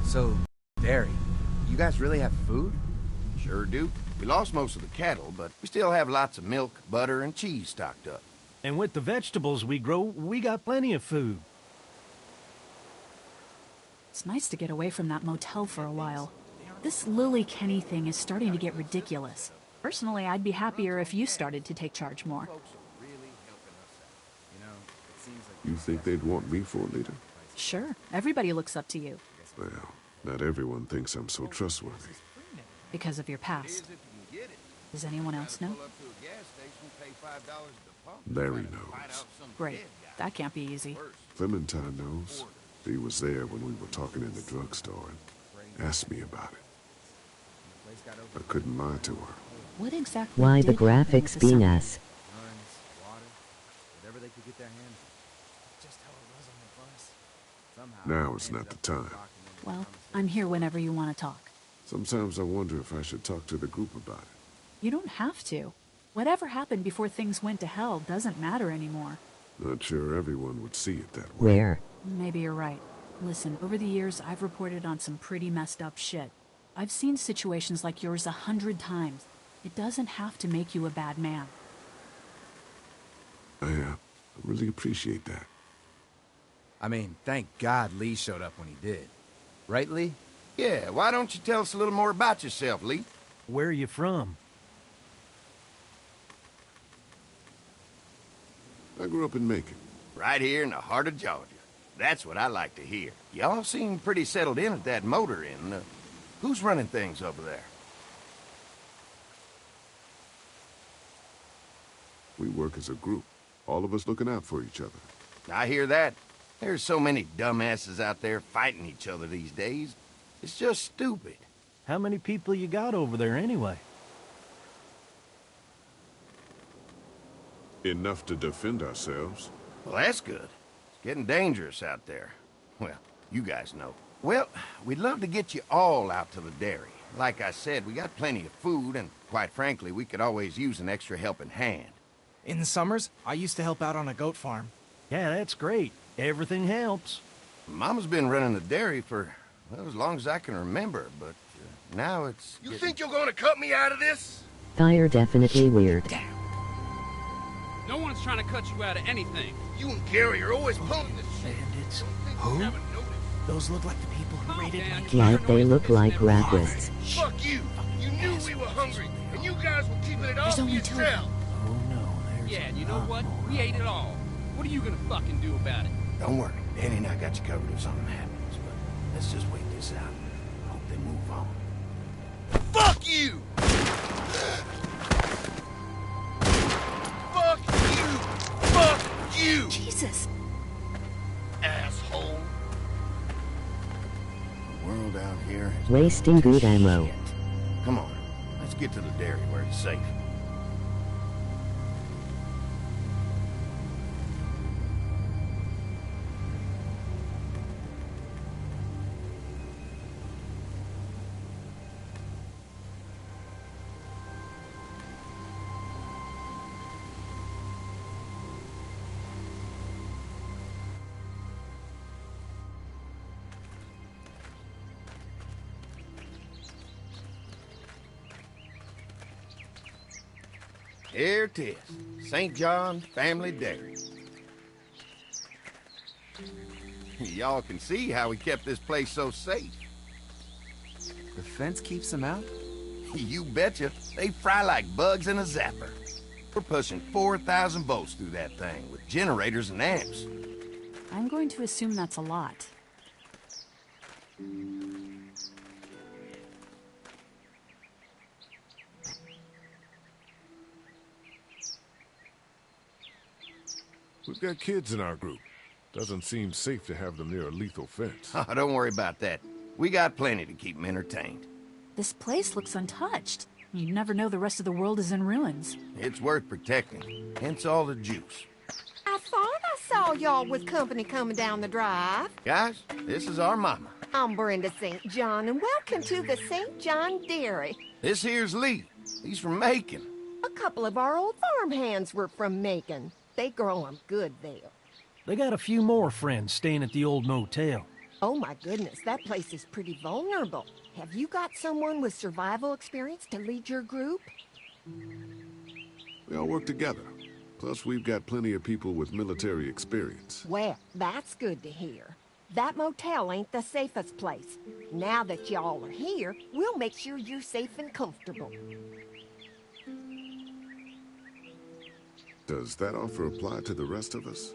So, dairy, you guys really have food? Sure do. We lost most of the cattle, but we still have lots of milk, butter, and cheese stocked up. And with the vegetables we grow, we got plenty of food. It's nice to get away from that motel for a while. This Lily Kenny thing is starting to get ridiculous. Personally, I'd be happier if you started to take charge more. You think they'd want me for a leader? Sure. Everybody looks up to you. Well, not everyone thinks I'm so trustworthy. Because of your past. Does anyone else know? Larry knows. Great. That can't be easy. Clementine knows. He was there when we were talking in the drugstore and asked me about it. I couldn't lie to her. What exactly Why the did happen with graphics the being summer? us? Now is not the time. Well, I'm here whenever you want to talk. Sometimes I wonder if I should talk to the group about it. You don't have to. Whatever happened before things went to hell doesn't matter anymore. Not sure everyone would see it that way. Where? Maybe you're right. Listen, over the years, I've reported on some pretty messed up shit. I've seen situations like yours 100 times. It doesn't have to make you a bad man. I really appreciate that. I mean, thank God Lee showed up when he did. Right, Lee? Yeah, why don't you tell us a little more about yourself, Lee? Where are you from? I grew up in Macon. Right here in the heart of Georgia. That's what I like to hear. Y'all seem pretty settled in at that motor inn. Who's running things over there? We work as a group. All of us looking out for each other. I hear that. There's so many dumbasses out there fighting each other these days. It's just stupid. How many people you got over there anyway? Enough to defend ourselves. Well, that's good. It's getting dangerous out there. Well, you guys know. Well, we'd love to get you all out to the dairy. Like I said, we got plenty of food, and quite frankly, we could always use an extra helping hand. In the summers, I used to help out on a goat farm. Yeah, that's great. Everything helps. Mama's been running the dairy for, well, as long as I can remember, but now it's... You think you're gonna cut me out of this? Fire definitely weird. No one's trying to cut you out of anything. You and Gary are always pulling this shit. Bandits. Who? Those look like the people who raided my Like they look like rapists. Fuck you! keeping it There's all only for two of yourself. Oh no, there's Yeah, and you know what? We ate it all. What are you gonna fucking do about it? Don't worry. Danny and I got you covered if something happens, but let's just wait this out. Hope they move on. Fuck you! Fuck you! Fuck you! Jesus. Asshole. The world out here is Wasting good ammo. Come on, let's get to the dairy where it's safe. Here it is, St. John Family Dairy. Y'all can see how we kept this place so safe. The fence keeps them out? You betcha. They fry like bugs in a zapper. We're pushing 4,000 volts through that thing with generators and amps. I'm going to assume that's a lot. We've got kids in our group. Doesn't seem safe to have them near a lethal fence. Oh, don't worry about that. We got plenty to keep them entertained. This place looks untouched. You never know the rest of the world is in ruins. It's worth protecting, hence all the juice. I thought I saw y'all with company coming down the drive. Guys, this is our mama. I'm Brenda St. John, and welcome to the St. John Dairy. This here's Lee. He's from Macon. A couple of our old farm hands were from Macon. They grow 'em good there. They got a few more friends staying at the old motel. Oh my goodness, that place is pretty vulnerable. Have you got someone with survival experience to lead your group? We all work together. Plus, we've got plenty of people with military experience. Well, that's good to hear. That motel ain't the safest place. Now that y'all are here, we'll make sure you're safe and comfortable. Does that offer apply to the rest of us?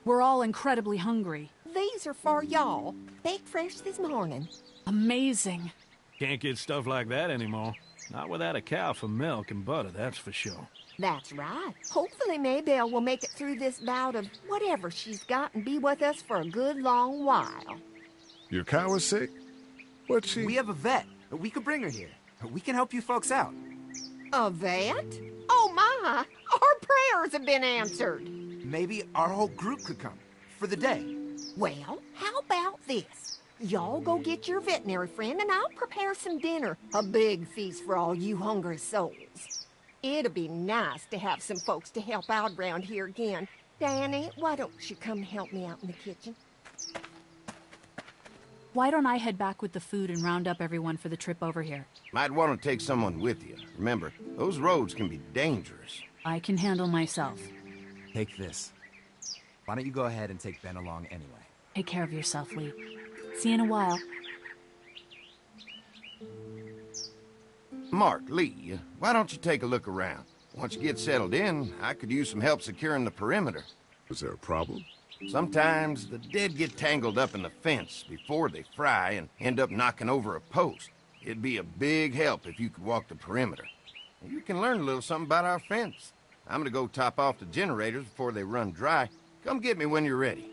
We're all incredibly hungry. These are for y'all. Baked fresh this morning. Amazing. Can't get stuff like that anymore. Not without a cow for milk and butter, that's for sure. That's right. Hopefully Maybelle will make it through this bout of whatever she's got and be with us for a good long while. Your cow is sick? What's she? We have a vet. We could bring her here. We can help you folks out. A vet? Oh my! Our prayers have been answered. Maybe our whole group could come. For the day. Well, how about this? Y'all go get your veterinary friend and I'll prepare some dinner. A big feast for all you hungry souls. It'd be nice to have some folks to help out around here again. Danny, why don't you come help me out in the kitchen? Why don't I head back with the food and round up everyone for the trip over here? Might want to take someone with you. Remember, those roads can be dangerous. I can handle myself. Take this. Why don't you go ahead and take Ben along anyway? Take care of yourself, Lee. See you in a while. Mark, Lee, why don't you take a look around? Once you get settled in, I could use some help securing the perimeter. Is there a problem? Sometimes the dead get tangled up in the fence before they fry and end up knocking over a post. It'd be a big help if you could walk the perimeter. You can learn a little something about our fence. I'm gonna go top off the generators before they run dry. Come get me when you're ready.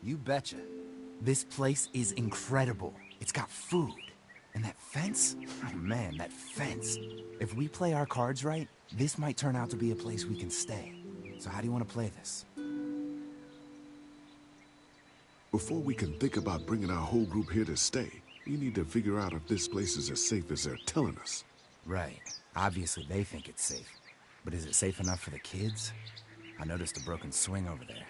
You betcha. This place is incredible. It's got food. And that fence? Oh man, that fence. If we play our cards right, this might turn out to be a place we can stay. So how do you want to play this? Before we can think about bringing our whole group here to stay, we need to figure out if this place is as safe as they're telling us. Right. Obviously they think it's safe. But is it safe enough for the kids? I noticed a broken swing over there.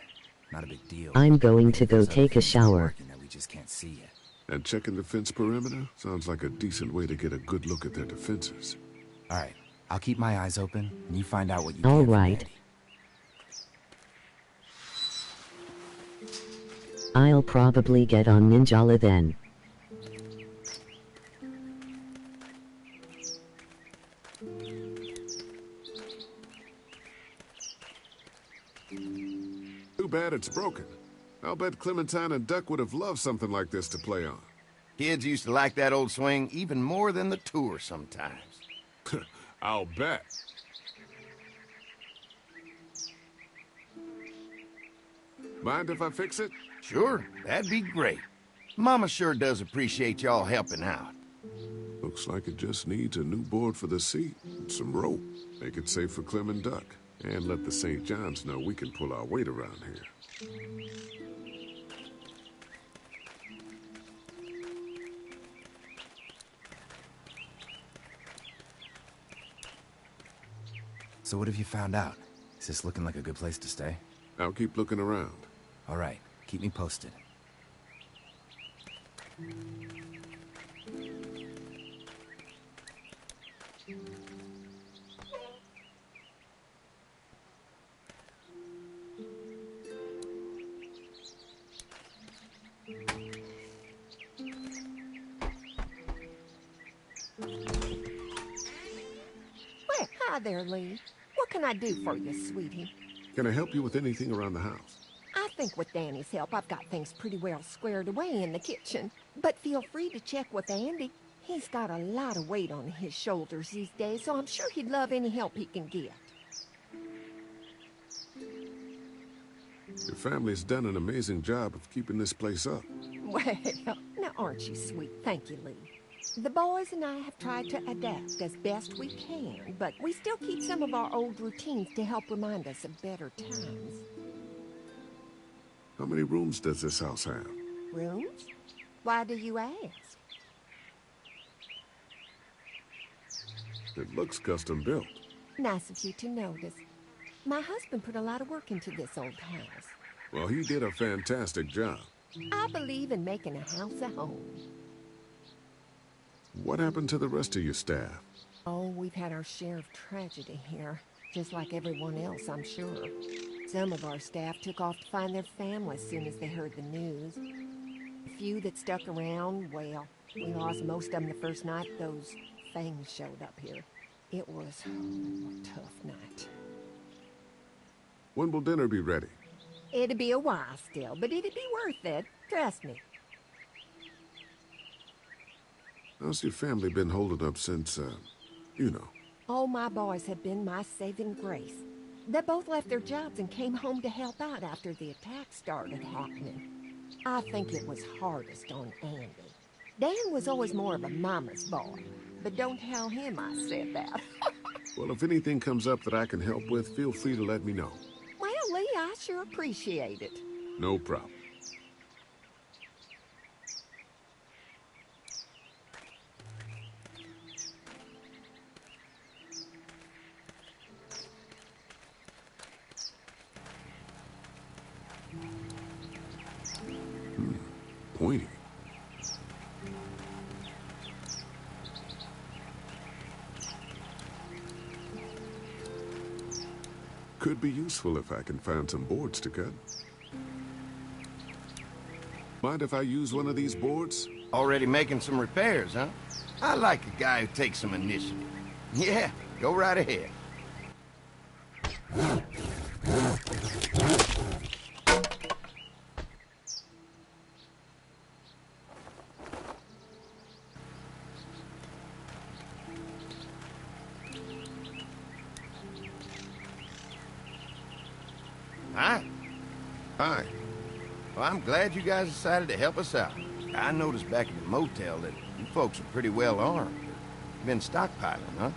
Not a big deal. I'm going to go take a shower. That we just can't see yet. And checking the fence perimeter sounds like a decent way to get a good look at their defenses. All right. I'll keep my eyes open, and you find out what you All can. right. I'll probably get on Ninjala then. too bad it's broken. I'll bet Clementine and Duck would have loved something like this to play on. Kids used to like that old swing even more than the tour sometimes. I'll bet. Mind if I fix it? Sure, that'd be great. Mama sure does appreciate y'all helping out. Looks like it just needs a new board for the seat and some rope. Make it safe for Clem and Duck. And let the St. John's know we can pull our weight around here. So what have you found out? Is this looking like a good place to stay? I'll keep looking around. All right, keep me posted. Well, hi there, Lee. What can I do for you, sweetie? Can I help you with anything around the house? I think with Danny's help, I've got things pretty well squared away in the kitchen. But feel free to check with Andy. He's got a lot of weight on his shoulders these days, so I'm sure he'd love any help he can get. Your family's done an amazing job of keeping this place up. Well, now aren't you sweet? Thank you, Lee. The boys and I have tried to adapt as best we can, but we still keep some of our old routines to help remind us of better times. How many rooms does this house have? Rooms? Why do you ask? It looks custom built. Nice of you to notice. My husband put a lot of work into this old house. Well, he did a fantastic job. I believe in making a house a home. What happened to the rest of your staff? Oh, we've had our share of tragedy here. Just like everyone else, I'm sure. Some of our staff took off to find their families as soon as they heard the news. A few that stuck around, well, we lost most of them the first night those things showed up here. It was a tough night. When will dinner be ready? It'll be a while still, but it'll be worth it. Trust me. How's your family been holding up since, you know? Oh, my boys have been my saving grace. They both left their jobs and came home to help out after the attack started happening. I think it was hardest on Andy. Dan was always more of a mama's boy, but don't tell him I said that. Well, if anything comes up that I can help with, feel free to let me know. Well, Lee, I sure appreciate it. No problem. Pointy. Could be useful if I can find some boards to cut. Mind if I use one of these boards? Already making some repairs, huh? I like a guy who takes some initiative. Yeah, go right ahead. Hi. Hi. Well, I'm glad you guys decided to help us out. I noticed back at the motel that you folks are pretty well armed. You've been stockpiling, huh?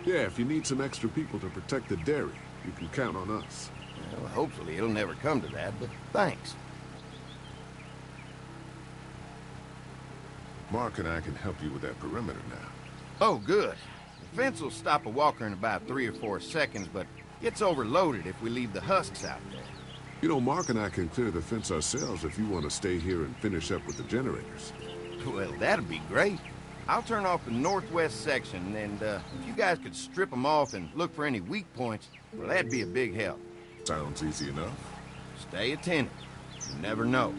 Yeah, if you need some extra people to protect the dairy, you can count on us. Well, hopefully it'll never come to that, but thanks. Mark and I can help you with that perimeter now. Oh, good. The fence will stop a walker in about 3 or 4 seconds, but gets overloaded if we leave the husks out there. You know, Mark and I can clear the fence ourselves if you want to stay here and finish up with the generators. Well, that'd be great. I'll turn off the northwest section, and if you guys could strip them off and look for any weak points, well, that'd be a big help. Sounds easy enough. Stay attentive. You never know.